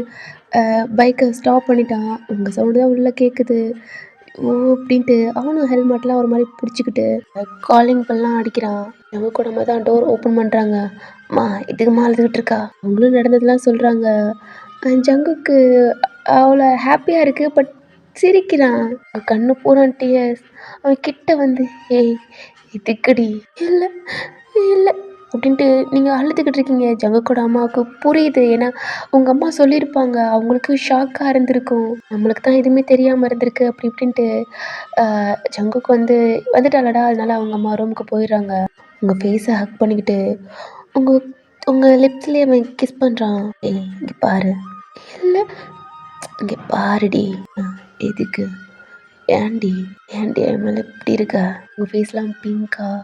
பைக்கை ஸ்டாப் பண்ணிட்டான். உங்கள் சவுண்டு தான் உள்ளே கேட்குது. ஓ அப்படின்ட்டு அவனும் ஹெல்மெட்லாம் ஒரு மாதிரி பிடிச்சிக்கிட்டு காலிங் பெல்லாம் அடிக்கிறான். ஜங்கு கூடமா தான் டோர் ஓப்பன் பண்ணுறாங்க. அம்மா இதுக்குமா அழுதுகிட்டு இருக்கா? அவங்களும் நடந்ததுலாம் சொல்கிறாங்க. ஜங்குக்கு அவ்வளோ ஹாப்பியாக இருக்குது, பட் சிரிக்கிறான். கண்ணு பூரா டியர்ஸ். அவன் கிட்ட வந்து ஏய் இதுக்குடி? இல்லை இல்லை அப்படின்ட்டு நீங்கள் அழுதுகிட்டு இருக்கீங்க. ஜங்குக்கோட அம்மாவுக்கு புரியுது. ஏன்னா உங்கள் அம்மா சொல்லியிருப்பாங்க, அவங்களுக்கு ஷாக்காக இருந்திருக்கும், நம்மளுக்கு தான் எதுவுமே தெரியாமல் இருந்திருக்கு அப்படி இப்படின்ட்டு. ஜங்குக்கு வந்துட்டாளடா, அதனால அவங்க அம்மா ரூமுக்கு போயிடுறாங்க. உங்கள் ஃபேஸை ஹக் பண்ணிக்கிட்டு உங்கள் உங்கள் லிப்ஸ்லேயே அவன் கிஸ் பண்ணுறான். ஏய் இங்கே பாரு. இல்லை இங்கே பாருடி. எதுக்கு? ஏன்டி ஏன்டி என் மேலே இப்படி இருக்கா? உங்கள் ஃபேஸ்லாம் பிங்காக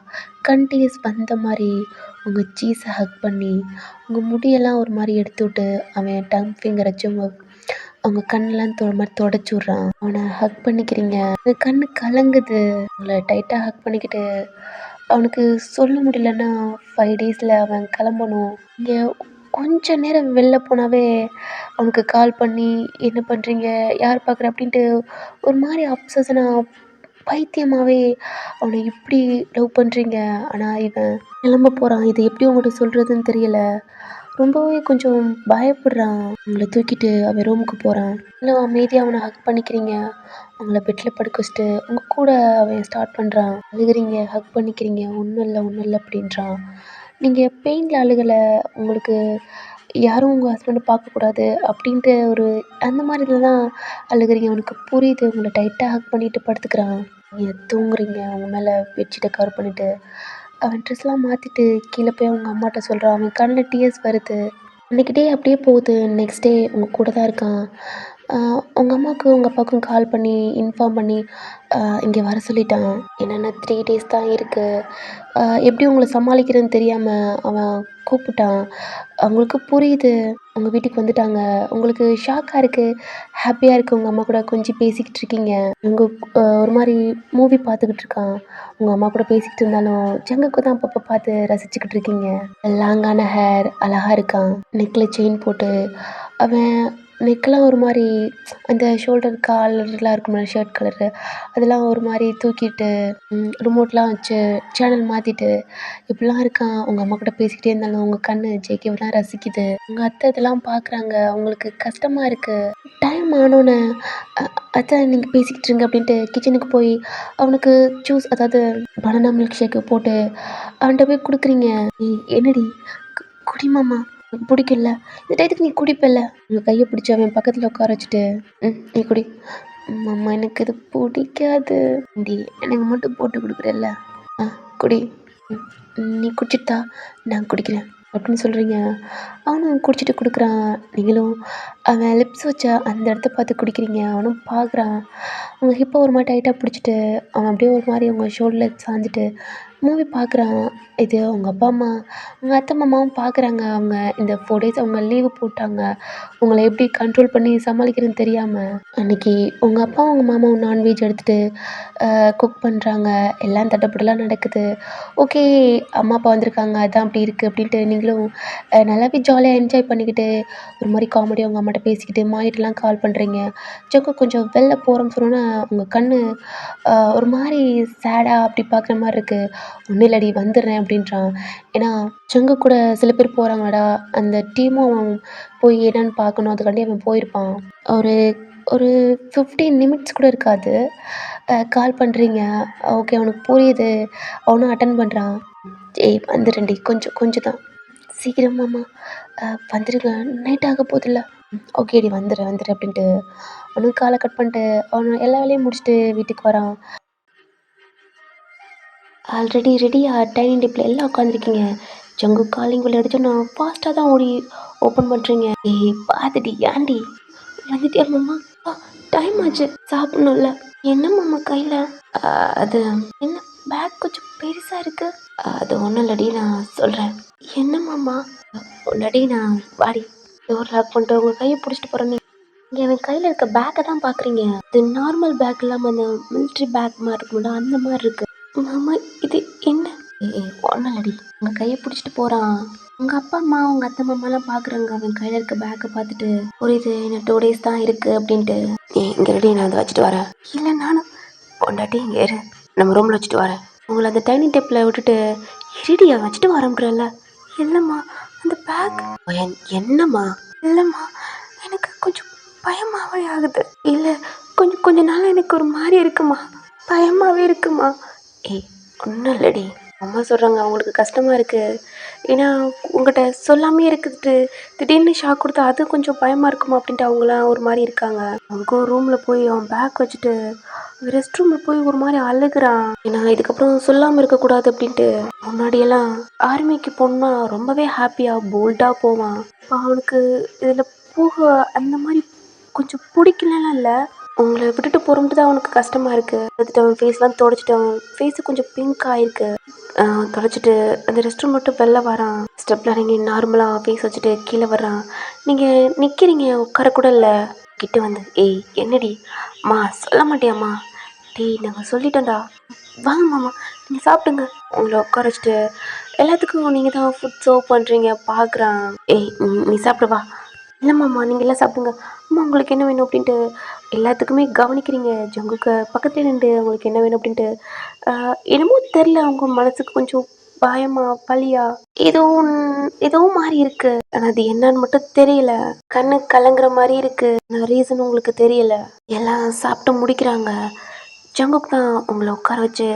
கண்டினியூஸ் வந்த மாதிரி உங்கள் சீஸை ஹக் பண்ணி உங்கள் முடியெல்லாம் ஒரு மாதிரி எடுத்து விட்டு அவன் டங் ஃபிங்கர் வச்சு அவங்க கண்ணெல்லாம் ஒரு மாதிரி தொடச்சி விட்றான். அவனை ஹக் பண்ணிக்கிறீங்க. அந்த கண்ணு கலங்குது. உங்களை டைட்டாக ஹக் பண்ணிக்கிட்டு அவனுக்கு சொல்ல முடியலன்னா 5 daysல அவன் கிளம்பணும். இங்கே கொஞ்ச நேரம் வெளில போனாவே அவனுக்கு கால் பண்ணி என்ன பண்ணுறீங்க, யார் பார்க்குற அப்படின்ட்டு ஒரு மாதிரி அப்சஷனாக பைத்தியமாகவே அவனை இப்படி லவ் பண்ணுறீங்க. ஆனால் இவன் கிளம்ப போகிறான். இதை எப்படி உங்கள்கிட்ட சொல்கிறதுன்னு தெரியல. ரொம்பவே கொஞ்சம் பயப்படுறான். அவங்கள தூக்கிட்டு அவன் ரூமுக்கு போகிறான். இல்லை அமைதியாக அவனை ஹக் பண்ணிக்கிறீங்க. அவங்கள பெட்டில் படுக்க வச்சுட்டு உங்கள் கூட அவன் ஸ்டார்ட் பண்ணுறான். அழுகிறீங்க, ஹக் பண்ணிக்கிறீங்க. ஒன்றும் இல்லை அப்படின்றான். நீங்கள் பெயினில் அழுகலை, உங்களுக்கு யாரும் உங்கள் ஹஸ்பண்டை பார்க்கக்கூடாது அப்படின்ட்டு ஒரு அந்த மாதிரி இதில் தான் அழுகிறீங்க. அவனுக்கு புரியுது. உங்களை டைட்டாக ஹக் பண்ணிட்டு படுத்துக்கிறான். நீங்கள் தூங்குறீங்க, உங்க மேலே பெட்ஷீட்டை கவர் பண்ணிவிட்டு. அவன் ட்ரெஸ்லாம் மாற்றிட்டு கீழே போய் அவங்க அம்மாட்ட சொல்கிறான். அவன் கண்ணில் டியர்ஸ் வருது. அன்றைக்கி டே அப்படியே போகுது. நெக்ஸ்ட் டே உங்கள் கூட தான் இருக்கான். உங்கள் அம்மாவுக்கும் உங்கள் அப்பாவுக்கும் கால் பண்ணி இன்ஃபார்ம் பண்ணி இங்கே வர சொல்லிட்டான். என்னென்னா 3 டேஸ் தான் இருக்குது. எப்படி உங்களை சமாளிக்கிறதுன்னு தெரியாமல் அவன் கூப்பிட்டான். அவங்களுக்கு புரியுது. உங்கள் வீட்டுக்கு வந்துட்டாங்க. உங்களுக்கு ஷாக்காக இருக்குது, ஹாப்பியாக இருக்குது. உங்கள் அம்மா கூட கொஞ்சம் பேசிக்கிட்டு இருக்கீங்க. உங்கள் ஒரு மாதிரி மூவி பார்த்துக்கிட்டு இருக்கான். உங்கள் அம்மா கூட பேசிக்கிட்டு இருந்தாலும் ஜங்குக்கு தான் அப்பப்போ பார்த்து ரசிச்சுக்கிட்டு இருக்கீங்க. லாங்கான ஹேர், அழகாக இருக்கான். நெக்கில் செயின் போட்டு அவன் நெக்கெல்லாம் ஒரு மாதிரி அந்த ஷோல்டர் காலர்லாம் இருக்கும்ல, ஷர்ட் கலரு அதெல்லாம் ஒரு மாதிரி தூக்கிட்டு ரிமோட்லாம் வச்சு சேனல் மாற்றிட்டு இப்படிலாம் இருக்கான். உங்கள் அம்மா கூட பேசிக்கிட்டே இருந்தாலும் உங்கள் கண்ணு ஜேகேவெலாம் ரசிக்குது. உங்கள் அத்தை இதெல்லாம் பார்க்குறாங்க. அவங்களுக்கு கஷ்டமாக இருக்குது. டைம் ஆனோன்னே அத்தை நீங்கள் பேசிக்கிட்டு இருங்க அப்படின்ட்டு கிச்சனுக்கு போய் அவனுக்கு ஜூஸ், அதாவது பனானா மில்க் ஷேக்கு போட்டு அவன்கிட்ட போய் கொடுக்குறீங்க. என்னடி குடிமாமா, எனக்கு பிடிக்கல. இந்த டயத்துக்கு நீ குடிப்பல்ல. உங்கள் கையை பிடிச்சி அவன் பக்கத்தில் உட்கார வச்சுட்டு நீ குடி. அம்மா எனக்கு இது பிடிக்காது. டி எனக்கு மட்டும் போட்டு கொடுக்குறல்ல, குடி. நீ குடிச்சிட்டா நான் குடிக்கிறேன் அப்படின்னு சொல்கிறீங்க. அவனும் குடிச்சிட்டு கொடுக்குறான். நீங்களும் அவன் லிப்ஸ் வச்ச அந்த இடத்த பார்த்து குடிக்கிறீங்க. அவனும் பார்க்குறான். உங்கள் ஹிப்பை ஒரு மாதிரி டைட்டாக பிடிச்சிட்டு அவன் அப்படியே ஒரு மாதிரி உங்கள் ஷோல்டரில் சாஞ்சிட்டு மூவி பார்க்குறான். இது உங்கள் அப்பா அம்மா, உங்கள் அத்தை மாமாவும் பார்க்குறாங்க. அவங்க இந்த 4 டேஸ் அவங்க லீவு போட்டாங்க. உங்களை எப்படி கண்ட்ரோல் பண்ணி சமாளிக்கிறதுன்னு தெரியாமல். அன்றைக்கி உங்கள் அப்பா உங்கள் மாமாவும் நான்வெஜ் எடுத்துகிட்டு குக் பண்ணுறாங்க. எல்லாம் தடபுடலாக நடக்குது. ஓகே, அம்மா அப்பா வந்திருக்காங்க, அதான் அப்படி இருக்குது அப்படின்ட்டு நீங்களும் நல்லாவே ஜாலியாக என்ஜாய் பண்ணிக்கிட்டு ஒரு மாதிரி காமெடியாக உங்கள் அம்மாட்ட பேசிக்கிட்டு மாயிட்டெலாம் கால் பண்ணுறீங்க. ஜக்கு கொஞ்சம் வெளில போகிறோம்னு சொன்னோன்னே உங்கள் கண் ஒரு மாதிரி சேடாக அப்படி பார்க்குற மாதிரி இருக்குது. ஒன்றும் இல்லடி வந்துடுறேன் அப்படின்றான். ஏன்னா ஜங்கு கூட சில பேர் போகிறாங்கடா, அந்த டீமும் அவன் போய் என்னன்னு பார்க்கணும், அதுக்காண்டி அவன் போயிருப்பான். ஒரு ஒரு 15 நிமிட்ஸ் கூட இருக்காது. கால் பண்ணுறீங்க. ஓகே, அவனுக்கு புரியுது. அவனும் அட்டன் பண்ணுறான். ஏய் வந்துடுறேன்டி, கொஞ்சம் கொஞ்சம் தான், சீக்கிரமாம்மா வந்துடுங்க, நைட் ஆக போதில்ல. ஓகேடி வந்துடுறேன் அப்படின்ட்டு அவனுக்கு காலை கட் பண்ணிட்டு அவன் எல்லா வேலையும் முடிச்சுட்டு வீட்டுக்கு வரான். ஆல்ரெடி ரெடியாக டைனிங் டேபிள் எல்லாம் உட்காந்துருக்கீங்க. ஜங்கு காலிங் பில் அடிச்சோன்னா ஃபாஸ்ட்டாக தான் ஓடி ஓப்பன் பண்ணுறீங்க. ஏய் பார்த்துடி, ஏன்டி வந்துட்டியா மாமா? டைம் ஆச்சு, சாப்பிடணும்ல. என்ன மாமா கையில்? அது என்ன பேக் கொஞ்சம் பெருசாக இருக்கு. அது ஒன்றும் இல்லடி, நான் சொல்கிறேன். என்ன மாமா? ஒன்னாடி நான் வாடி, டோர் லாக் பண்ணிட்டு உங்கள் கையை பிடிச்சிட்டு போகிறேன். நீங்கள் என் கையில் இருக்க பேக்கை தான் பார்க்குறீங்க. இது நார்மல் பேக் இல்லாமல் அந்த மிலிட்ரி பேக் மாதிரி இருக்கும்ல, அந்த மாதிரி இருக்குது. மாமா இது என்ன? ஒன்றும் இல்லடி, உங்கள் கையை பிடிச்சிட்டு போகிறான். உங்கள் அப்பா அம்மா உங்கள் அத்தை மாமாலாம் பார்க்குறாங்க. அவன் கையில் இருக்க பேக்கை பார்த்துட்டு புரியுது இன்னும் 2 டேஸ் தான் இருக்குது அப்படின்ட்டு. இங்கே ரெடி, நான் அதை வச்சுட்டு வரேன். இல்லை நானும் பொண்டாட்டி இங்கே இரு, நம்ம ரூமில் வச்சுட்டு வரேன். உங்களை அந்த டைனிங் டேபிளில் விட்டுட்டு இருடியா வச்சுட்டு வரேன்றல. இல்லைம்மா அந்த பேக். என்னம்மா? இல்லைம்மா எனக்கு கொஞ்சம் பயமாகவே ஆகுது. இல்லை கொஞ்ச நாள் எனக்கு ஒரு மாதிரி இருக்குமா, பயமாகவே இருக்குமா. ஏய் ஒன்றும் இல்லடி, அம்மா சொல்கிறாங்க அவங்களுக்கு கஷ்டமாக இருக்குது. ஏன்னா உங்கள்கிட்ட சொல்லாமே இருக்குது, திடீர்னு ஷாக் கொடுத்தா அது கொஞ்சம் பயமாக இருக்குமா அப்படின்ட்டு அவங்களாம் ஒரு மாதிரி இருக்காங்க. அவங்க ரூமில் போய் அவன் பேக் வச்சுட்டு ரெஸ்ட் ரூமில் போய் ஒரு மாதிரி அழுகுறான். ஏன்னா இதுக்கப்புறம் சொல்லாமல் இருக்கக்கூடாது அப்படின்ட்டு. முன்னாடியெல்லாம் ஆர்மிக்கு போகணுன்னா ரொம்பவே ஹாப்பியாக போல்டாக போவான். இப்போ அவனுக்கு இதில் போக அந்த மாதிரி கொஞ்சம் பிடிக்கலலாம் இல்லை, உங்களை விட்டுட்டு போகிறோம்ட்டு தான் அவனுக்கு கஷ்டமாக இருக்குது. அதுட்டு அவன் ஃபேஸ்லாம் தொடச்சிட்டு அவன் ஃபேஸு கொஞ்சம் பிங்க் ஆகிருக்கு. தொடச்சிட்டு அந்த ரெஸ்ட் ரூம் மட்டும் வெளில வரான். ஸ்டெப்பில் இறங்கி நார்மலாக ஃபேஸ் வச்சுட்டு கீழே வர்றான். நீங்கள் நிற்கிறீங்க, உட்காரக்கூட இல்லை. கிட்ட வந்து ஏய் என்னடி அம்மா சொல்ல மாட்டியாம்மா? டேய் நாங்கள் சொல்லிட்டோம்டா, வாங்க மாமா நீங்கள் சாப்பிடுங்க. உங்களை உட்கார வச்சுட்டு எல்லாத்துக்கும் நீங்கள் தான் ஃபுட் சர்வ் பண்ணுறீங்க பார்க்குறான். ஏய் நீ சாப்பிடுவா. இல்லை மாமா நீங்கள் எல்லாம் சாப்பிடுங்க. அம்மா உங்களுக்கு என்ன வேணும் அப்படின்ட்டு எல்லாத்துக்குமே கவனிக்கிறீங்க. ஜங்குக்கு பக்கத்தில் நின்று உங்களுக்கு என்ன வேணும் அப்படின்ட்டு என்னமோ தெரில, அவங்க மனசுக்கு கொஞ்சம் பயமா பழியா ஏதோ மாதிரி இருக்கு. ஆனால் அது என்னன்னு மட்டும் தெரியல. கண்ணு கலங்குற மாதிரி இருக்கு. ரீசன் உங்களுக்கு தெரியல. எல்லாம் சாப்பிட்டு முடிக்கிறாங்க. ஜங்குக்கு தான் உங்களை உட்கார வச்சு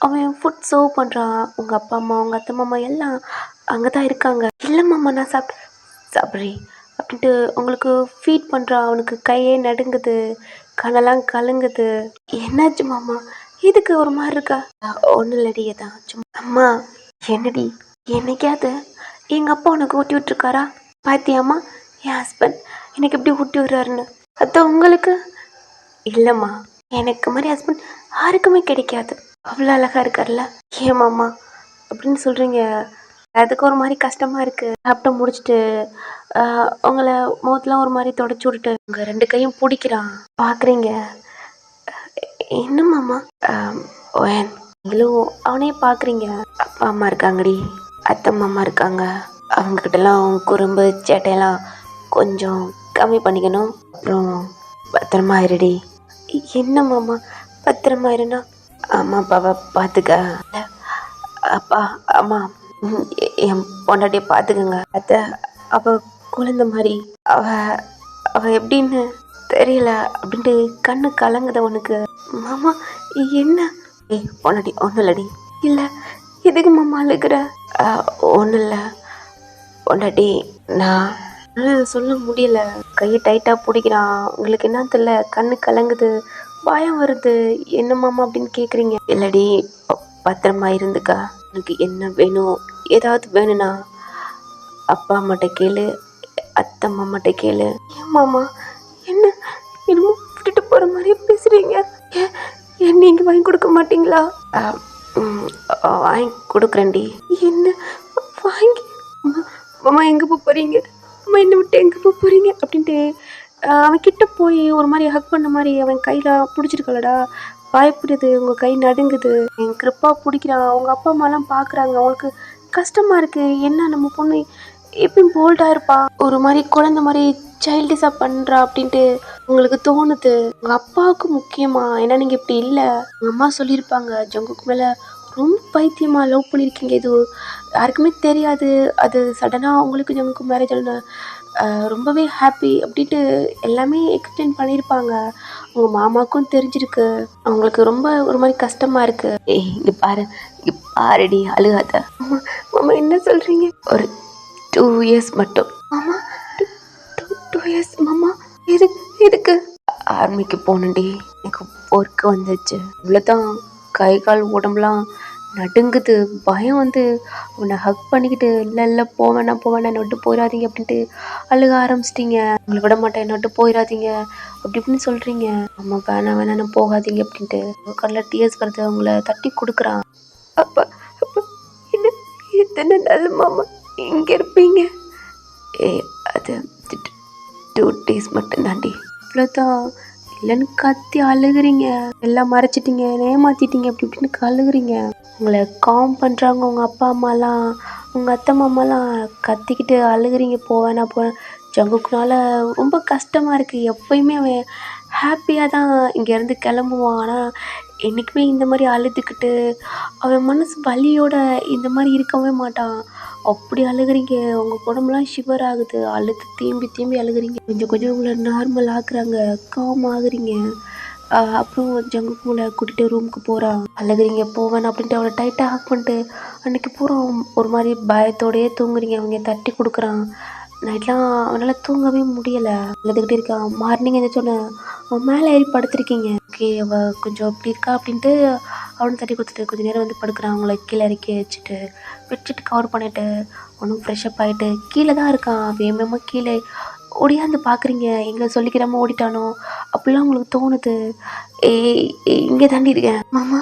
அவன் ஃபுட் சர்வ் பண்ணுறான். உங்கள் அப்பா அம்மா உங்கள் அத்தை மாமா எல்லாம் அங்கே தான் இருக்காங்க. இல்லை மாமா நான் சாப்பிட்றி அப்படின்ட்டு உங்களுக்கு ஃபீட் பண்ணுறான். அவனுக்கு கையே நடுங்குது, கண்ணெல்லாம் கலங்குது. என்னாச்சு மாமா? இதுக்கு ஒரு மாதிரி இருக்கா? ஒன்றும் இல்லடி, தான் சும்மா. அம்மா என்னடி, என்னைக்காவது எங்கள் அப்பா உனக்கு ஊட்டி விட்டுருக்காரா? பாத்தியாம்மா, என் ஹஸ்பண்ட் எனக்கு எப்படி ஊட்டி விடுறாருன்னு. அதான் உங்களுக்கு இல்லைம்மா, எனக்கு மாதிரி ஹஸ்பண்ட் யாருக்குமே கிடைக்காது. அவ்வளோ அழகா இருக்கார்ல. ஏமாம்மா அப்படின்னு சொல்கிறீங்க? அதுக்கு ஒரு மாதிரி கஷ்டமாக இருக்குது. சாப்பிட்டு முடிச்சுட்டு உங்களை முகத்தெலாம் ஒரு மாதிரி தொடச்சி விட்டுட்டு உங்கள் 2 கையும் பிடிக்கிறான் பார்க்குறீங்க. என்னம்மாம்மா? ஓயன் நீங்களும் அவனே பார்க்குறீங்க. அப்பா அம்மா இருக்காங்கடி, அத்தை மாமா இருக்காங்க. அவங்கக்கிட்டலாம் குறும்பு சேட்டையெல்லாம் கொஞ்சம் கம்மி பண்ணிக்கணும். அப்புறம் பத்திரமா இருடி. என்னம்மாம்மா பத்திரமா இருனா? அம்மா அப்பாவை பார்த்துக்க. அப்பா அம்மா என் பொண்டாட்டியை பார்த்துக்குங்க. அத்தை அவள் குழந்த மாதிரி, அவ அவ எப்படின்னு தெரியல அப்படின்ட்டு கண்ணு கலங்குத உனக்கு. மாமா என்ன? பொண்டாட்டி ஒன்றும் இல்லடி. இல்லை, எதுக்கு மாமா அழுகிற? ஒன்றும் இல்லை பொண்டாட்டி, நான் சொல்ல முடியல. கையை டைட்டாக பிடிக்கிறான். உங்களுக்கு என்ன தெரியல, கண்ணு கலங்குது, பயம் வருது. என்ன மாமா அப்படின்னு கேட்குறீங்க? இல்லடி, பத்திரமா இருந்துக்கா. எனக்கு என்ன வேணும், ஏதாவது வேணும்னா அப்பா அம்மாட்ட கேளு, அத்தை மாமாட்ட கேளு. ஏன் மாமா என்ன என்னமோ விட்டுட்டு போகிற மாதிரியே பேசுகிறீங்க? ஏன் நீங்கள் வாங்கி கொடுக்க மாட்டீங்களா? வாங்கி கொடுக்குறேன்டி. என்ன வாங்கி? மாமா எங்கே போக போகிறீங்க? அம்மா என்னை விட்டு எங்கே போக போகிறீங்க அப்படின்ட்டு அவன் கிட்ட போய் ஒரு மாதிரி ஹக் பண்ண மாதிரி அவன் கையில் பிடிச்சிருக்கலடா. பயப்படுது, உங்கள் கை நடுங்குது. என் கிருப்பா பிடிக்கிறான். அவங்க அப்பா அம்மாலாம் பார்க்குறாங்க. அவங்களுக்கு கஷ்டமாக இருக்குது. என்ன நம்ம பொண்ணு எப்பயும் போல்டாக இருப்பா, ஒரு மாதிரி குழந்தை மாதிரி சைல்டிஷாக பண்ணுறா அப்படின்ட்டு உங்களுக்கு தோணுது. உங்கள் அப்பாவுக்கு முக்கியமா? ஏன்னா நீங்கள் இப்படி இல்லை. உங்கள் அம்மா சொல்லியிருப்பாங்க, ஜங்குக்கு மேலே ரொம்ப பைத்தியமாக லவ் பண்ணியிருக்கீங்க, இது யாருக்குமே தெரியாது, அது சடனாக உங்களுக்கு ஜங்குக்கு மேரேஜ் ஆன ரொம்பவே ஹாப்பி அப்படின்ட்டு எல்லாமே எக்ஸ்பிளைன் பண்ணியிருப்பாங்க. உங்கள் மாமாவுக்கும் தெரிஞ்சிருக்கு. அவங்களுக்கு ரொம்ப ஒரு மாதிரி கஷ்டமாக இருக்குது. இங்கே பாரு, இங்கே பாருடி, அழுகாத. மாமா என்ன சொல்கிறீங்க? ஒரு 2 இயர்ஸ் மட்டும். மாமா 2 இயர்ஸ் மாமா? எதுக்கு? ஆர்மிக்கு போகணுண்டி, எனக்கு ஒர்க்கு வந்துச்சு. இவ்வளோதான். கை கால் உடம்புலாம் நடுங்குது. பயம் வந்து உன்னை ஹக் பண்ணிக்கிட்டு இல்லை போவேண்ணா என்னை விட்டு போயிடாதீங்க அப்படின்ட்டு அழுக ஆரம்பிச்சிட்டிங்க. உங்களை விட மாட்டேன், என்னை விட்டு போயிடாதீங்க அப்படி இப்படின்னு சொல்கிறீங்க. அம்மா வேணாம் போகாதீங்க அப்படின்ட்டு கண்ணில் டிஎஸ் வருது. அவங்கள தட்டி கொடுக்குறான். அப்பா என்ன எத்தனை நாள் மாமா இங்கே இருப்பீங்க? அது 2 டேஸ் மட்டும்தாண்டி. இவ்வளோதான். இல்லைன்னு கத்தி அழுகுறீங்க. எல்லாம் மறைச்சிட்டிங்க, ஏமாற்றிட்டீங்க அப்படி இப்படின்னு அழுகுறீங்க. உங்களை காம் பண்ணுறாங்க உங்கள் அப்பா அம்மாலாம், உங்கள் அத்தை மாமாலாம் கத்திக்கிட்டு அழுகுறீங்க. போவேனா ஜங்குக்குனால ரொம்ப கஷ்டமாக இருக்குது. எப்போயுமே அவன் ஹாப்பியாக தான் இங்கேருந்து கிளம்புவான். ஆனால் என்றைக்குமே இந்த மாதிரி அழுதுகிட்டு அவன் மனசு வலியோட இந்த மாதிரி இருக்கவே மாட்டான். அப்படி அழுகுறீங்க. உங்கள் உடம்புலாம் ஷிவர் ஆகுது. அழுது தேம்பி அழுகுறீங்க. கொஞ்சம் உங்களை நார்மல் ஆக்குறாங்க, காம் ஆகுறீங்க. அப்புறம் ஜங்குக்கு உங்களை கூட்டிகிட்டு ரூமுக்கு போகிறான். அழுகுறீங்க. போவேன் அப்படின்ட்டு அவளை டைட்டாக ஹக் பண்ணிட்டு அன்றைக்கி பூரா ஒரு மாதிரி பயத்தோடையே தூங்குறீங்க. அவங்க தட்டி கொடுக்குறான். நைட்லாம் அவனால் தூங்கவே முடியலை, அழுதுகிட்டே இருக்கான். மார்னிங் எதாச்சும் அவன் மேலே ஏறி படுத்துருக்கீங்க. ஓகே, அவள் கொஞ்சம் அப்படி இருக்கா அப்படின்ட்டு அவனை தட்டி கொடுத்துட்டு கொஞ்சம் நேரம் வந்து படுக்கிறான். அவங்கள கீழே இறக்கி வச்சுட்டு பெட்ஷீட் கவர் பண்ணிவிட்டு ஒன்றும் ஃப்ரெஷ்ஷப் ஆகிட்டு கீழே தான் இருக்கான். வேகமாக கீழே ஓடியாந்து பார்க்குறீங்க. எங்கே சொல்லிக்கிறாமல் ஓடிட்டானோ அப்படிலாம் உங்களுக்கு தோணுது. இங்கே தாண்டி இருக்கேன் மாமா,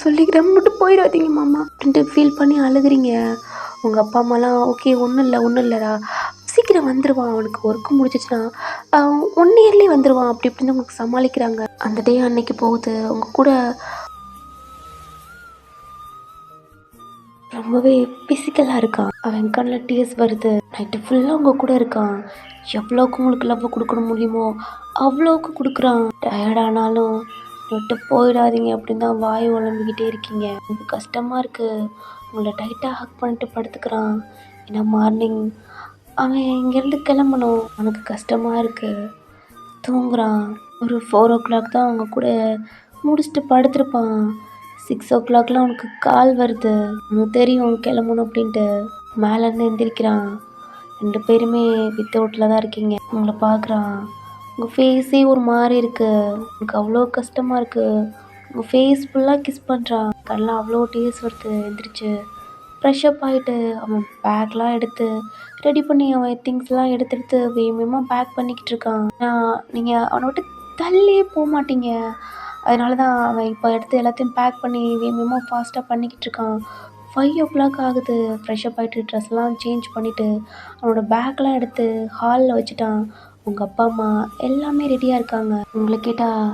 சொல்லிக்கிறாம மட்டும் போயிடாதீங்க மாமா அப்படின்ட்டு ஃபீல் பண்ணி அழுகுறீங்க. உங்கள் அப்பா அம்மாலாம் ஓகே ஒன்றும் இல்லைடா, சீக்கிரம் வந்துடுவான், அவனுக்கு ஒர்க்கு முடிச்சிச்சுன்னா 1 இயர்லேயே வந்துடுவான் அப்படி இப்படின்னு உங்களுக்கு சமாளிக்கிறாங்க. அந்த டே அன்னைக்கு போகுது. உங்கள் கூட ரொம்பவே பிசிக்கலாக இருக்கான். அவன் கண்ணில் டிஎஸ் வருது. நைட்டு ஃபுல்லாக உங்கள் கூட இருக்கான். எவ்வளோக்கு உங்களுக்கு லவ் கொடுக்க முடியுமோ அவ்வளோக்கு கொடுக்குறான். டயர்டானாலும் விட்டு போயிடாதீங்க அப்படின்னு தான் வாய் உழம்பிக்கிட்டே இருக்கீங்க. எனக்கு கஷ்டமாக இருக்குது. உங்களை டைட்டாக ஹக் பண்ணிட்டு படுத்துக்கிறான். ஏன்னா மார்னிங் அவன் இங்கேருந்து கிளம்பணும். அவனுக்கு கஷ்டமாக இருக்குது. தூங்குறான். ஒரு 4 o'clock தான் அவங்க கூட முடிச்சுட்டு படுத்துருப்பான். 6 o'clockலாம் அவனுக்கு கால் வருது. அவனுக்கு தெரியும் கிளம்பணும் அப்படின்ட்டு. மேலேருந்து எந்திரிக்கிறான். 2 பேருமே வித்தவுட்டில் தான் இருக்கீங்க. உங்களை பார்க்குறான். உங்கள் ஃபேஸே ஒரு மாதிரி இருக்குது. எனக்கு அவ்வளோ கஷ்டமாக இருக்குது. உங்கள் ஃபேஸ் ஃபுல்லாக கிஸ் பண்ணுறான். கண்ணில் அவ்வளோ டீயர்ஸ் வருது. எந்திரிச்சு ஃப்ரெஷ்அப் ஆகிட்டு அவன் பேக்லாம் எடுத்து ரெடி பண்ணி அவன் திங்ஸ்லாம் எடுத்து எடுத்து வேகமாக பேக் பண்ணிக்கிட்டு இருக்கான். நீங்கள் அவனை விட்டு தள்ளியே போக மாட்டீங்க. அதனால தான் அவன் இப்போ எடுத்து எல்லாத்தையும் பேக் பண்ணி வேகமாக ஃபாஸ்ட்டாக பண்ணிக்கிட்டு இருக்கான். 5 o'clock ஆகுது. ஃப்ரெஷ்அப் ஆகிட்டு ட்ரெஸ்லாம் சேஞ்ச் பண்ணிவிட்டு அவனோட பேக்லாம் எடுத்து ஹாலில் வச்சுட்டான். உங்கள் அப்பா அம்மா எல்லாமே ரெடியாக இருக்காங்க. உங்களை கேட்டால்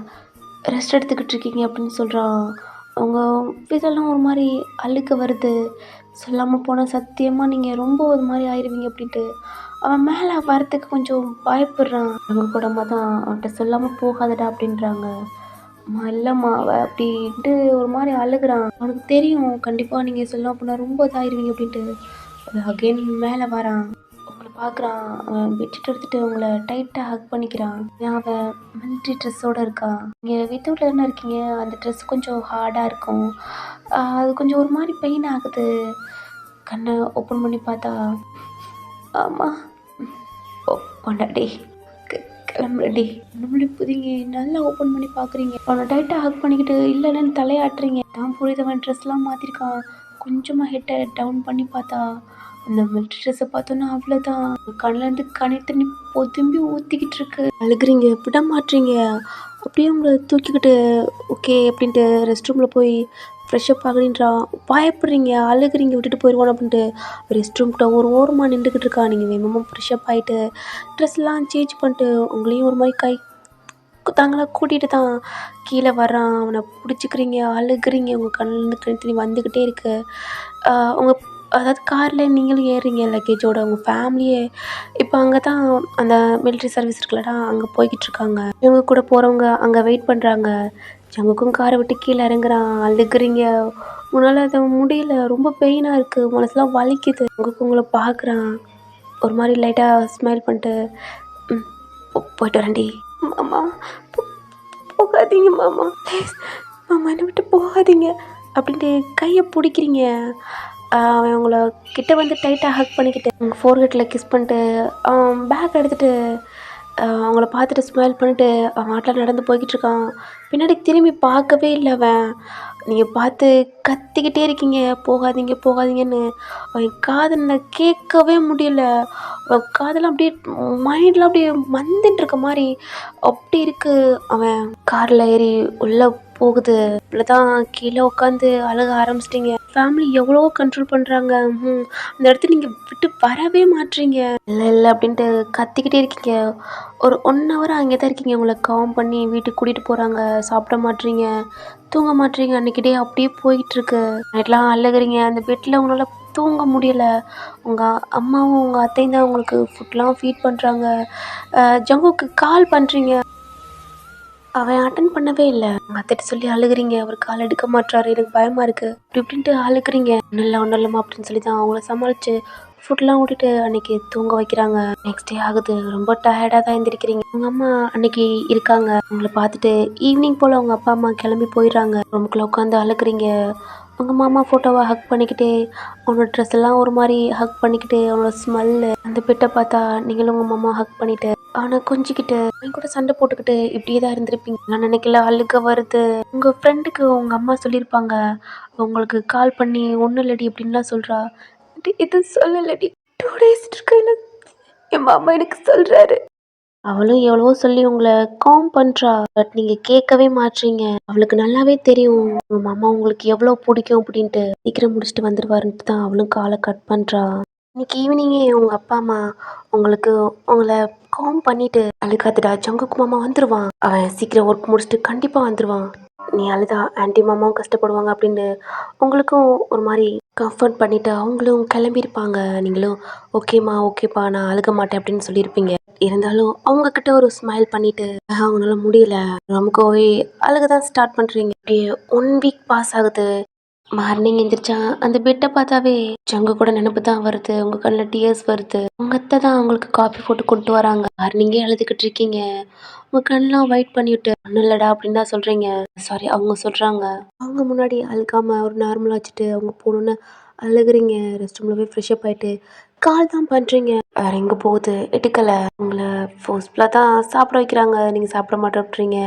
ரெஸ்ட் எடுத்துக்கிட்டு இருக்கீங்க அப்படின்னு சொல்கிறான். அவங்க ஃபேஸெல்லாம் ஒரு மாதிரி அழுக்க வருது. சொல்லாமல் போனால் சத்தியமாக நீங்கள் ரொம்ப ஒரு மாதிரி ஆயிடுவீங்க அப்படின்ட்டு அவன் மேலே வரத்துக்கு கொஞ்சம் பயப்படுறான். அவங்க கூட அம்மா தான் அவன்கிட்ட சொல்லாமல் போகாதடா அப்படின்றாங்க. அம்மா இல்லைம்மா அவள் அப்படின்ட்டு ஒரு மாதிரி அழுகுறான். அவனுக்கு தெரியும் கண்டிப்பாக நீங்கள் சொல்லாமல் போனால் ரொம்ப இதாயிருவீங்க அப்படின்ட்டு. அவன் அகைன் மேலே வரான். உங்களை பார்க்குறான். அவன் பெட்ஷீட் எடுத்துகிட்டு உங்களை டைட்டாக ஹக் பண்ணிக்கிறான். ஏன் அவன் மிலிட்ரி ட்ரெஸ்ஸோடு இருக்கான். நீங்கள் வித்தவுட்டில் என்ன இருக்கீங்க, அந்த ட்ரெஸ் கொஞ்சம் ஹார்டாக இருக்கும். அது கொஞ்சம் ஒரு மாதிரி பெயின் ஆகுது. கண்ணை ஓப்பன் பண்ணி பார்த்தா ஆமாம் கொண்டாடி கிளம்புறடி. நம்மளே புதிங்க நல்லா ஓப்பன் பண்ணி பார்க்குறீங்க. அவனை டைட்டாக ஹக் பண்ணிக்கிட்டு இல்லைன்னு தலையாட்டுறீங்க. தான் புரியுதவன் ட்ரெஸ்லாம் மாற்றிருக்கான். கொஞ்சமாக ஹெட்டை டவுன் பண்ணி பார்த்தா அந்த மிலிட்ரி ட்ரெஸ்ஸை பார்த்தோன்னா அவ்வளோதான். கண்ணிலேருந்து கண்ணீர் தண்ணி பொதும்பி ஊற்றிக்கிட்டு இருக்கு. அழுகுறீங்க, விட மாட்டீங்க. அப்படியே உங்களை தூக்கிக்கிட்டு ஓகே அப்படின்ட்டு ரெஸ்ட் ரூமில் போய் ஃப்ரெஷ்அப் ஆகுறீன்றான். பயப்படுறீங்க, அழுகுறீங்க, விட்டுட்டு போயிடுவான் அப்படின்ட்டு ரெஸ்ட் ரூம்கிட்ட ஒரு ஓரமாக நின்றுக்கிட்டு இருக்கா. நீங்கள் வேகமாக ஃப்ரெஷ்அப் ஆகிட்டு ட்ரெஸ்லாம் சேஞ்ச் பண்ணிட்டு உங்களையும் ஒரு மாதிரி தாங்களாக கூட்டிகிட்டு தான் கீழே வர்றான். அவனை பிடிச்சிக்கிறீங்க, அழுகுறீங்க. உங்கள் கண்ணிலேருந்து கண்ணு தண்ணி வந்துக்கிட்டே இருக்கு. உங்கள் அதாவது காரில் நீங்களும் ஏறுறீங்க லக்கேஜோட. உங்கள் ஃபேமிலியே இப்போ அங்கே தான் அந்த மிலிட்ரி சர்வீஸ் இருக்குல்லடா, அங்கே போய்கிட்டு இருக்காங்க. இவங்க கூட போகிறவங்க அங்கே வெயிட் பண்ணுறாங்க. ஜங்குக்கும் காரை விட்டு கீழே இறங்குறான். அழுகுறீங்க, உன்னால் அதை முடியல, ரொம்ப பெயினாக இருக்குது, மனசுலாம் வலிக்குது. உங்களை பார்க்குறான். ஒரு மாதிரி லைட்டாக ஸ்மைல் பண்ணிட்டு போயிட்டு வரேன்டி. மாமா போகாதீங்க மாமா, ப்ளீஸ் மாமா என்னை விட்டு போகாதீங்க அப்படின்ட்டு கையை பிடிக்கிறீங்க. அவன் உங்களை கிட்ட வந்து டைட்டாக ஹக் பண்ணிக்கிட்டு உங்கள் ஃபோர்ஹெட்டில் கிஸ் பண்ணிட்டு பேக் எடுத்துகிட்டு அவங்கள பார்த்துட்டு ஸ்மைல் பண்ணிட்டு அவன் ஆட்டில் நடந்து போய்கிட்டு இருக்கான். பின்னாடி திரும்பி பார்க்கவே இல்லை அவன். நீங்கள் பார்த்து கத்திக்கிட்டே இருக்கீங்க போகாதீங்க போகாதீங்கன்னு. அவன் காதில் கேட்கவே முடியல. அவன் காதெல்லாம் அப்படியே மைண்டில் அப்படியே மந்துட்டுருக்க மாதிரி அப்படி இருக்குது. அவன் காரில் ஏறி உள்ளே போகுது. இவ்வளோதான் கீழே உட்காந்து அழுக ஆரம்பிச்சிட்டிங்க. ஃபேமிலி எவ்வளோ கண்ட்ரோல் பண்ணுறாங்க. அந்த இடத்துல நீங்கள் விட்டு வரவே மாட்றீங்க. இல்லை இல்லை அப்படின்ட்டு கத்திக்கிட்டே இருக்கீங்க. ஒரு 1 hour அங்கே தான் இருக்கீங்க. உங்களை காம் பண்ணி வீட்டுக்கு கூட்டிகிட்டு போகிறாங்க. சாப்பிட மாட்றீங்க, தூங்க மாட்றீங்க. அன்றைக்கி டே அப்படியே போயிட்டுருக்கு. நைட்லாம் அழுகுறீங்க. அந்த பெட்டில் உங்களால் தூங்க முடியலை. உங்கள் அம்மாவும் உங்கள் அத்தையும் தான் உங்களுக்கு ஃபுட்லாம் ஃபீட் பண்ணுறாங்க. ஜங்குக்கு கால் பண்ணுறீங்க, அவன் அட்டன் பண்ணவே இல்லை. உங்கள் அத்தைகிட்ட சொல்லி அழுகுறீங்க. அவர் கால் எடுக்க மாட்டாரு, எனக்கு பயமாக இருக்குது இப்படி இப்படின்ட்டு அழுகுறீங்க. ஒன்றும் இல்லைம்மா அப்படின்னு சொல்லி தான் அவங்கள சமாளித்து ஃபுட்லாம் விட்டுட்டு அன்றைக்கி தூங்க வைக்கிறாங்க. நெக்ஸ்ட் டே ஆகுது. ரொம்ப டயர்டாக தான் எழுந்திரிக்கிறீங்க. உங்கள் அம்மா அன்றைக்கி இருக்காங்க. உங்களை பார்த்துட்டு ஈவினிங் போல் அவங்க அப்பா அம்மா கிளம்பி போயிடுறாங்க. ரூமுக்குள்ளே உட்காந்து அழுகுறீங்க. உங்கள் மாமா ஃபோட்டோவை ஹக் பண்ணிக்கிட்டு அவனோட ட்ரெஸ் எல்லாம் ஒரு மாதிரி ஹக் பண்ணிக்கிட்டு அவனோட ஸ்மெல்லு அந்த பெட்டை பார்த்தா நீங்களும் உங்கள் மாமா ஹக் பண்ணிவிட்டு அவனை கொஞ்சிக்கிட்டு அவன் கூட சண்டை போட்டுக்கிட்டு இப்படியே தான் இருந்திருப்பீங்க. நான் நினைக்கல அழுக வருது. உங்கள் ஃப்ரெண்டுக்கு உங்கள் அம்மா சொல்லியிருப்பாங்க உங்களுக்கு கால் பண்ணி ஒன்றும் இல்லடி அப்படின்லாம் சொல்கிறா. இது சொல்லலடி, 2 days இருக்கையில் என் மாமா எனக்கு சொல்கிறாரு. அவளும் எவ்வளவோ சொல்லி உங்களை காம் பண்ணுறா. பட் நீங்கள் கேட்கவே மாட்றீங்க. அவளுக்கு நல்லாவே தெரியும் உங்கள் மாமா உங்களுக்கு எவ்வளோ பிடிக்கும் அப்படின்ட்டு. சீக்கிரம் முடிச்சுட்டு வந்துடுவாருன்ட்டு தான் அவளும் காலை கட் பண்ணுறா. இன்னைக்கு ஈவினிங்கே உங்கள் அப்பா அம்மா உங்களை காம் பண்ணிட்டு அழுகாதுடா, ஜங்குக்கு மாமா வந்துடுவான், அவன் சீக்கிரம் ஒர்க் முடிச்சுட்டு கண்டிப்பாக வந்துடுவான், நீ அழுதா ஆன்ட்டி மாமாவும் கஷ்டப்படுவாங்க அப்படின்னு உங்களுக்கும் ஒரு மாதிரி கம்ஃபர்ட் பண்ணிவிட்டு அவங்களும் கிளம்பியிருப்பாங்க. நீங்களும் ஓகேம்மா ஓகேப்பா நான் அழுக மாட்டேன் அப்படின்னு சொல்லியிருப்பீங்க. இருந்தாலும் அவங்கக்கிட்ட ஒரு ஸ்மைல் பண்ணிவிட்டு அவங்களால முடியல நமக்கு போய் அழுக தான் ஸ்டார்ட் பண்ணுறீங்க. அப்படியே 1 week பாஸ் ஆகுது. மார்னிங் எந்திரிச்சா அந்த பெட்டை பார்த்தாவே ஜங்கு கூட நினப்பு தான் வருது. உங்கள் கண்ணில் டியர்ஸ் வருது. உங்கள் அத்தை தான் அவங்களுக்கு காஃபி போட்டு கொண்டு வராங்க. மார்னிங்கே அழுதுகிட்டு இருக்கீங்க. உங்கள் கண்ணெலாம் வெயிட் பண்ணிவிட்டு ஒன்றும் இல்லைடா அப்படின்னு தான் சொல்கிறீங்க. சாரி அவங்க சொல்கிறாங்க. அவங்க முன்னாடி அழுகாமல் ஒரு நார்மலாக வச்சுட்டு அவங்க போகணுன்னு அழுகுறீங்க. ரெஸ்ட் ரூமில் போய் ஃப்ரெஷ்அப் ஆகிட்டு கால் தான் பண்ணுறீங்க, வேறு எங்கே போகுது எடுக்கலை. உங்களை ஃபோர்ஸ்ஃபுல்லாக தான் சாப்பிட வைக்கிறாங்க, நீங்கள் சாப்பிட மாட்டேன்றீங்க.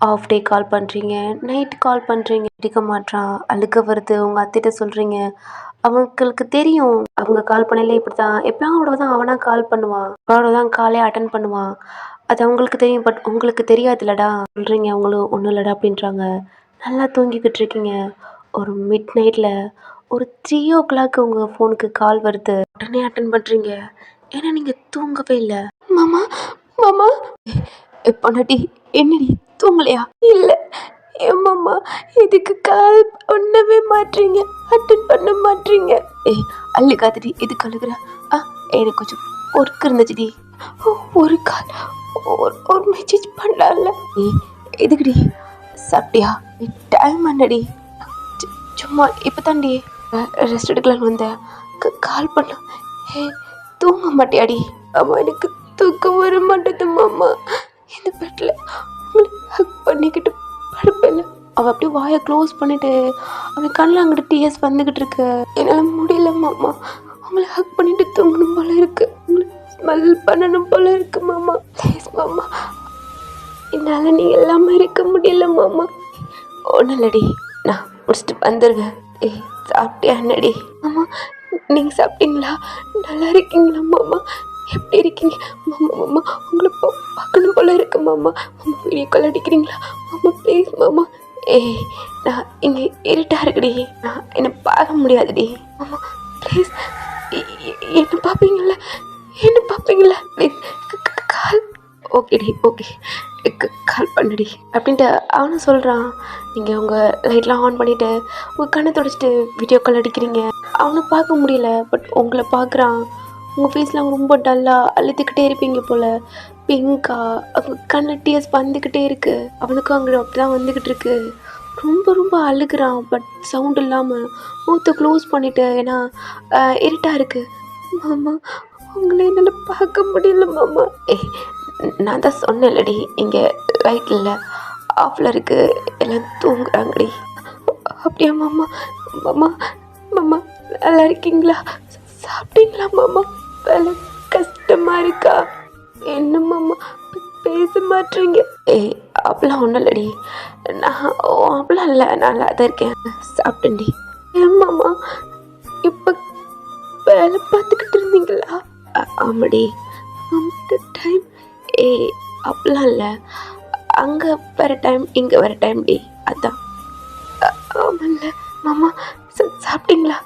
ஆஃப் டே கால் பண்ணுறீங்க, நைட்டு கால் பண்ணுறீங்க, எடுக்க மாட்றான், அழுக வருது. உங்கள் அத்தைகிட்ட சொல்கிறீங்க, அவங்களுக்கு தெரியும் அவங்க கால் பண்ணல இப்படி தான், எப்போலாம் அவ்வளோ தான் அவனாக கால் பண்ணுவான், அவ்வளோ தான் காலே அட்டன் பண்ணுவான், அது அவங்களுக்கு தெரியும். பட் உங்களுக்கு தெரியாதுல்லடா சொல்கிறீங்க. அவங்களும் ஒன்றும் இல்லைடா அப்படின்றாங்க. நல்லா தூங்கிக்கிட்டு இருக்கீங்க. ஒரு மிட் நைட்டில் ஒரு 3 o'clock உங்கள் ஃபோனுக்கு கால் வருது. உடனே அட்டன் பண்ணுறீங்க, ஏன்னா நீங்கள் தூங்கவே இல்லை. மாமா மாமா பொண்டாட்டி என்னடி தூங்கலையா? இல்லை ஏன் மாமா இதுக்கு கால் பண்ணவே மாட்டீங்க, அட்டன் பண்ண மாட்டீங்க. அழுகாதடி, எதுக்கு அழுகுற? எனக்கு கொஞ்சம் ஒர்க் இருந்துச்சுடி. ஒரு கால் ஒரு மெசேஜ் பண்ணல. எதுக்குடி? சாப்பிட்டியா? டைம் என்னடி? சும்மா இப்போ தாண்டி ரெஸ்ட் எடுக்கலான்னு வந்தேன், கால் பண்ண. தூங்க மாட்டியாடி? அம்மா எனக்கு தூக்கம் வர மாட்டேது மாமா. இந்த பெட்டில் உங்களை ஹக் பண்ணிக்கிட்டு படுப்பில்ல. அவள் அப்படியே வாயை க்ளோஸ் பண்ணிட்டு அவன் கண்ணில் அங்கிட்டு டிஎஸ் வந்துக்கிட்டு இருக்கு. என்னால் முடியல மாமா, உங்களை ஹக் பண்ணிட்டு தூங்கணும் போல இருக்கு, உங்களை ஸ்மெல் பண்ணணும் போல இருக்கு மாமா. ப்ளீஸ் மாமா, என்னால் நீங்கள் எல்லாமே இருக்க முடியல மாமா. ஒன்றும் இல்லடி, நான் முடிச்சுட்டு வந்துடுவேன். சாப்பிட்டியா என்னடி? மாமா நீங்கள் சாப்பிட்டீங்களா? நல்லா இருக்கீங்களா மாமா? எப்படி இருக்கீங்க மாமா? மாமா உங்களை பார்க்கணும் போல இருக்கு மாமா. மாமா வீடியோ கால் அடிக்கிறீங்களா மாமா? ப்ளீஸ் மாமா. நான் இங்கே இருட்டா இருக்குடி, நான் என்னை பார்க்க முடியாதுடி மாமா. ப்ளீஸ் என்ன பார்ப்பீங்களா? என்ன பார்ப்பீங்களா? Please call. ஓகேடி, ஓகே, கால் பண்ணுடி அப்படின்ட்டு அவனும் சொல்கிறான். நீங்கள் உங்கள் லைட்லாம் ஆன் பண்ணிவிட்டு உங்கள் கண்ணை தொடச்சிட்டு வீடியோ கால் அடிக்கிறீங்க. அவனை பார்க்க முடியல, பட் உங்களை பார்க்குறான். உங்கள் ஃபேஸ்லாம் ரொம்ப டல்லாக அழுதுகிட்டே இருப்பீங்க போல், பிங்கா, அவங்க கண்ணில் டிஎஸ் வந்துக்கிட்டே இருக்குது. அவனுக்கும் அங்கே அப்படி தான் வந்துக்கிட்டு இருக்கு. ரொம்ப ரொம்ப அழுகிறான், பட் சவுண்ட் இல்லாமல் மூத்தை க்ளோஸ் பண்ணிவிட்டு, ஏன்னா இருட்டாக இருக்குது. மாமா உங்களை என்னால் பார்க்க முடியல மாமா. நான் தான் சொன்னேன்லடி, இங்கே லைட் இல்லை, ஆஃபில் இருக்குது, எல்லாம் தூங்குறாங்கடி. அப்படியா மாமா? மாமா மாமா நல்லா இருக்கீங்களா? சாப்பிட்டீங்களா மாமா? வேலை கஷ்டமாக இருக்கா? என்ன மாமா பேச மாட்டீங்க? அப்படிலாம் ஒன்றும் இல்லடி, நான் அப்படிலாம் இல்லை, நல்லா தான் இருக்கேன், சாப்பிட்டேன்டி. ஏன் மாமா இப்போ வேலை பார்த்துக்கிட்டு இருந்தீங்களா? ஆமாடி, டைம். அப்படிலாம் இல்லை, அங்கே வேறு டைம், இங்கே வேறு டைம் டி, அதான். ஆமாம்ல மாமா. சாப்பிட்டீங்களா?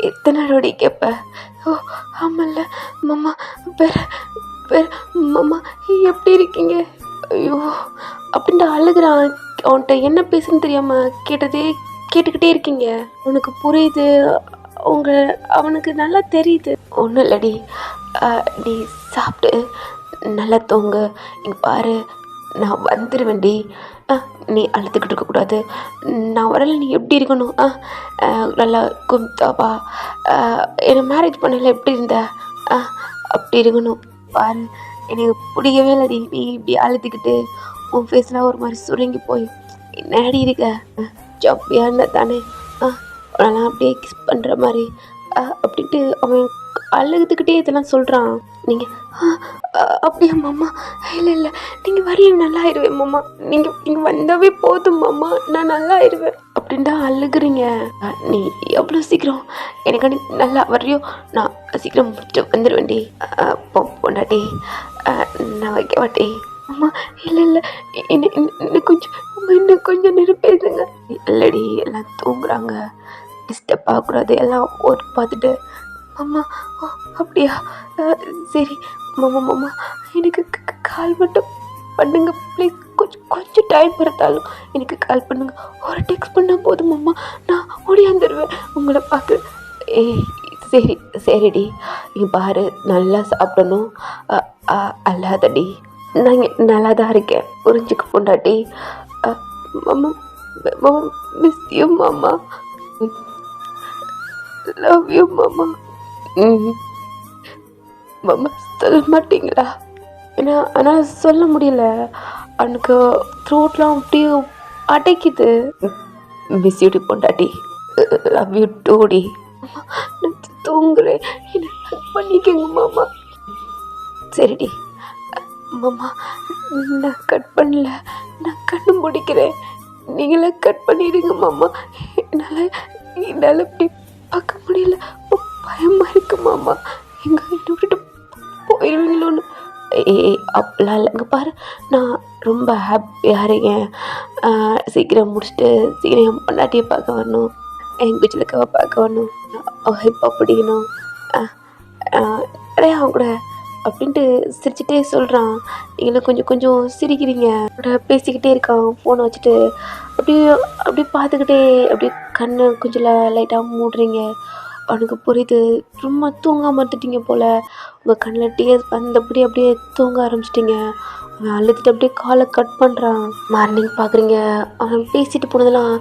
எத்தனை நாளோடி கேட்ப? ஓ ஆமாம்ல மாமா. வேறு வேறு மாமா எப்படி இருக்கீங்க? ஐயோ அப்படின்ட்டு அழுகிறான். அவன்கிட்ட என்ன பேசுன்னு தெரியாமல் கேட்டுக்கிட்டே இருக்கீங்க. உனக்கு புரியுது, அவனுக்கு நல்லா தெரியுது. ஒன்றும் இல்லடி, நீ சாப்பிட்டு நல்லா தூங்கு. இங்கே பாரு, நான் வந்துடுவேன்டி. நீ அழுதுகிட்டு இருக்கக்கூடாது, நான் வரல. நீ எப்படி இருக்கணும்? நல்லா கும்தாவா, என்னை மேரேஜ் பண்ணல எப்படி இருந்த? அப்படி இருக்கணும். பாரு, எனக்கு பிடிக்கவே இல்லடி நீ இப்படி அழுதுகிட்டு, உன் ஃபேஸ்லாம் ஒரு மாதிரி சுருங்கி போய் என்னடி இருக்க. ஜப்பியாக இருந்தா தானே அவனெல்லாம் அப்படியே கிஸ் பண்ணுற மாதிரி அப்படின்ட்டு அவன் அழுதுகிட்டே இதெல்லாம் சொல்கிறான். நீங்கள் அப்படியா மாமா? இல்லை இல்லை, நீங்கள் வரல நல்லா ஆயிடுவேன் மாமா. நீங்கள் வந்தாவே போதும் மாமா, நான் நல்லா ஆயிடுவேன் அப்படின்ட்டு அழுகுறீங்க. நீ எவ்வளோ சீக்கிரம் எனக்கு நல்லா வர்றியோ நான் சீக்கிரம் முடிச்சுட்டு வந்துடுவேன்டி. பொண்டாட்டி நான் வைக்க மாட்டேன் அம்மா. இல்லை இல்லை, இன்னும் கொஞ்சம் நேரம் பேசுங்க. இல்லடி, எல்லாம் தூங்குறாங்க, டிஸ்டர்ப் ஆகக்கூடாது, எல்லாம் ஒர்க் பார்த்துட்டு. அம்மா ஓ அப்படியா, சரி மாமா. மாமா எனக்கு கால் மட்டும் பண்ணுங்க ப்ளீஸ். கொஞ்சம் டைம் இருந்தாலும் எனக்கு கால் பண்ணுங்க. ஒரு டெக்ஸ்ட் பண்ணால் போதும் மாமா, நான் ஓடியாந்துடுவேன் உங்களை பார்க்க. சரிடி, நீ பாரு, நல்லா சாப்பிடணும், அல்லாதடி. நான் இங்கே நல்லா தான் இருக்கேன், புரிஞ்சுக்க பொண்டாட்டி. மாமா மாமா, மிஸ் யூ மாமா, லவ் யூ மாமா. மாமா சொல்ல மாட்டிங்களா? ஏன்னா ஆனால் சொல்ல முடியல, அவனுக்கு த்ரோட்லாம் அப்படியே அடைக்குது. மிஸ் யூடி பொண்டாட்டி, லவ் யூ டூடி. தூங்குறேன், என்னை ஹக் பண்ணிக்கங்க மாமா. சரிடி மாமா, நான் கட் பண்ணல, நான் கண்ணு முடிக்கிறேன், நீங்களே கட் பண்ணிடுங்க மாமா. என்னால் இப்படி பார்க்க முடியல, பயமாக இருக்கு மாமா. எங்கே என்னை விட்டுட்டு போயிடுவீங்களோன்னு. அப்படிலாம் இல்லைங்க பாரு, நான் ரொம்ப ஹாப்பியாக இருக்கேன். சீக்கிரம் முடிச்சுட்டு சீக்கிரம் என் பொண்டாட்டியை பார்க்க வரணும், என் குச்சிலுக்காவை பார்க்க வரணும், இப்போ பிடிக்கணும், நிறையா அவங்க கூட அப்படின்ட்டு சிரிச்சுட்டே சொல்கிறான். நீங்களும் கொஞ்சம் கொஞ்சம் சிரிக்கிறீங்க. பேசிக்கிட்டே இருக்கான் ஃபோனை வச்சுட்டு. அப்படியே அப்படியே பார்த்துக்கிட்டே அப்படியே கண்ணை கொஞ்சம் லைட்டாக மூடுறீங்க. அவனுக்கு புரியுது, ரொம்ப தூங்காமல் இருந்துட்டீங்க போல். உங்கள் கண்ணில் டீயர்ஸ் வந்தபடி அப்படியே தூங்க ஆரம்பிச்சிட்டிங்க. அவன் அழுதுட்டு அப்படியே காலை கட் பண்ணுறான். மார்னிங் பார்க்குறீங்க, அவன் பேசிட்டு போனதெல்லாம்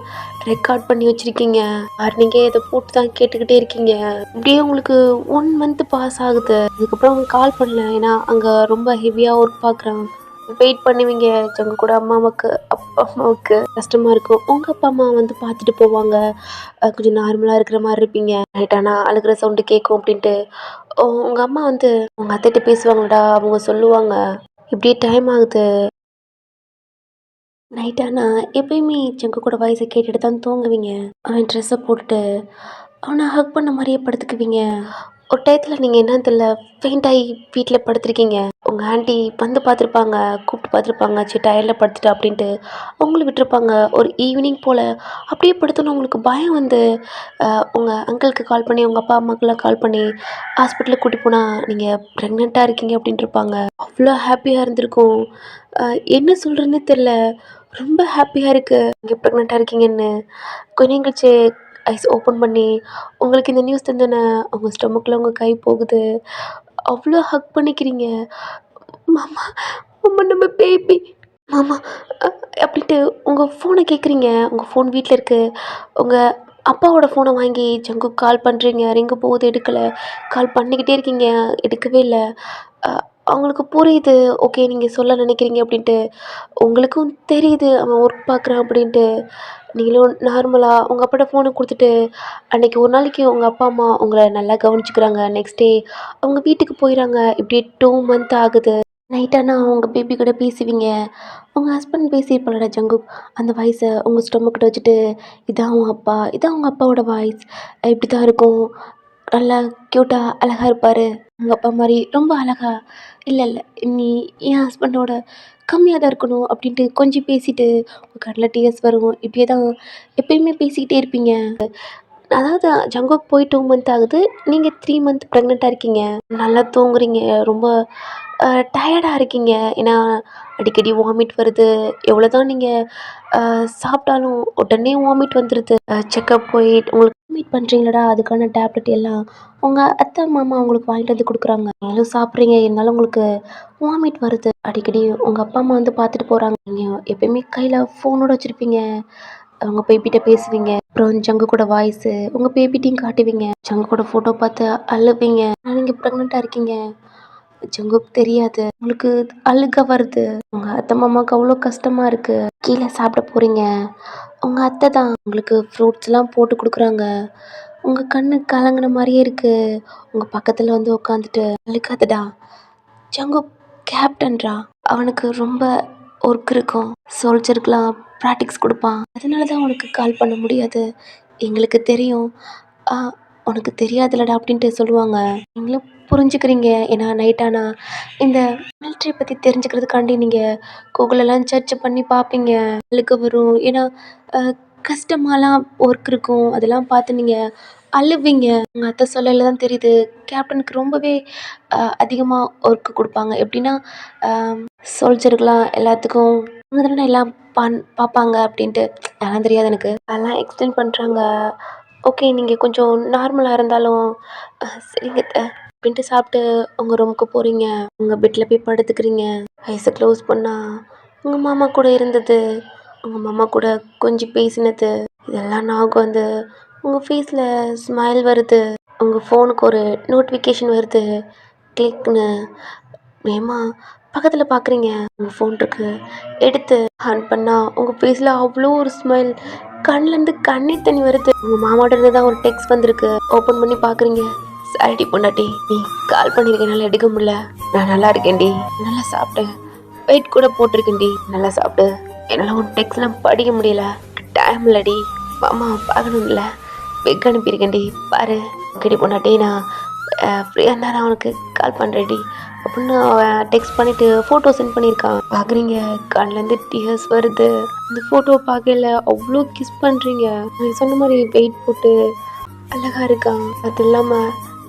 ரெக்கார்ட் பண்ணி வச்சுருக்கீங்க. மார்னிங்கே இதை போட்டு தான் கேட்டுக்கிட்டே இருக்கீங்க. இப்படியே உங்களுக்கு 1 மந்த் பாஸ் ஆகுது. அதுக்கப்புறம் அவங்க கால் பண்ணல, ஏன்னா அங்கே ரொம்ப ஹெவியாக ஒர்க் பார்க்குறான். வெயிட் பண்ணுவீங்க. எங்க கூட அம்மாவுக்கு அப்பா அம்மாவுக்கு கஷ்டமாக இருக்கும். உங்கள் அப்பா அம்மா வந்து பார்த்துட்டு போவாங்க. கொஞ்சம் நார்மலாக இருக்கிற மாதிரி இருப்பீங்க. நைட் ஆனால் அழுகிற சவுண்டு கேட்கும் அப்படின்ட்டு. உங்கள் அம்மா வந்து உங்கள் அத்தைகிட்ட பேசுவாங்கடா, அவங்க சொல்லுவாங்க. இப்படியே டைம் ஆகுது. நைட் ஆனால் எப்பயுமே ஜங்கு கூட வாய்ஸை கேட்டுட்டு தான் தூங்குவீங்க. அவன் ட்ரெஸ்ஸை போட்டுட்டு அவனை ஹக் பண்ண மாதிரியே படுத்துக்குவீங்க. ஒரு டயத்தில் நீங்கள் என்னன்னு தெரியல, ஃபெயிண்ட் ஆகி வீட்டில் படுத்துருக்கீங்க. உங்கள் ஆண்டி வந்து பார்த்துருப்பாங்க, கூப்பிட்டு பார்த்துருப்பாங்க, சரி டயர்டில் படுத்துட்டா அப்படின்ட்டு அவங்களும் விட்டுருப்பாங்க. ஒரு ஈவினிங் போல் அப்படியே படுத்தோன்னு உங்களுக்கு பயம் வந்து உங்கள் அங்கிளுக்கு கால் பண்ணி, உங்கள் அப்பா அம்மாக்கெல்லாம் கால் பண்ணி ஹாஸ்பிட்டலுக்கு கூட்டிகிட்டு போனால் நீங்கள் ப்ரெக்னெண்ட்டாக இருக்கீங்க அப்படின்ட்டு இருப்பாங்க. அவ்வளோ ஹாப்பியாக இருந்திருக்கும். என்ன சொல்கிறேன்னே தெரில, ரொம்ப ஹாப்பியாக இருக்குது நீங்கள் ப்ரெக்னெண்ட்டாக இருக்கீங்கன்னு. கொஞ்ச நேரம் கழிச்சு ஐஸ் ஓப்பன் பண்ணி உங்களுக்கு இந்த நியூஸ் தந்தோன்னே அவங்க ஸ்டொமக்கில் உங்கள் கை போகுது. அவ்வளோ ஹக் பண்ணிக்கிறீங்க. மாமா, மாமா நம்ம பேபி மாமா அப்படின்ட்டு உங்கள் ஃபோனை கேட்குறீங்க. உங்கள் ஃபோன் வீட்டில் இருக்குது. உங்கள் அப்பாவோட ஃபோனை வாங்கி ஜங்குக்கு கால் பண்ணுறீங்க. ரிங்கு போகுது, எடுக்கலை. கால் பண்ணிக்கிட்டே இருக்கீங்க, எடுக்கவே இல்லை. அவங்களுக்கு புரியுது, ஓகே நீங்கள் சொல்ல நினைக்கிறீங்க அப்படின்ட்டு. உங்களுக்கும் தெரியுது அவன் ஒர்க் பார்க்குறான் அப்படின்ட்டு. நீங்களும் நார்மலாக உங்கள் அப்பாட்ட ஃபோனை கொடுத்துட்டு அன்றைக்கி ஒரு நாளைக்கு உங்கள் அப்பா அம்மா உங்களை நல்லா கவனிச்சுக்கிறாங்க. நெக்ஸ்ட் டே அவங்க வீட்டுக்கு போயிடறாங்க. இப்படியே 2 மந்த் ஆகுது. நைட்டானா உங்கள் பேபி கூட பேசுவீங்க. உங்கள் ஹஸ்பண்ட் பேசியிருப்பாளடா ஜங்கு, அந்த வாய்ஸை உங்கள் ஸ்டொமக்கிட்ட வச்சுட்டு, இதான் உன் அப்பா, இதான் உங்கள் அப்பாவோட வாய்ஸ், இப்படி தான் இருக்கும், நல்லா க்யூட்டாக அழகாக இருப்பார், உங்கள் அப்பா மாதிரி ரொம்ப அழகா, இல்லை இல்லை நீ என் ஹஸ்பண்டோட கம்மியாக தான் இருக்கணும் அப்படின்ட்டு கொஞ்சம் பேசிட்டு உங்கள் கண்ணில் டீயர்ஸ் வரும். இப்படியே தான் எப்பயுமே பேசிக்கிட்டே இருப்பீங்க. அதாவது ஜங்குக்கு போய் 2 மந்த் ஆகுது, நீங்கள் 3 மந்த் ப்ரெக்னெண்ட்டாக இருக்கீங்க. நல்லா தூங்குறீங்க, ரொம்ப டயர்டாக இருக்கீங்க. ஏன்னா அடிக்கடி வாமிட் வருது. எவ்வளோ தான் நீங்கள் சாப்பிட்டாலும் உடனே வாமிட் வந்துடுது. செக்கப் போய் உங்களுக்கு வாமிட் பண்ணுறீங்களடா, அதுக்கான டேப்லெட் எல்லாம் உங்கள் அத்தை மாமா உங்களுக்கு வாங்கிட்டு வந்து கொடுக்குறாங்க. நீங்களும் சாப்பிட்றீங்க, இருந்தாலும் உங்களுக்கு வாமிட் வருது. அடிக்கடி உங்கள் அப்பா அம்மா வந்து பார்த்துட்டு போகிறாங்க. நீங்கள் எப்பயுமே கையில் ஃபோனோட வச்சுருப்பீங்க. அவங்க பேபிகிட்ட பேசுவீங்க. அப்புறம் ஜங்கு கூட வாய்ஸு உங்கள் பேபிட்டையும் காட்டுவீங்க. ஜங்கு கூட ஃபோட்டோ பார்த்து அழுவீங்க. ஆனால் நீங்கள் ப்ரெக்னெண்ட்டாக இருக்கீங்க, ஜங்குக்கு தெரியாது. உங்களுக்கு அழுக வருது. உங்கள் அத்தை மாமாவுக்கு அவ்வளோ கஷ்டமாக இருக்குது. கீழே சாப்பிட போகிறீங்க. உங்கள் அத்தை தான் உங்களுக்கு ஃப்ரூட்ஸ்லாம் போட்டு கொடுக்குறாங்க. உங்கள் கண்ணு கலங்கின மாதிரியே இருக்குது. உங்கள் பக்கத்தில் வந்து உட்காந்துட்டு, அழுக்காதடா, ஜங்கு கேப்டன்ரா, அவனுக்கு ரொம்ப ஒர்க் இருக்கும், சோல்ஜருக்கெலாம் ப்ராக்டிக்ஸ் கொடுப்பான், அதனால தான் உனக்கு கால் பண்ண முடியாது, எங்களுக்கு தெரியும், உனக்கு தெரியாதுல்லடா அப்படின்ட்டு சொல்லுவாங்க. நீங்களும் புரிஞ்சுக்கிறீங்க. ஏன்னா நைட்டானா இந்த மிலிட்ரி பற்றி தெரிஞ்சுக்கிறதுக்காண்டி நீங்கள் கூகுளெல்லாம் சர்ச் பண்ணி பார்ப்பீங்க. அழுக வரும். ஏன்னா கஷ்டமாலாம் ஒர்க் இருக்கும், அதெல்லாம் பார்த்து நீங்கள் அழுவீங்க. உங்கள் அத்தை சொல்லல தான் தெரியுது, கேப்டனுக்கு ரொம்பவே அதிகமாக ஒர்க்கு கொடுப்பாங்க. எப்படின்னா சோல்ஜருக்கெலாம் எல்லாத்துக்கும் அவங்க தானே எல்லாம் பார்ப்பாங்க அப்படின்ட்டு. அதெல்லாம் தெரியாது எனக்கு. அதெல்லாம் எக்ஸ்டெண்ட் பண்ணுறாங்க. ஓகே, நீங்கள் கொஞ்சம் நார்மலாக இருந்தாலும் சரிங்க அப்படின்ட்டு சாப்பிட்டு உங்கள் ரூமுக்கு போகிறீங்க. உங்கள் பெட்டில் போய் படுத்துக்கிறீங்க. ஐஸை க்ளோஸ் பண்ணால் உங்கள் மாமா கூட இருந்தது, உங்கள் மாமா கூட கொஞ்சம் பேசினது இதெல்லாம் ஞாபகம் வந்து உங்கள் ஃபேஸில் ஸ்மைல் வருது. உங்கள் ஃபோனுக்கு ஒரு நோட்டிஃபிகேஷன் வருது, கிளிக்னு. ஏமா பக்கத்தில் பார்க்குறீங்க, உங்கள் ஃபோன் இருக்குது, எடுத்து ஆன் பண்ணால் உங்கள் ஃபேஸில் அவ்வளோ ஒரு ஸ்மைல், கண்ணிலேருந்து கண்ணீர் தண்ணி வருது. உங்கள் மாமாட்ட இருந்து தான் ஒரு டெக்ஸ்ட் வந்திருக்கு. ஓப்பன் பண்ணி பார்க்குறீங்க, சாரிடி பொண்டாட்டி, நீ கால் பண்ணியிருக்கனால எடுக்க முடியல. நான் நல்லா இருக்கேன்டி, நல்லா சாப்பிட்டேன், வெயிட் கூட போட்டிருக்கேன்டி, நல்லா சாப்பிட்டு. என்னால் உன் டெக்ஸ்ட்லாம் படிக்க முடியல, டைம் இல்லடி, மாமா பார்க்கணும்ல, வெக் அனுப்பியிருக்கேன்டி பாரு. ஓகேடி பொண்டாட்டி, நான் ஃப்ரீயாக இருந்தால் நான் உனக்கு கால் பண்ணுறேன்டி அப்படின்னு அவன் டெக்ஸ்ட் பண்ணிவிட்டு ஃபோட்டோ சென்ட் பண்ணியிருக்கான். பார்க்குறீங்க, கண்ணிலேருந்து டியர்ஸ் வருது. இந்த ஃபோட்டோ பார்க்கல அவ்வளோ கிஸ் பண்ணுறீங்க. நீ சொன்ன மாதிரி வெயிட் போட்டு அழகா இருக்கான். அது இல்லாமல்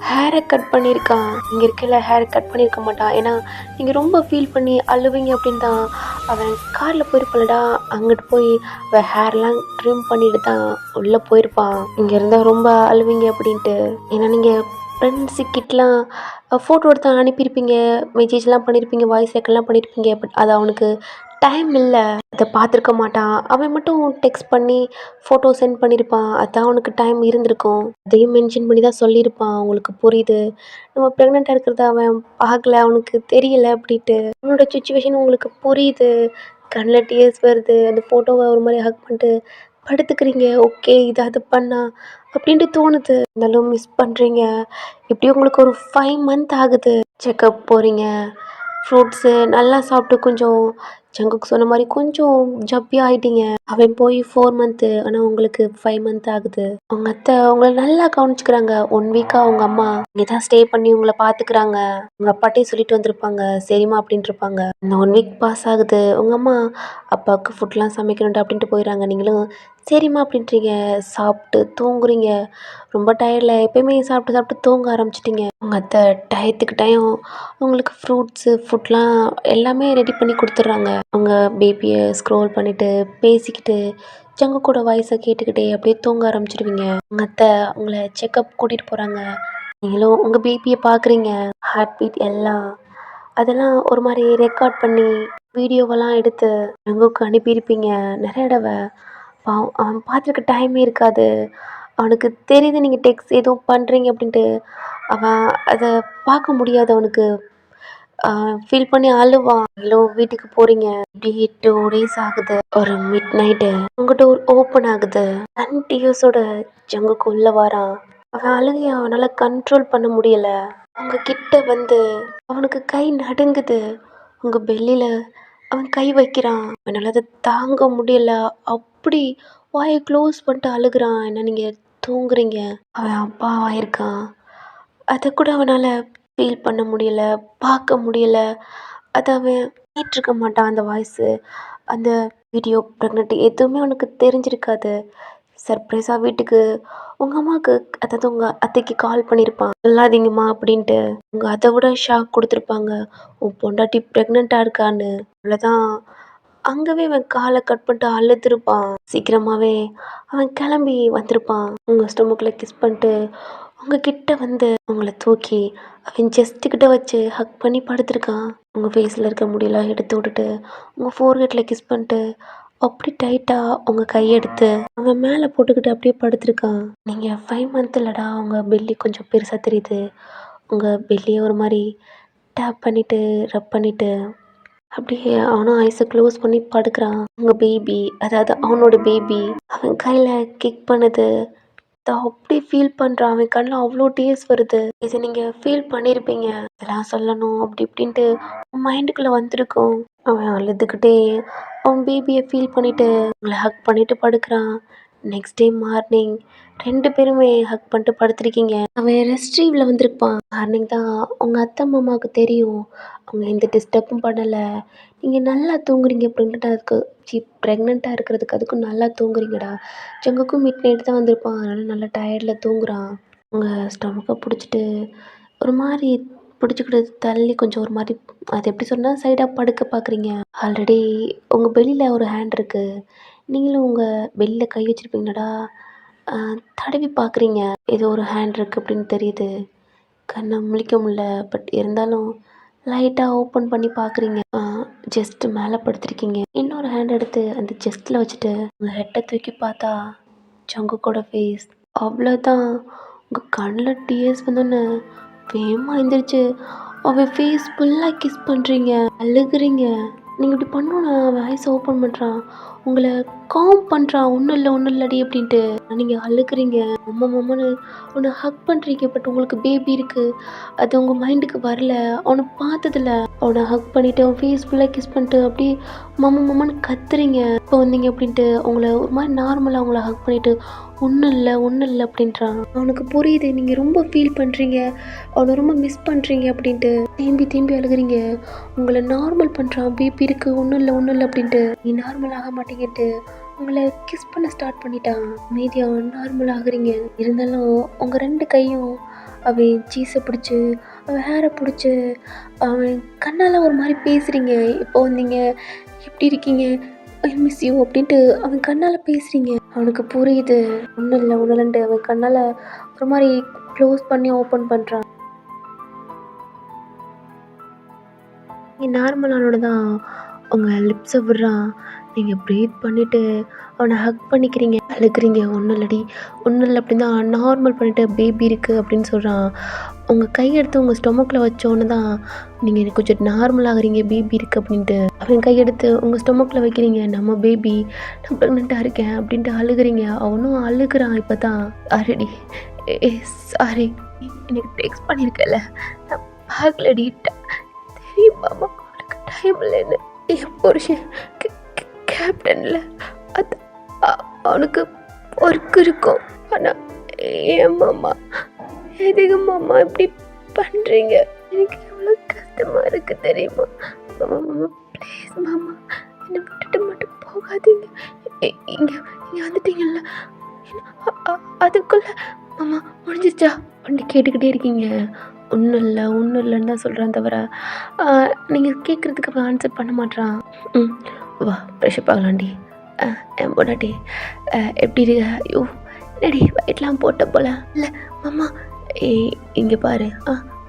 ஹேரை கட் பண்ணியிருக்கான். இங்கே இருக்கையில் ஹேரை கட் பண்ணியிருக்க மாட்டான். ஏன்னா நீங்கள் ரொம்ப ஃபீல் பண்ணி அழுவீங்க அப்படின்னு தான் அவன் காரில் போயிருப்பான்டா, அங்கிட்டு போய் அவன் ஹேர்லாம் ட்ரிம் பண்ணிட்டு தான் உள்ளே போயிருப்பான். இங்கே இருந்தால் ரொம்ப அழுவீங்க அப்படின்ட்டு. ஏன்னா நீங்கள் ஃப்ரெண்ட்ஸு கிட்டலாம் ஃபோட்டோ எடுத்து அனுப்பியிருப்பீங்க, மெசேஜ்லாம் பண்ணியிருப்பீங்க, வாய்ஸ் ரெக்கார்ட்லாம் பண்ணியிருப்பீங்க. பட் அது அவனுக்கு டைம் இல்லை, அதை பார்த்துருக்க மாட்டான். அவன் மட்டும் டெக்ஸ்ட் பண்ணி ஃபோட்டோ சென்ட் பண்ணியிருப்பான். அதான் அவனுக்கு டைம் இருந்திருக்கும். அதையும் மென்ஷன் பண்ணி தான் சொல்லியிருப்பான். அவங்களுக்கு புரியுது, நம்ம ப்ரெக்னெண்ட்டாக இருக்கிறத அவன் பார்க்கல, அவனுக்கு தெரியலை அப்படின்ட்டு. அவனோட சுச்சுவேஷன் உங்களுக்கு புரியுது. கண்ணில் டியர்ஸ் வருது. அந்த ஃபோட்டோவை ஒரு மாதிரி ஹக் பண்ணிட்டு படுத்துக்கிறீங்க. ஓகே, இது அது பண்ணா அப்படின்ட்டு தோணுது. இருந்தாலும் மிஸ் பண்ணுறீங்க. இப்படி உங்களுக்கு ஒரு 5 மந்த் ஆகுது. செக்கப் போகிறீங்க, ஃப்ரூட்ஸு நல்லா சாப்பிட்டு கொஞ்சம் ஜங்குக்கு சொன்ன மாதிரி கொஞ்சம் ஜப்பியாக ஆகிட்டீங்க. அவன் போய் 4 மந்த்து, ஆனால் உங்களுக்கு 5 மந்த் ஆகுது. அவங்க அத்தை உங்களை நல்லா கவனிச்சுக்கிறாங்க. 1 வீக்காக அவங்க அம்மா இங்கே தான் ஸ்டே பண்ணி உங்களை பார்த்துக்கிறாங்க. உங்கள் அப்பாட்டையும் சொல்லிட்டு வந்திருப்பாங்க, சரிம்மா அப்படின்ட்டு இருப்பாங்க. இந்த 1 வீக் பாஸ் ஆகுது. உங்கள் அம்மா அப்பாவுக்கு ஃபுட்லாம் சமைக்கணுன்ட்டு அப்படின்ட்டு போயிடறாங்க. நீங்களும் சரிம்மா அப்படின்றீங்க. சாப்பிட்டு தூங்குறீங்க. ரொம்ப டயர்டில் எப்பயுமே சாப்பிட்டு சாப்பிட்டு தூங்க ஆரம்பிச்சிட்டிங்க. உங்கள் அத்தை டயத்துக்கு டயம் உங்களுக்கு ஃப்ரூட்ஸு ஃபுட்லாம் எல்லாமே ரெடி பண்ணி கொடுத்துட்றாங்க. அவங்க பேபியை ஸ்க்ரோல் பண்ணிவிட்டு பேசிக்கிட்டு ஜங்கு கூட வாய்ஸை கேட்டுக்கிட்டே அப்படியே தூங்க ஆரம்பிச்சிடுவீங்க. உங்கள் அத்தை உங்களை செக்கப் கூட்டிகிட்டு போகிறாங்க. நீங்களும் உங்கள் பேபியை பார்க்குறீங்க. ஹார்ட் பீட் எல்லாம் அதெல்லாம் ஒரு மாதிரி ரெக்கார்ட் பண்ணி வீடியோவெல்லாம் எடுத்து ஜங்குக்கு அனுப்பியிருப்பீங்க நிறைய தடவை. பாவம், அவன் பார்த்துருக்க டைமே இருக்காது. அவனுக்கு தெரியுது நீங்கள் டெக்ஸ்ட் எதுவும் பண்ணுறீங்க அப்படின்ட்டு. அவன் அதை பார்க்க முடியாது. அவனுக்கு ஃபீல் பண்ணி அழுவான். ஹலோ, வீட்டுக்கு போகிறீங்க. இப்படி 2 days ஆகுது. ஒரு மிட் நைட்டு உங்கள் டோர் ஓப்பன் ஆகுது. சன் டியர்ஸோட ஜங்குக்கு உள்ள வாரான். அவன் அழுகையை அவனால் கண்ட்ரோல் பண்ண முடியல. அவங்க கிட்ட வந்து அவனுக்கு கை நடுங்குது. உங்கள் பெல்லியில் அவன் கை வைக்கிறான். அவனால் அதை தாங்க முடியல. அப்படி வாயை க்ளோஸ் பண்ணிட்டு அழுகிறான். ஏன்னா நீங்கள் தூங்குறீங்க. அவன் அப்பாவாயிருக்கான். அதை கூட அவனால் ஃபீல் பண்ண முடியல, பார்க்க முடியல. அதை அவன் கேட்டிருக்க மாட்டான். அந்த வாய்ஸு, அந்த வீடியோ, ப்ரெக்னென்ட் எதுவுமே அவனுக்கு தெரிஞ்சிருக்காது. சர்ப்ரைஸாக வீட்டுக்கு உங்கள் அம்மாவுக்கு, அதாவது உங்கள் அத்தைக்கு கால் பண்ணியிருப்பான், சொல்லாதீங்கம்மா அப்படின்ட்டு. அவங்க அதை விட ஷாக் கொடுத்துருப்பாங்க, உன் பொண்டாட்டி ப்ரெக்னெண்ட்டாக இருக்கான்னு. அவ்வளோதான், அங்கவே அவன் காலை கட் பண்ணிட்டு அழுதுருப்பான். சீக்கிரமாகவே அவன் கிளம்பி வந்திருப்பான். உங்கள் ஸ்டொமக்கில் கிஸ் பண்ணிட்டு உங்கள் கிட்ட வந்து உங்களை தூக்கி அவன் செஸ்ட்டுக்கிட்ட வச்சு ஹக் பண்ணி படுத்திருக்கான். உங்கள் ஃபேஸில் இருக்க முடியலாம் எடுத்து விட்டுட்டு உங்கள் ஃபோர்ஹெட்டில் கிஸ் பண்ணிட்டு அப்படி டைட்டாக உங்கள் கையெடுத்து அவன் மேலே போட்டுக்கிட்டு அப்படியே படுத்திருக்கான். நீங்கள் 5 மந்த் இல்லைடா. உங்கள் பெல்லி கொஞ்சம் பெருசாக தெரியுது. உங்கள் பெல்லியை ஒரு மாதிரி டேப் பண்ணிவிட்டு ரப் பண்ணிவிட்டு அப்படியே அவனும் ஐஸை க்ளோஸ் பண்ணி படுக்கிறான். உங்கள் பேபி, அதாவது அவனோட பேபி அவன் கையில் கிக் பண்ணுது. அப்படி ஃபீல் பண்ணுறான். அவன் கண்ணில் அவ்வளோ டீயர்ஸ் வருது. இதை நீங்கள் ஃபீல் பண்ணியிருப்பீங்க. இதெல்லாம் சொல்லணும் அப்படி இப்படின்ட்டு மைண்டுக்குள்ளே வந்திருக்கும். அவன் அழுதுகிட்டே அவன் பேபியை ஃபீல் பண்ணிவிட்டு உங்களை ஹக் பண்ணிவிட்டு படுக்கிறான். நெக்ஸ்ட் டே மார்னிங் 2 பேருமே ஹக் பண்ணிட்டு படுத்திருக்கீங்க. அவன் ரெஸ்ட் ரூமில் வந்திருப்பான். மார்னிங் தான் உங்கள் அத்தை மாமாவுக்கு தெரியும். அவங்க எந்த டிஸ்டர்பும் பண்ணலை, நீங்கள் நல்லா தூங்குறீங்க. ப்ரெக்னெண்ட்டாக இருக்கிறதுக்கு அதுக்கும் நல்லா தூங்குறீங்கடா. ஜங்குக்கும் மிட் நைட் தான் வந்திருப்பான். அதனால் நல்லா டயர்டில் தூங்குறான். உங்கள் ஸ்டொமக்கை பிடிச்சிட்டு ஒரு மாதிரி பிடிச்சிக்கிட்டு தள்ளி கொஞ்சம் ஒரு மாதிரி, அது எப்படி சொன்னால் சைடாக படுக்க பார்க்குறீங்க. ஆல்ரெடி உங்கள் பெல்லியில் ஒரு ஹேண்ட் இருக்குது. நீங்களும் உங்கள் பெல்லியில் கை வச்சுருப்பீங்கடா. தடவி பார்க்குறீங்க. ஏதோ ஒரு ஹேண்ட் இருக்குது அப்படின்னு தெரியுது. கண்ணை முழிக்க முடியல. பட் இருந்தாலும் லைட்டாக ஓப்பன் பண்ணி பார்க்குறீங்க. ஜஸ்ட்டு மேலே படுத்திருக்கீங்க. இன்னொரு ஹேண்ட் எடுத்து அந்த செஸ்ட்டில் வச்சுட்டு உங்கள் ஹெட்டை தூக்கி பார்த்தா ஜங்குக்கோட ஃபேஸ். அவ்வளோதான், உங்கள் கண்ணில் டியர்ஸ் வந்தோன்னே வேகமாக எழுந்திரிச்சு அவன் ஃபேஸ் ஃபுல்லாக கிஸ் பண்ணுறீங்க, அழுகுறீங்க. நீங்கள் இப்படி பண்ணோன்னா அவன் ஐஸ் ஓப்பன் பண்ணுறான். உங்கள காம் பண்ணுறான். ஒன்றும் இல்லடி அப்படின்ட்டு. நீங்கள் அழுகுறீங்க. மம்மான்னு அவனை ஹக் பண்ணுறீங்க. பட் உங்களுக்கு பேபி இருக்குது. அது உங்கள் மைண்டுக்கு வரல. அவனை பார்த்ததில்ல. அவனை ஹக் பண்ணிவிட்டு அவன் ஃபேஸ் ஃபுல்லாக கிஸ் பண்ணிட்டு அப்படியே மம்மான்னு கத்துறீங்க. இப்போ வந்தீங்க அப்படின்ட்டு அவங்கள ஒரு மாதிரி நார்மலாக அவங்கள ஹக் பண்ணிவிட்டு ஒன்றும் இல்லை அப்படின்றான். அவனுக்கு புரியுது நீங்கள் ரொம்ப ஃபீல் பண்ணுறீங்க, அவனை ரொம்ப மிஸ் பண்ணுறீங்க அப்படின்ட்டு தேம்பி அழுகுறீங்க. உங்களை நார்மல் பண்ணுறான். பிபி இருக்குது, ஒன்றும் இல்லை அப்படின்ட்டு. நீ நார்மல் ஆக மாட்டேங்கிட்டு உங்களை கிஸ் பண்ண ஸ்டார்ட் பண்ணிட்டான். மீதியாக நார்மல் ஆகுறீங்க. இருந்தாலும் உங்கள் 2 கையும் அவன் சீஸை பிடிச்சி அவன் ஹேரை பிடிச்சி அவன் கண்ணால் ஒரு மாதிரி பேசுகிறீங்க. இப்போ நீங்கள் எப்படி இருக்கீங்க, ஐ மிஸ் யூ அப்படின்ட்டு அவன் கண்ணால் பேசுகிறீங்க. அவனுக்கு புரியுது ஒன்றும் இல்லைன்ட்டு அவன் கண்ணால் ஒரு மாதிரி க்ளோஸ் பண்ணி ஓப்பன் பண்ணுறான். நீ நார்மலானோட தான் உங்கள் லிப்ஸை விடுறான். நீங்கள் ப்ரீத் பண்ணிவிட்டு அவனை ஹக் பண்ணிக்கிறீங்க. அழுகுறீங்க. ஒன்றும் இல்லை அப்படின்னு தான் நார்மல் பண்ணிவிட்டு பேபி இருக்குது அப்படின்னு சொல்கிறான். உங்கள் கையெடுத்து உங்கள் ஸ்டொமக்கில் வச்சோன்னு தான் நீங்கள் கொஞ்சம் நார்மல் ஆகுறீங்க. பேபி இருக்குது அப்படின்ட்டு அவன் கையெடுத்து உங்கள் ஸ்டொமக்கில் வைக்கிறீங்க. நம்ம பேபி, நான் ப்ரெக்னெண்ட்டாக இருக்கேன் அப்படின்ட்டு அழுகுறீங்க. அவனும் அழுகுறான். இப்போ தான் ஆல்ரெடி சாரி எனக்கு டெக்ஸ்ட் பண்ணியிருக்கல, நான் பார்க்கலடி, தெரியுமாம்மா அவனுக்கு டைம் இல்லைன்னு. என் புருஷன் கேப்டனில் அது அவனுக்கு ஒர்க் இருக்கும். ஆனால் ஏன் மாமா எதுக்கு மாமா இப்படி பண்ணுறீங்க? எனக்கு எவ்வளோ கஷ்டமாக இருக்குது தெரியுமா? மாமா ப்ளீஸ் மாமா என்னை விட்டுட்டு மட்டும் போகாதீங்க. இங்கே வந்துட்டீங்கல்ல, அதுக்குள்ளே மாமா முடிஞ்சிச்சா அப்படி கேட்டுக்கிட்டே இருக்கீங்க. ஒன்றும் இல்லைன்னு தான் சொல்கிறான் தவிர நீங்கள் கேட்குறதுக்கு அவன் ஆன்சர் பண்ண மாட்டான். வா ஃப்ரெஷ்அப் ஆகலாண்டி. என் பொண்டாட்டி எப்படி இருக்க? ஐயோ என்னடி வயிற்றுலாம் போட்ட போல. இல்லை மாமா இங்கே பாரு.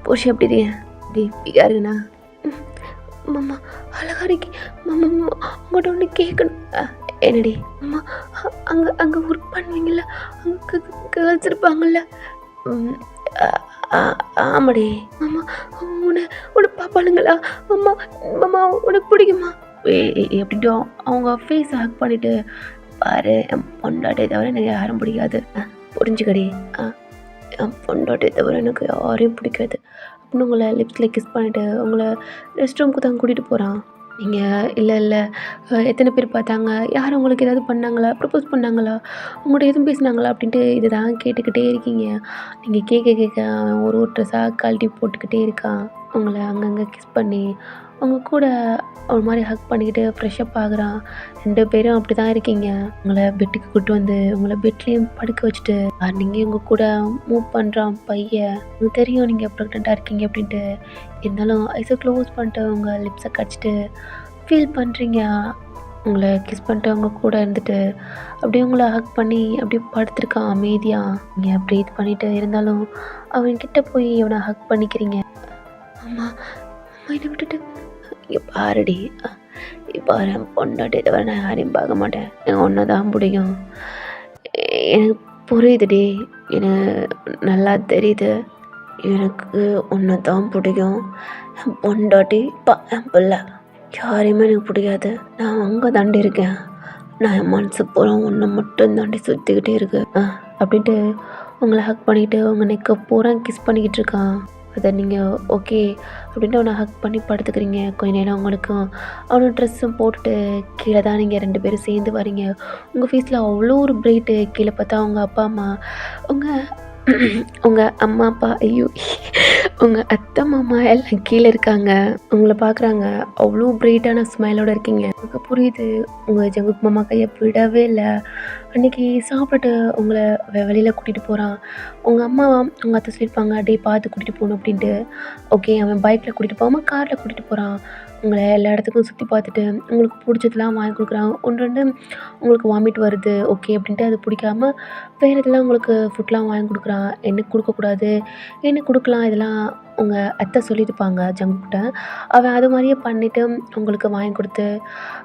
புருஷன் எப்படி இருக்கேன்? அப்படி பிகா இருக்குண்ணா. மாமா அழகா இருக்கி. மாமா உங்கள்கிட்ட ஒன்று கேட்கணும். என்னடி மாமா, அங்கே ஒர்க் பண்ணுவீங்கள்ல, அங்கே கேர்ள்ஸ் இருப்பாங்கள்ல? ஆமாடி. மாமா உன்னை பாப்பாளுங்களா? மாமா உனக்கு பிடிக்குமா? எப்படின்ட்டு அவங்க ஃபேஸை ஹக் பண்ணிவிட்டு பாரு, என் பொண்டாட்டியை தவிர எனக்கு யாரும் பிடிக்காது, புரிஞ்சுக்கடி. என் பொண்டாட்டியை தவிர எனக்கு யாரையும் பிடிக்காது அப்படின்னு உங்களை லிப்ஸில் கிஸ் பண்ணிவிட்டு உங்களை ரெஸ்ட் ரூமுக்கு தான் கூட்டிகிட்டு போகிறான். நீங்கள் இல்லை எத்தனை பேர் பார்த்தாங்க, யார் உங்களுக்கு ஏதாவது பண்ணாங்களா, ப்ரப்போஸ் பண்ணாங்களா, உங்கள்கிட்ட எதுவும் பேசினாங்களா அப்படின்ட்டு இதை தான் கேட்டுக்கிட்டே இருக்கீங்க. நீங்கள் கேட்க அவன் ஒரு ட்ரெஸ்ஸாக கழட்டி போட்டுக்கிட்டே இருக்கான். உங்களை அங்கங்கே கிஸ் பண்ணி அவங்க கூட ஒரு மாதிரி ஹக் பண்ணிக்கிட்டு ஃப்ரெஷ்அப் ஆகுறான். 2 பேரும் அப்படி தான் இருக்கீங்க. உங்களை பெட்டுக்கு கூப்பிட்டு வந்து உங்களை பெட்லேயும் படுக்க வச்சுட்டு நீங்கள் உங்கள் கூட மூவ் பண்ணுறான் பையன். உங்களுக்கு தெரியும் நீங்கள் ப்ரெக்னெண்ட்டாக இருக்கீங்க அப்படின்ட்டு. இருந்தாலும் ஐஸை க்ளோஸ் பண்ணிட்டு உங்கள் லிப்ஸை கடிச்சிட்டு ஃபீல் பண்ணுறீங்க. உங்களை கிஸ் பண்ணிட்டு அவங்க கூட இருந்துட்டு அப்படியே உங்களை ஹக் பண்ணி அப்படியே படுத்துருக்கான் அமைதியாக. நீங்கள் ப்ரீத் பண்ணிவிட்டு இருந்தாலும் அவன்கிட்ட போய் அவனை ஹக் பண்ணிக்கிறீங்க. அம்மா என்னை விட்டுட்டு இங்கே பாருடி, பாரு, என் பொண்டாட்டியை தவிர நான் யாரையும் பார்க்க மாட்டேன், எனக்கு ஒன்றை தான் பிடிக்கும். எனக்கு புரியுதுடி, எனக்கு நல்லா தெரியுது, எனக்கு ஒன்றை தான் பிடிக்கும். என் பொண்டாட்டி என் பிள்ளை யாரையுமே எனக்கு பிடிக்காது. நான் அங்கே தாண்டி இருக்கேன். நான் என் மனசு பூரா ஒன்றை மட்டும் தாண்டி சுற்றிக்கிட்டே இருக்கு அப்படின்ட்டு உங்களை ஹக் பண்ணிக்கிட்டு உங்கள் நெக்கை பூரா கிஸ் பண்ணிக்கிட்டு இருக்கான். அதை நீங்கள் ஓகே அப்படின்ட்டு அவனை ஹக் பண்ணி படுத்துக்கிறீங்க. கொஞ்ச நேரம் அவங்களுக்கும் அவனோட ட்ரெஸ்ஸும் போட்டுட்டு கீழே தான் நீங்கள் 2 பேரும் சேர்ந்து வரீங்க. உங்கள் ஃபேஸில் அவ்வளோ ஒரு பிரைட்டு. கீழே பார்த்தா உங்கள் அப்பா அம்மா, உங்கள் அம்மா அப்பா, ஐயோ உங்கள் அத்தை மாமா எல்லாம் கீழே இருக்காங்க. உங்களை பார்க்குறாங்க. அவ்வளோ பிரைட்டான ஸ்மைலோடு இருக்கீங்க. எனக்கு புரியுது உங்கள் ஜங்குக் மாமா கையை விடவே இல்லை. அன்றைக்கி சாப்பிட்டு உங்களை வெளியில் கூட்டிகிட்டு போகிறான். உங்கள் அம்மா உங்கள் அத்தை சொல்லியிருப்பாங்க டே பார்த்து கூட்டிகிட்டு போகணும் அப்படின்ட்டு. ஓகே அவன் பைக்கில் கூட்டிகிட்டு போகாமல் காரில் கூட்டிகிட்டு போகிறான். உங்களை எல்லா இடத்துக்கும் சுற்றி பார்த்துட்டு உங்களுக்கு பிடிச்சதெல்லாம் வாங்கி கொடுக்குறான். 1-2 உங்களுக்கு வாமிட் வருது ஓகே அப்படின்ட்டு அது பிடிக்காம வேறு இதெல்லாம் உங்களுக்கு ஃபுட்லாம் வாங்கி கொடுக்குறான். எனக்கு கொடுக்கக்கூடாது, எனக்கு கொடுக்கலாம், இதெல்லாம் உங்கள் அத்தை சொல்லியிருப்பாங்க ஜங்குக்கிட்ட. அவன் அது மாதிரியே பண்ணிவிட்டு உங்களுக்கு வாங்கி கொடுத்து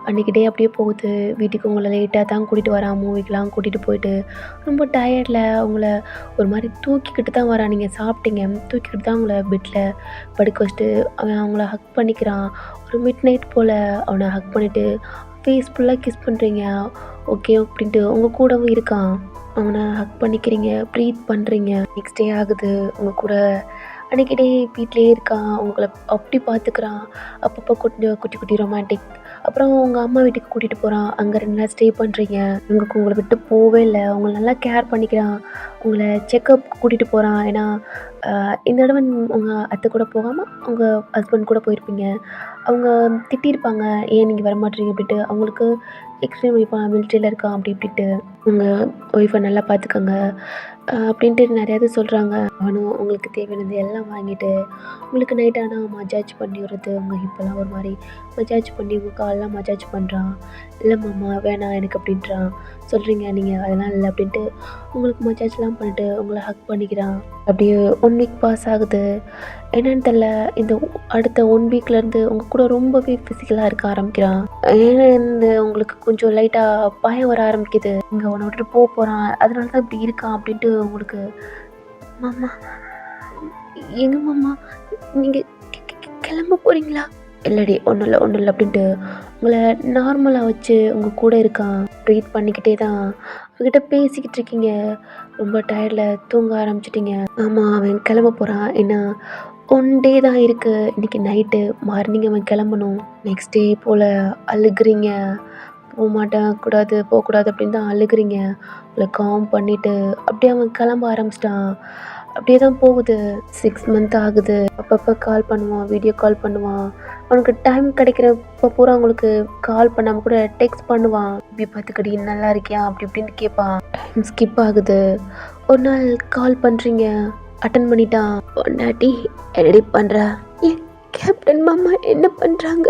அன்றைக்கி டே அப்படியே போகுது. வீட்டுக்கு உங்களை லேட்டாக தான் கூட்டிகிட்டு வரான். மூவிக்கெலாம் கூட்டிகிட்டு போயிட்டு ரொம்ப டயர்டில் உங்களை ஒரு மாதிரி தூக்கிக்கிட்டு தான் வரான். நீங்கள் சாப்பிட்டீங்க, தூக்கிக்கிட்டு தான் உங்களை பெட்டில் படுக்க வச்சுட்டு அவன் அவங்கள ஹக் பண்ணிக்கிறான். ஒரு மிட் நைட் போல் அவனை ஹக் பண்ணிவிட்டு ஃபேஸ் ஃபுல்லாக கிஸ் பண்ணுறீங்க. ஓகே அப்படின்ட்டு உங்கள் கூடவும் இருக்கான். அவனை ஹக் பண்ணிக்கிறீங்க, ப்ரீத் பண்ணுறீங்க. நெக்ஸ்ட் டே ஆகுது, உங்கள் கூட அன்றைக்கி வீட்டிலேயே இருக்கான். உங்களை அப்படி பார்த்துக்கிறான். அப்பப்போ கொஞ்சம் குட்டி குட்டி ரொமான்டிக். அப்புறம் உங்கள் அம்மா வீட்டுக்கு கூட்டிகிட்டு போகிறான். அங்கே 2 நாள் ஸ்டே பண்ணுறீங்க. உங்களை விட்டு போவே இல்லை. உங்களை நல்லா கேர் பண்ணிக்கிறான். உங்களை செக்கப் கூட்டிகிட்டு போகிறான். ஏன்னா இந்த தடவை உங்கள் அத்தை கூட போகாமல் உங்கள் ஹஸ்பண்ட் கூட போயிருப்பீங்க. அவங்க திட்டியிருப்பாங்க, ஏன் நீங்கள் வரமாட்டீங்க அப்படின்ட்டு. அவங்களுக்கு எக்ஸ்பிளைன் பண்ணிப்பான், மிலிட்ரியில் இருக்கான் அப்படி இப்படின்ட்டு. உங்கள் ஒய்ஃபை நல்லா பார்த்துக்கோங்க அப்படின்ட்டு நிறையாவது சொல்கிறாங்க. அவனும் உங்களுக்கு தேவையானது எல்லாம் வாங்கிட்டு உங்களுக்கு நைட் ஆனால் மஜாஜ் பண்ணி விடுறது. உங்கள் ஹிப்பெல்லாம் ஒரு மாதிரி மஜாஜ் பண்ணி உங்கள் காலெலாம் மஜாஜ் பண்ணுறான். இல்லை மாமா வேணாம் எனக்கு அப்படின்றான். சொல்கிறீங்க நீங்கள் அதெல்லாம் இல்லை அப்படின்ட்டு உங்களுக்கு மஜாஜ்லாம் பண்ணிட்டு உங்களை ஹக் பண்ணிக்கிறான். அப்படியே 1 வீக் பாஸ் ஆகுது. என்னன்னு தெரில, இந்த அடுத்த 1 வீக்லேருந்து உங்கள் கூட ரொம்பவே ஃபிசிக்கலாக இருக்க ஆரம்பிக்கிறான். ஏன்னு உங்களுக்கு கொஞ்சம் லைட்டாக பயம் வர ஆரம்பிக்குது. இங்கே உன்னை விட்டுட்டு போகிறான், அதனால தான் இப்படி இருக்கான் அப்படின்ட்டு உங்களுக்கு. மாமா எங்க மாமா நீங்கள் கிளம்ப போகிறீங்களா? இல்லடி ஒன்றும் இல்லை அப்படின்ட்டு உங்களை நார்மலாக வச்சு உங்கள் கூட இருக்கான். ப்ரீத் பண்ணிக்கிட்டே தான் அவன்கிட்ட பேசிக்கிட்டு இருக்கீங்க. ரொம்ப டயர்டில் தூங்க ஆரம்பிச்சிட்டிங்க. ஆமாம் அவன் கிளம்ப போகிறான். ஏன்னா 1 டே தான் இருக்குது. இன்றைக்கி நைட்டு மார்னிங் அவன் கிளம்பணும். நெக்ஸ்ட் டே போல் அழுகுறீங்க. போகக்கூடாது அப்படின்னு தான் அழுகுறீங்க. உங்களை காம் பண்ணிவிட்டு அப்படியே அவன் கிளம்ப ஆரம்பிச்சிட்டான். அப்படியே தான் போகுது. 6 மந்த் ஆகுது. அப்பப்போ கால் பண்ணுவான், வீடியோ கால் பண்ணுவான். அவனுக்கு டைம் கிடைக்கிறப்ப பூரா உங்களுக்கு கால் பண்ணாமல் கூட டெக்ஸ்ட் பண்ணுவான். இப்படி பார்த்துக்கடி நல்லா இருக்கியா அப்படி இப்படின்னு கேட்பான். டைம் ஸ்கிப் ஆகுது. ஒரு நாள் கால் பண்ணுறீங்க, அட்டன் பண்ணிட்டான். பொண்டாட்டி என்னடி பண்ணுறா? ஏன் கேப்டன் மாமா என்ன பண்ணுறாங்க?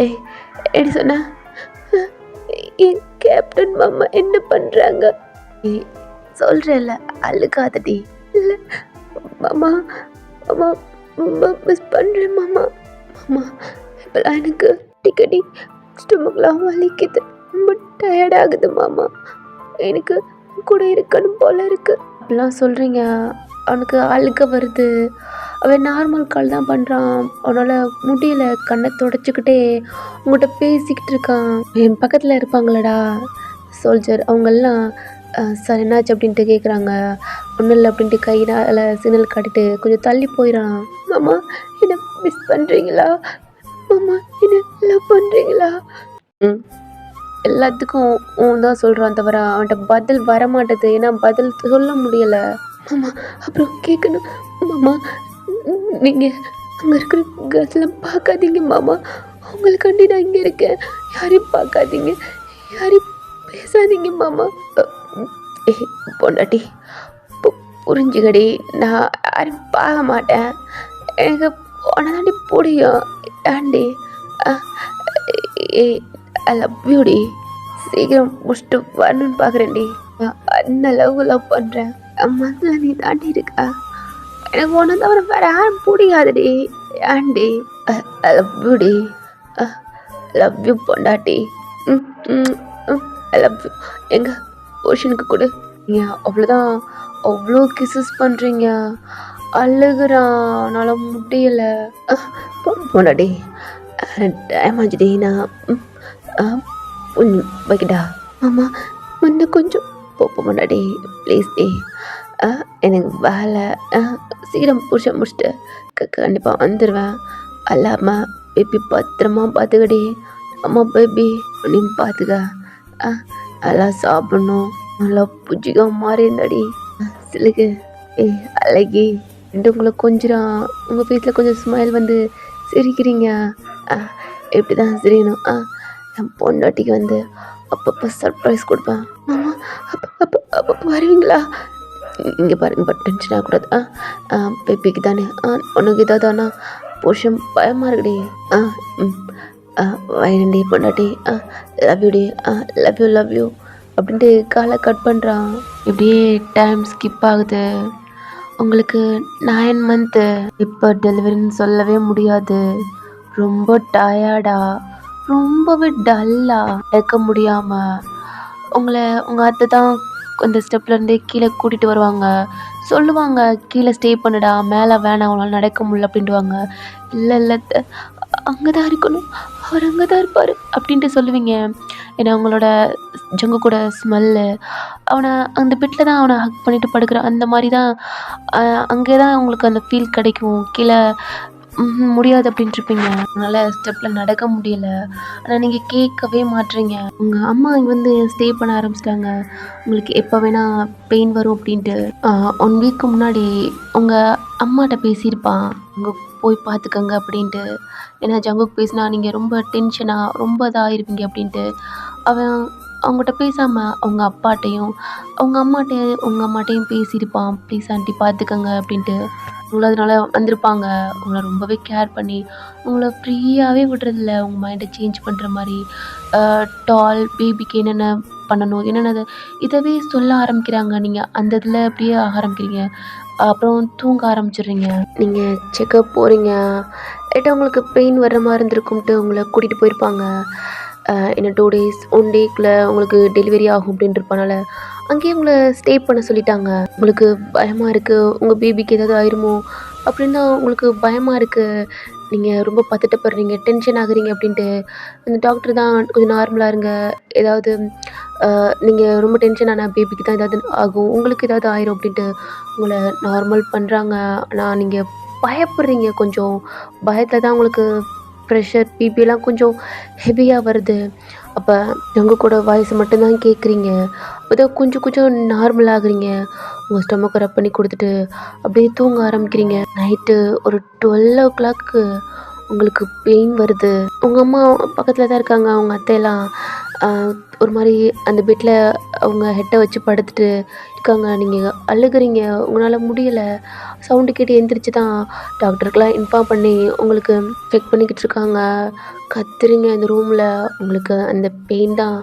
ஏய் எப்படி சொன்ன? என் கேப்டன் மாமா என்ன பண்ணுறாங்க? சொல்கிறேன்ல அழுகாதடி. இல்லை மாமா மாமா ரொம்ப மிஸ் பண்ணுறேன் மாமா. மாமா இப்போலாம் எனக்கு அடிக்கடி ஸ்டொமக்லாம் வலிக்குது. ரொம்ப டயர்டாகுது மாமா. எனக்கு கூட இருக்கணும் போல இருக்கு அப்படிலாம் சொல்கிறீங்க. அவனுக்கு அழுக வருது. அவன் நார்மல் கால் தான் பண்ணுறான். அவனால் முடியல. கண்ணை தொடச்சிக்கிட்டே உங்கள்கிட்ட பேசிக்கிட்டு இருக்கான். என் பக்கத்தில் இருப்பாங்களடா சோல்ஜர், அவங்கெல்லாம் சார் என்னாச்சு அப்படின்ட்டு கேட்குறாங்க. ஒன்றும் இல்லை அப்படின்ட்டு கையினால் சிக்னல் காட்டிட்டு கொஞ்சம் தள்ளி போயிடான். மாமா என்ன மிஸ் பண்ணுறீங்களா? மாமா என்ன லவ் பண்ணுறீங்களா? எல்லாத்துக்கும் தான் சொல்கிறான் தவிர அவன்கிட்ட பதில் வரமாட்டேது. ஏன்னா பதில் சொல்ல முடியலை. மாமா அப்புறம் கேட்கணும் மாமா, நீங்கள் அங்கே இருக்கிற கேர்ள்ஸ்லாம் பார்க்காதீங்க மாமா. உங்களுக்காண்டி நான் இங்கே இருக்கேன். யாரையும் பார்க்காதீங்க, யாரையும் பேசாதீங்க மாமா. பொண்டாட்டி புரிஞ்சுக்கடி, நான் யாரும் பார்க்க மாட்டேன். எனக்கு உனதாண்டி பிடிக்கும் ஆண்டி. I love யூடி. சீக்கிரம் முடிச்சுட்டு வரணும்னு பார்க்குறேன்டி. அந்த லவ் பண்ணுறேன். மனசில் நீ தாண்டி இருக்கா? எனக்கு ஒன்று தவிர வேறு யாரும் பிடிக்காதுடி ஆண்டி. ஐ லவ் யூடி. லவ் யூ பொண்டாட்டி. I love you. எங்கள் போர்ஷனுக்கு கொடு. நீங்கள் அவ்வளோதான், அவ்வளோ கிசஸ் பண்ணுறீங்க. அழுகுறான், என்னால் முடியலை. பொண்டாட்டி டைம் ஆச்சுடி. நான் வைக்கிட்டா? மாமா முன்ன கொஞ்சம் பொண்டாட்டி ப்ளீஸ் டி. எனக்கு வேலை. சீக்கிரம் முடிச்சுட்டு கண்டிப்பாக வந்துடுவேன். அல்லாமா பேபி பத்திரமா பார்த்துக்கடி. அம்மா பேபி நீ பார்த்துக்க. நல்லா சாப்பிடணும். நல்லா புஜிக்க மாறி இருந்தாடி சிலுக்கு. அழகி ரெண்டு உங்களை கொஞ்சம் உங்கள் ஃபேஸில் கொஞ்சம் ஸ்மைல் வந்து சிரிக்கிறீங்க. எப்படி தான் சிரிக்கணும். என் பொண்டாட்டிக்கு வந்து அப்பப்போ சர்ப்ரைஸ் கொடுப்பேன். மாமா அப்போ வருவீங்களா? இங்கே பாருங்க, பட் டென்ஷன் ஆகக்கூடாது. பேபிக்கு தானே. உனக்கு இதாதானா புருஷன் பயமாக இருக்குடி. வயனண்டி பொண்டாட்டி. லவ் யூடி. லவ் யூ அப்படின்ட்டு காலை கட் பண்ணுறான். இப்படியே டைம் ஸ்கிப் ஆகுது. உங்களுக்கு 9 மந்த்து. இப்போ டெலிவரின்னு சொல்லவே முடியாது. ரொம்ப டயர்டாக, ரொம்பவே டல்லாக இருக்க முடியாமல் உங்களை உங்கள் அத்தை தான் அந்த ஸ்டெப்லேருந்தே கீழே கூட்டிகிட்டு வருவாங்க. சொல்லுவாங்க, கீழே ஸ்டே பண்ணுடா, மேலே வேணாம், அவங்களால நடக்க முடியல அப்படின்ட்டுவாங்க. இல்லை அங்கே தான் இருக்கணும், அவர் அங்கே தான் இருப்பார் அப்படின்ட்டு சொல்லுவீங்க. ஏன்னா உங்களோட ஜங்குக்கோட ஸ்மெல்லு, அவனை அந்த பெட்டில் தான் அவனை ஹக் பண்ணிட்டு படுக்கிற அந்த மாதிரி தான், அங்கே தான் உங்களுக்கு அந்த ஃபீல் கிடைக்கும். கீழே முடியாது அப்படின்ட்டுருப்பீங்க. அதனால் ஸ்டெப்பில் நடக்க முடியல. ஆனால் நீங்கள் கேட்கவே மாட்றீங்க. உங்கள் அம்மா இங்கே வந்து ஸ்டே பண்ண ஆரம்பிச்சிட்டாங்க. உங்களுக்கு எப்போ வேணால் பெயின் வரும் அப்படின்ட்டு. 1 வீக்கு முன்னாடி உங்கள் அம்மாட்ட பேசியிருப்பான், அங்கே போய் பார்த்துக்கங்க அப்படின்ட்டு. ஏன்னா ஜங்குக்கு பேசினா நீங்கள் ரொம்ப டென்ஷனாக ரொம்ப இதாகிருப்பீங்க அப்படின்ட்டு. அவன் அவங்ககிட்ட பேசாமல் அவங்க அப்பாட்டையும் உங்கள் அம்மாட்டையும் பேசியிருப்பான், ப்ளீஸ் ஆண்டி பார்த்துக்கங்க அப்படின்ட்டு. உங்களை அதனால வந்திருப்பாங்க. உங்களை ரொம்பவே கேர் பண்ணி உங்களை ஃப்ரீயாகவே விடுறதில்ல. உங்கள் மைண்டை சேஞ்ச் பண்ணுற மாதிரி டால் பேபிக்கு என்னென்ன பண்ணணும், என்னென்னது இதவே சொல்ல ஆரம்பிக்கிறாங்க. நீங்கள் அந்த இதில் அப்படியே ஆரம்பிக்கிறீங்க. அப்புறம் தூங்க ஆரம்பிச்சிடுறீங்க. நீங்கள் செக்கப் போகிறீங்க. லைட்டாக உங்களுக்கு பெயின் வர்ற மாதிரி இருந்திருக்கும்ட்டு உங்களை கூட்டிகிட்டு போயிருப்பாங்க. இன்னும் 2 டேஸ் 1 டேக்குள்ளே உங்களுக்கு டெலிவரி ஆகும் அப்படின்ட்டு இருப்பனால அங்கேயே உங்களை ஸ்டே பண்ண சொல்லிட்டாங்க. உங்களுக்கு பயமாக இருக்குது, உங்கள் பேபிக்கு ஏதாவது ஆயிருமோ அப்படின்னு தான் உங்களுக்கு பயமாக இருக்குது. நீங்கள் ரொம்ப பதட்டப்படுறீங்க, டென்ஷன் ஆகுறீங்க அப்படின்ட்டு. அந்த டாக்டர் தான் கொஞ்சம் நார்மலாக இருங்க, ஏதாவது நீங்கள் ரொம்ப டென்ஷன் ஆனால் பேபிக்கு தான் ஏதாவது ஆகும், உங்களுக்கு ஏதாவது ஆயிரும் அப்படின்ட்டு உங்களை நார்மல் பண்ணுறாங்க. ஆனால் நீங்கள் பயப்படுறீங்க. கொஞ்சம் பயத்தில் தான் உங்களுக்கு ப்ரெஷர் பிபிலாம் கொஞ்சம் ஹெவியாக வருது. அப்போ ஜங்குக்கோட வாய்ஸ் மட்டும்தான் கேட்குறீங்க. ஏதோ கொஞ்சம் கொஞ்சம் நார்மல் ஆகுறீங்க. உங்கள் ஸ்டொமக்கை ரப் பண்ணி கொடுத்துட்டு அப்படியே தூங்க ஆரம்பிக்கிறீங்க. நைட்டு ஒரு 12 o'clock உங்களுக்கு பெயின் வருது. உங்கள் அம்மா பக்கத்தில் தான் இருக்காங்க. அவங்க அத்தையெல்லாம் ஒரு மாதிரி அந்த பெட்டில் அவங்க ஹெட்டை வச்சு படுத்துட்டு இருக்காங்க. நீங்கள் அழுகுறீங்க, உங்களால் முடியலை. சவுண்டு கேட்டு எந்திரிச்சு தான் டாக்டருக்கெலாம் இன்ஃபார்ம் பண்ணி உங்களுக்கு செக் பண்ணிக்கிட்டு இருக்காங்க. கத்துறீங்க அந்த ரூமில். உங்களுக்கு அந்த பெயின் தான்.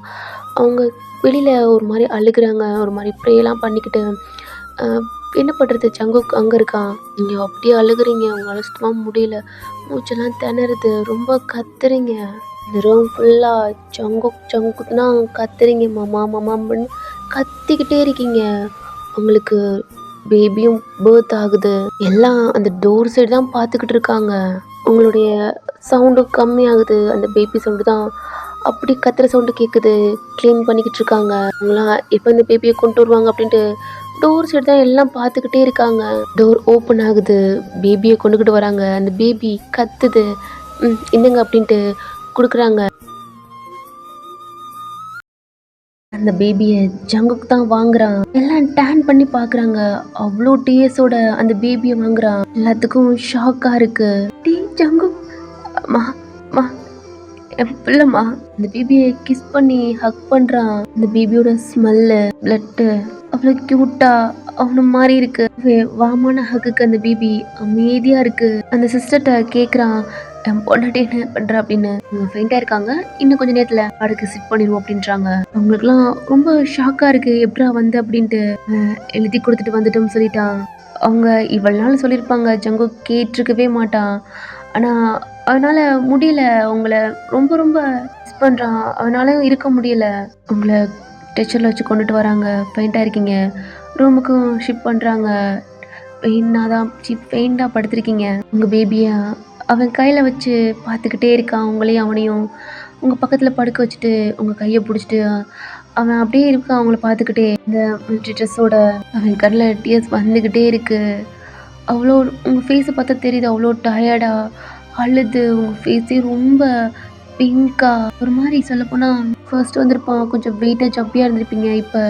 அவங்க வெளியில் ஒரு மாதிரி அழுகுறாங்க, ஒரு மாதிரி ப்ரேலாம் பண்ணிக்கிட்டு. என்ன பண்ணுறது, ஜங்குக் அங்கே இருக்கான், நீங்கள் அப்படியே அழுகுறீங்க. உங்களால் சுத்தமாக முடியல, மூச்செல்லாம் திணறுது, ரொம்ப கத்துறீங்க. இந்த ரூம் ஃபுல்லாக ஜங்குக் தான் கத்துறீங்க. மாமா மாமான்னு கத்திக்கிட்டே இருக்கீங்க. உங்களுக்கு பேபியும் பேர்த் ஆகுது. எல்லாம் அந்த டோர் சைடு தான் பார்த்துக்கிட்டு இருக்காங்க. உங்களுடைய சவுண்டும் கம்மியாகுது. அந்த பேபி சவுண்டு தான் அப்படி கத்துற சவுண்டு கேட்குது. க்ளீன் பண்ணிக்கிட்டு இருக்காங்க. அவங்களாம் எப்போ இந்த பேபியை கொண்டு வருவாங்க அப்படின்ட்டு டோர் சைடு தான் எல்லாம் பார்த்துக்கிட்டே இருக்காங்க. டோர் ஓப்பன் ஆகுது, பேபியை கொண்டுக்கிட்டு வராங்க. அந்த பேபி கத்துது. என்னங்க அப்படின்ட்டு கொடுக்குறாங்க. அந்த பேபியை ஜங்குக்கு தான் வாங்குறான். எல்லாம் டேன் பண்ணி பார்க்குறாங்க. அவ்வளோ டேஸோட அந்த பேபியை வாங்குறான். எல்லாத்துக்கும் ஷாக்காக இருக்கு. டீ ஜங்குக், மா மா என் பிள்ளைம்மா. அந்த பேபியை கிஸ் பண்ணி ஹக் பண்ணுறான். அந்த பேபியோட ஸ்மெல்லு, பிளட்டு அவ்வளோ க்யூட்டாக அவனு மாதிரி இருக்கு. வாமான ஹக்குக்கு அந்த பேபி அமைதியாக இருக்கு. அந்த சிஸ்டர்கிட்ட கேட்குறான், என் பொண்டாட்டி என்ன பண்ணுறா அப்படின்னு. அவங்க ஃபெயிண்டாக இருக்காங்க, இன்னும் கொஞ்சம் நேரத்தில் அடுக்கு சிட் பண்ணிடுவோம் அப்படின்றாங்க. அவங்களுக்குலாம் ரொம்ப ஷாக்காக இருக்குது. எப்படா வந்து அப்படின்ட்டு. எழுதி கொடுத்துட்டு வந்துட்டோம்னு சொல்லிட்டான். அவங்க இவ்வளோ நாள் சொல்லியிருப்பாங்க, ஜங்கு கேட்டிருக்கவே மாட்டான். ஆனால் அதனால் முடியல, உங்களை ரொம்ப ரொம்ப மிஸ் பண்ணுறான். அதனால இருக்க முடியல. உங்களை ஸ்ட்ரெச்சரில் வச்சு கொண்டுட்டு வராங்க. ஃபெயிண்டாக இருக்கீங்க. ரூமுக்கும் ஷிஃப்ட் பண்ணுறாங்க. பெயிண்டாக படுத்திருக்கீங்க. உங்கள் பேபியை அவன் கையில் வச்சு பார்த்துக்கிட்டே இருக்கான். உங்களையும் அவனையும் உங்கள் பக்கத்தில் படுக்க வச்சுட்டு உங்கள் கையை பிடிச்சிட்டு அவன் அப்படியே இருக்கான் அவங்கள பார்த்துக்கிட்டே. இந்த மிலிட்ரி ட்ரெஸ்ஸோட அவன் கண்ணில் டியர்ஸ் வந்துக்கிட்டே இருக்குது. அவ்வளோ உங்கள் ஃபேஸை பார்த்தா தெரியுது, அவ்வளோ டயர்டாக அழுது. உங்கள் ஃபேஸே ரொம்ப பிங்காக ஒரு மாதிரி சொல்லப்போனால், ஃபர்ஸ்ட் வந்திருப்பான் கொஞ்சம் வெயிட்டாக ஜப்பியாக இருந்திருப்பீங்க, இப்போ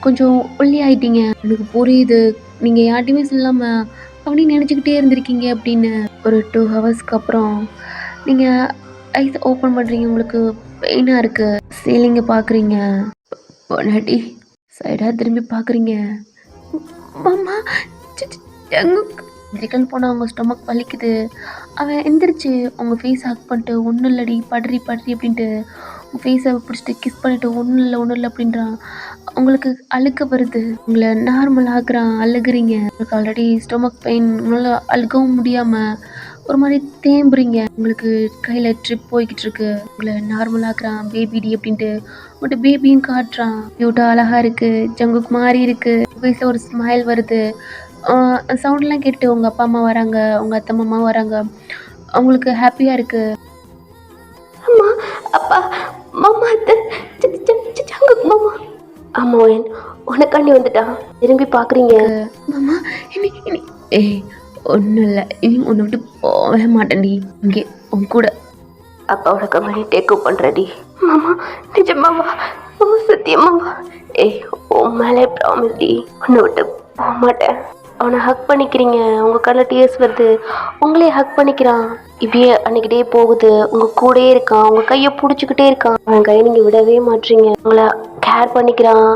கொஞ்சம் ஒல்லி ஆகிட்டீங்க. எனக்கு புரியுது, நீங்கள் யார்ட்டையுமே சொல்லாமல் அப்படின்னு நினச்சிக்கிட்டே இருந்திருக்கீங்க அப்படின்னு. ஒரு 2 ஹவர்ஸ்க்கு அப்புறம் நீங்கள் ஐஸ் ஓப்பன் பண்ணுறீங்க. உங்களுக்கு பெயினாக இருக்குது. சீலிங்கை பார்க்குறீங்க. பொண்டாட்டி சைடாக திரும்பி பார்க்குறீங்க. மாமா ரிட்டர்ன் போனால் அவங்க ஸ்டொமக் வலிக்குது. அவன் எந்திரிச்சு உங்கள் ஃபேஸ் ஹக் பண்ணிட்டு, ஒன்றும் இல்லடி படுறி அப்படின்ட்டு உங்கள் ஃபேஸை பிடிச்சிட்டு கிஸ் பண்ணிவிட்டு, ஒன்றும் இல்லை அப்படின்றான். உங்களுக்கு அழுக்க வருது. உங்களை நார்மல் ஆக்குறான். அழுகுறீங்க. உங்களுக்கு ஆல்ரெடி ஸ்டொமக் பெயின். உங்களால் அழுகவும் முடியாமல் ஒரு மாதிரி தேம்புறீங்க. உங்களுக்கு கையில் ட்ரிப் போய்கிட்டு இருக்கு. உங்களை நார்மல் ஆக்குறான். பேபிடி அப்படின்ட்டு உங்கள்கிட்ட பேபியும் காட்டுறான். க்யூட்டாக அழகாக இருக்குது. ஜங்குக்கு மாதிரி இருக்குது. ஃபேஸில் ஒரு ஸ்மைல் வருது. சவுண்ட்லாம் கேட்டு உங்கள் அப்பா அம்மா வராங்க, உங்கள் அத்தை மாமா வராங்க. அவங்களுக்கு ஹாப்பியாக இருக்குது. அப்பா மாமா ஜங்குக் மாமா. ஆமா ஓயன், உனக்காண்டி வந்துட்டான். திரும்பி பார்க்குறீங்க மாமா ஏய் ஒன்றும் இல்லை, இனி உன்னை விட்டு போகவே மாட்டேன்டி. இங்கே உன் கூட அப்பாவோட கம்பெனி டேக் அப் பண்ணுறடி. மாமா நிஜமாவா? மாமா சத்தியமாவா? ஏய் உன் மேலே ப்ராமிஸ் டி, உன்னை விட்டு போக மாட்டேன். அவனை ஹக் பண்ணிக்கிறீங்க, உங்கள் கண்ணில் டியர்ஸ் வருது, உங்களே ஹக் பண்ணிக்கிறான். இப்படியே அன்னைக்கு டே போகுது, உங்கள் கூடயே இருக்கான், உங்கள் கையை பிடிச்சிக்கிட்டே இருக்கான். அவன் கையை நீங்கள் விடவே மாட்டீங்க, உங்களை கேர் பண்ணிக்கிறான்.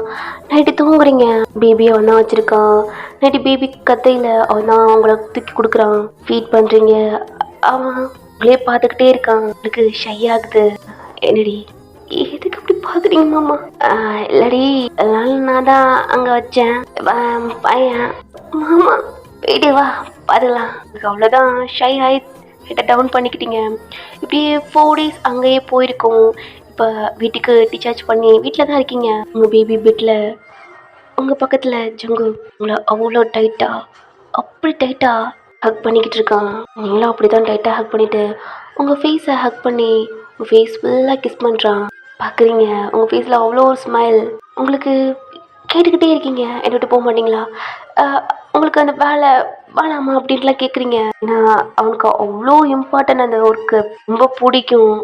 நைட்டு தூங்குறீங்க, பேபியை அவன் தான் வச்சுருக்கான். நைட்டு பேபி கத்தையில் அவன் தான் உங்களை தூக்கி கொடுக்குறான், ஃபீட் பண்ணுறீங்க. அவன் உங்களே பார்த்துக்கிட்டே இருக்கான். எனக்கு ஷை ஆகுது. என்னடி எதுக்கு அப்படி பார்க்குறீங்க மாமா? இல்லடி, அதனால நான் தான் அங்கே வச்சேன் பையன். மாமா வீடு வா பார்த்துக்கலாம். அவ்வளோதான், ஷை ஆகி டவுன் பண்ணிக்கிட்டீங்க. இப்படியே 4 days அங்கேயே போயிருக்கோம். இப்போ வீட்டுக்கு டிசார்ஜ் பண்ணி வீட்டில் தான் இருக்கீங்க. உங்கள் பேபி பெட்டில் உங்கள் பக்கத்தில் ஜங்கு உங்களை அவ்வளோ டைட்டாக, அப்படி டைட்டாக ஹக் பண்ணிக்கிட்டு இருக்கான். நீங்களும் அப்படி தான் டைட்டாக ஹக் பண்ணிவிட்டு உங்கள் ஃபேஸை ஹக் பண்ணி உங்கள் ஃபேஸ் ஃபுல்லாக கிஸ் பண்ணுறான். பார்க்குறீங்க, உங்கள் ஃபேஸில் அவ்வளோ ஒரு ஸ்மைல். உங்களுக்கு கேட்டுக்கிட்டே இருக்கீங்க, என்னை விட்டு போக மாட்டிங்களா? உங்களுக்கு அந்த வேலை வேணாமா அப்படின்ட்டுலாம் கேட்குறீங்க. ஏன்னா அவனுக்கு அவ்வளோ இம்பார்ட்டன், அந்த ஒர்க்கு ரொம்ப பிடிக்கும்.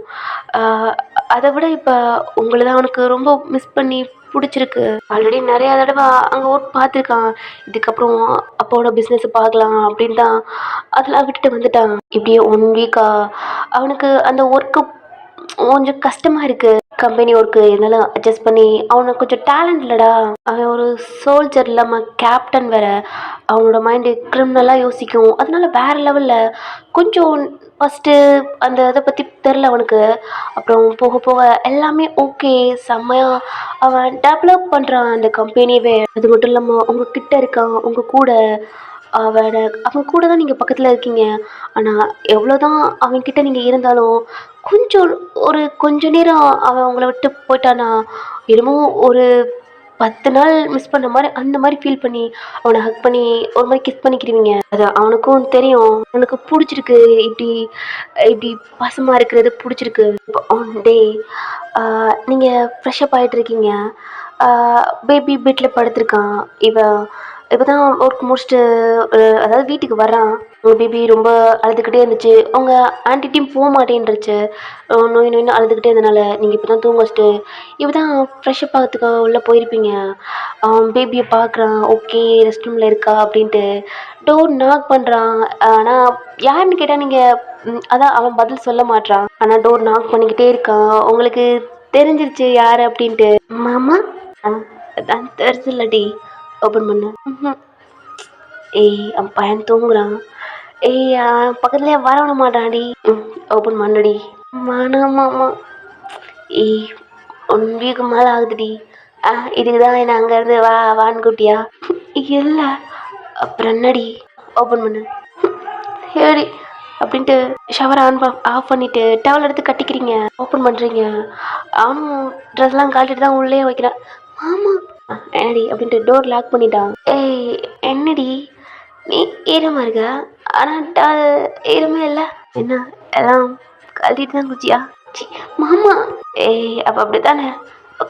அதை விட இப்போ உங்களை தான் அவனுக்கு ரொம்ப மிஸ் பண்ணி பிடிச்சிருக்கு. ஆல்ரெடி நிறையா தடவை அங்கே ஒர்க் பார்த்துருக்கான். இதுக்கப்புறம் அப்பாவோட பிஸ்னஸ் பார்க்கலாம் அப்படின்னு தான் அதெல்லாம் விட்டுட்டு வந்துட்டான். இப்படியே 1 week-ஆ அவனுக்கு அந்த ஒர்க்கு கொஞ்சம் கஷ்டமாக இருக்குது. கம்பெனி ஒர்க்கு இருந்தாலும் அட்ஜஸ்ட் பண்ணி, அவனுக்கு கொஞ்சம் டேலண்ட் இல்லைடா. அவன் ஒரு சோல்ஜர் இல்லாமல் கேப்டன் வேற. அவனோட மைண்டு கிரிமினலாக யோசிக்கும். அதனால வேறு லெவலில் கொஞ்சம் ஃபஸ்ட்டு அந்த இதை பற்றி தெரில அவனுக்கு. அப்புறம் போக போக எல்லாமே ஓகே, செம்மையாக அவன் டெவலப் பண்ணுறான் அந்த கம்பெனியவே. அது மட்டும் இல்லாமல் உங்கள் கிட்ட இருக்கான், உங்கள் கூட. அவன் கூட தான் நீங்கள் பக்கத்தில் இருக்கீங்க. ஆனால் எவ்வளோ தான் அவன்கிட்ட நீங்கள் இருந்தாலும் கொஞ்ச நேரம் அவன் உங்களை விட்டு போயிட்டானா என்னமோ ஒரு 10 நாள் மிஸ் பண்ண மாதிரி அந்த மாதிரி ஃபீல் பண்ணி அவனை ஹக் பண்ணி ஒரு மாதிரி கிஸ் பண்ணிக்கிருவீங்க. அது அவனுக்கும் தெரியும், அவனுக்கு பிடிச்சிருக்கு. இப்படி இப்படி பாசமாக இருக்கிறது பிடிச்சிருக்கு. இப்போ ஆன் டே நீங்கள் ஃப்ரெஷ்அப் ஆகிட்டு இருக்கீங்க. பேபி பெட்டில் படுத்திருக்கான். இப்போ தான் ஒர்க் முடிச்சுட்டு அதாவது வீட்டுக்கு வர்றான். உங்கள் பேபி ரொம்ப அழுதுகிட்டே இருந்துச்சு. அவங்க ஆன்டிட்டையும் போக மாட்டேன்ருச்சு. நோயின்னு அழுதுகிட்டே இருந்தனால நீங்கள் இப்போ தான் தூங்க வச்சுட்டு இப்போ தான் ஃப்ரெஷ்அப் ஆகிறதுக்கு உள்ளே போயிருப்பீங்க. பேபியை பார்க்குறான், ஓகே ரெஸ்ட் ரூமில் இருக்கா அப்படின்ட்டு டோர் நாக் பண்ணுறான். ஆனால் யாருன்னு கேட்டால் நீங்கள் அதான் அவன் பதில் சொல்ல மாட்றான். ஆனால் டோர் நாக் பண்ணிக்கிட்டே இருக்கான். உங்களுக்கு தெரிஞ்சிருச்சு யார் அப்படின்ட்டு. மாமா அதான் தெரிஞ்சில்லடி, ஓப்பன் பண்ணு. ஏய் அவன் பையன் தூங்குறான். ஏய் பக்கத்துலேயே வரவிட மாட்டான்டி. ஓப்பன் பண்ணுடி. வேணாமாம்மா. ஏய் 1 week மேலே ஆகுதுடி. இதுக்கு தான் என்ன அங்கேருந்து வான்னு கூட்டியா? இல்லை அப்புறம் என்னடி? ஓப்பன் பண்ணு. சரி அப்படின்ட்டு ஷவர் ஆஃப் பண்ணிவிட்டு டவல் எடுத்து கட்டிக்கிறீங்க. ஓப்பன் பண்ணுறீங்க. அவனும் ட்ரெஸ்லாம் கழட்டிட்டு தான் உள்ளே வைக்கிறான். மாமா என்னடி அப்படின்ட்டு டோர் லாக் பண்ணிட்டான். ஏய் என்னடி நீ ஈரமாக இருக்க, ஆனால் ஈரமே இல்லை. என்ன எல்லாம் கழட்டிட்டு தான் குச்சியா? மாமா ஏய் அப்போ அப்படி தானே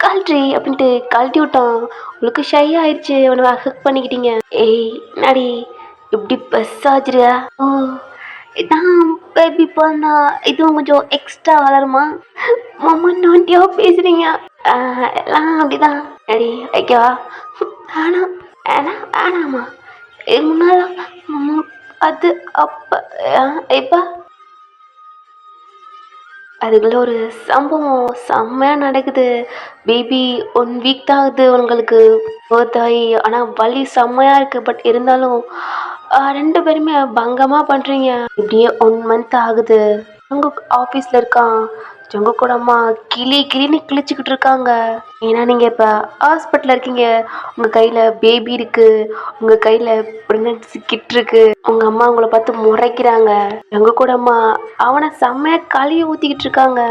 கழட்ரி அப்படின்ட்டு கழட்டி விட்டான். உங்களுக்கு ஷை ஆயிடுச்சு, அவனை ஹக் பண்ணிக்கிட்டீங்க. ஏய் என்னடி இப்படி பெஸ் ஆச்சுருக்க? ஓ இதான் பேபி பிறந்தா இதுவும் கொஞ்சம் எக்ஸ்ட்ரா வளருமா? மாமா நோண்டியாக பேசுகிறீங்க. எல்லாம் அப்படிதான். அடி வைக்கவா? வேணாமா? இது முன்னால் அது அப்போ இப்போ அதுக்குள்ள ஒரு சம்பவம் செம்மையாக நடக்குது. பேபி 1 week தான் ஆகுது உங்களுக்கு பர்த் ஆகி. ஆனால் வலி செம்மையாக இருக்குது. பட் இருந்தாலும் 2 பேருமே பங்கமாக பண்ணுறீங்க. இப்படியே 1 month ஆகுது. ஜங்கு ஆஃபீஸில் இருக்கான். ஜங்கு கூட அம்மா கிளின்னு கிழிச்சிக்கிட்டு இருக்காங்க. ஏன்னா நீங்கள் இப்போ ஹாஸ்பிட்டலில் இருக்கீங்க. உங்கள் கையில் பேபி இருக்குது, உங்கள் கையில் ப்ரெக்னன்சி கிட் இருக்குது. உங்கள் அம்மா உங்களை பார்த்து முறைக்கிறாங்க. ஜங்கு கூட அம்மா அவனை செம்மையாக களியை ஊற்றிக்கிட்டு இருக்காங்க.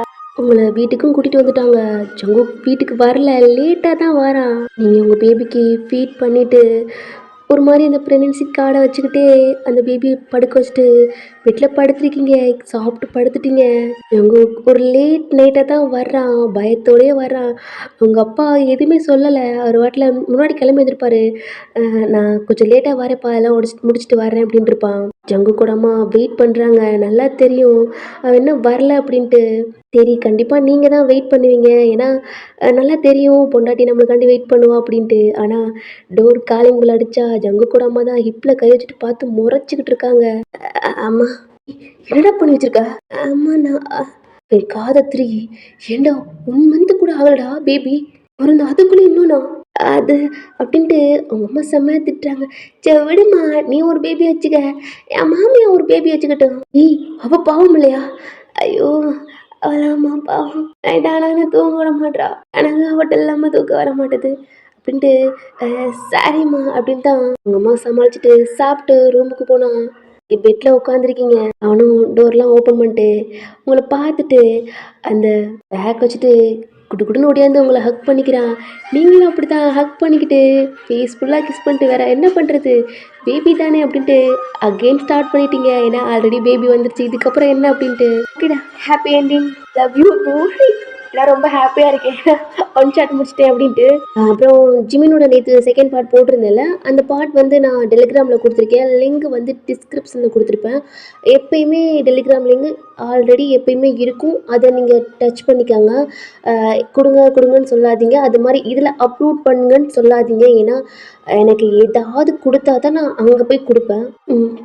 உங்களை வீட்டுக்கும் கூட்டிகிட்டு வந்துட்டாங்க. ஜங்கு வீட்டுக்கு வரல, லேட்டாக தான் வரான். நீங்கள் உங்கள் பேபிக்கு ஃபீட் பண்ணிவிட்டு ஒரு மாரி அந்த ப்ரெக்னன்சி கார்டை வச்சுக்கிட்டே அந்த பேபியை படுக்க வச்சுட்டு பெட்டில் படுத்துருக்கீங்க, சாப்பிட்டு படுத்துட்டீங்க. இவங்க ஒரு லேட் நைட்டாக தான் வர்றான், பயத்தோடயே வர்றான். அவங்க அப்பா எதுவுமே சொல்லலை, அவர் வாட்டில் முன்னாடி கிளம்பி வந்திருப்பாரு. நான் கொஞ்சம் லேட்டாக வரேன்ப்பா, எல்லாம் முடிச்சுட்டு வரேன் அப்படின்ட்டு இருப்பான். ஜங்கு கூட அம்மா வெயிட் பண்ணுறாங்க, நல்லா தெரியும் அவன் இன்னும் வரல அப்படின்ட்டு. சரி கண்டிப்பாக நீங்கள் தான் வெயிட் பண்ணுவீங்க, ஏன்னா நல்லா தெரியும் பொண்டாட்டி நம்மளுக்காண்டி வெயிட் பண்ணுவா அப்படின்ட்டு. ஆனால் டோர் காலிங் பெல் அடிச்சா ஜங்கு கூட அம்மா தான் ஹிப்பில் கை வச்சுட்டு பார்த்து முறைச்சிக்கிட்டு இருக்காங்க. அம்மா என்னடா பண்ணி வச்சிருக்க? அம்மா நான் என் காதத்ரி, ஏண்டா 1 மந்த் கூட ஆகலடா பேபி பிறந்த, அதுக்குள்ளே இன்னும் நான் அது அப்படின்ட்டு அவங்க அம்மா செம்மையா திட்டுறாங்க. சரி விடுமா, நீ ஒரு பேபி வச்சுக்க, என் மாமியா ஒரு பேபி வச்சுக்கட்டும். ஏய் அவ பாவம் இல்லையா? ஐயோ அவளாம்மா பாவம், நைட் ஆனால் தூங்க விட மாட்றா, எனக்கு அவட்ட இல்லாமல் தூக்க வர மாட்டேது அப்படின்ட்டு சரிம்மா அப்படின்ட்டு தான் அவங்க அம்மா சமாளிச்சுட்டு சாப்பிட்டு ரூமுக்கு போனா. பெட்டில் உட்காந்துருக்கீங்க, அவனும் டோர்லாம் ஓப்பன் பண்ணிட்டு உங்களை பார்த்துட்டு அந்த பேக் வச்சுட்டு குடு குடுன்னு ஓடியாந்து உங்களை ஹக் பண்ணிக்கிறான். நீங்களும் அப்படி தான் ஹக் பண்ணிக்கிட்டு பீஸ்ஃபுல்லாக கிஸ் பண்ணிட்டு வேற என்ன பண்ணுறது, பேபி தானே அப்படின்ட்டு அகெயின் ஸ்டார்ட் பண்ணிட்டீங்க. ஏன்னா ஆல்ரெடி பேபி வந்துருச்சு, இதுக்கப்புறம் என்ன அப்படின்ட்டு. ஓகேடா, ஹாப்பி என்டிங், லவ் யூ. நான் ரொம்ப ஹாப்பியாக இருக்கேன், ஒன் ஷாட் முடிச்சிட்டேன் அப்படின்ட்டு. அப்புறம் ஜிமினோட நேற்று செகண்ட் பார்ட் போட்டிருந்தேன்ல, அந்த பார்ட் வந்து நான் டெலிகிராமில் கொடுத்துருக்கேன், லிங்க் வந்து டிஸ்கிரிப்ஷனில் கொடுத்துருப்பேன். எப்பயுமே டெலிகிராம் லிங்க் ஆல்ரெடி எப்பயுமே இருக்கும், அதை நீங்கள் டச் பண்ணிக்கோங்க. கொடுங்கன்னு சொல்லாதீங்க, அது மாதிரி இதில் அப்லோட் பண்ணுங்கன்னு சொல்லாதீங்க. ஏன்னா எனக்கு ஏதாவது கொடுத்தா தான் நான் அங்கே போய் கொடுப்பேன்.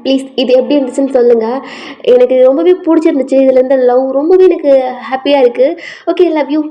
ப்ளீஸ் இது எப்படி இருந்துச்சுன்னு சொல்லுங்கள். எனக்கு ரொம்பவே பிடிச்சிருந்துச்சு, இதில் இருந்த லவ் ரொம்பவே எனக்கு ஹாப்பியாக இருக்குது. Okay, love you.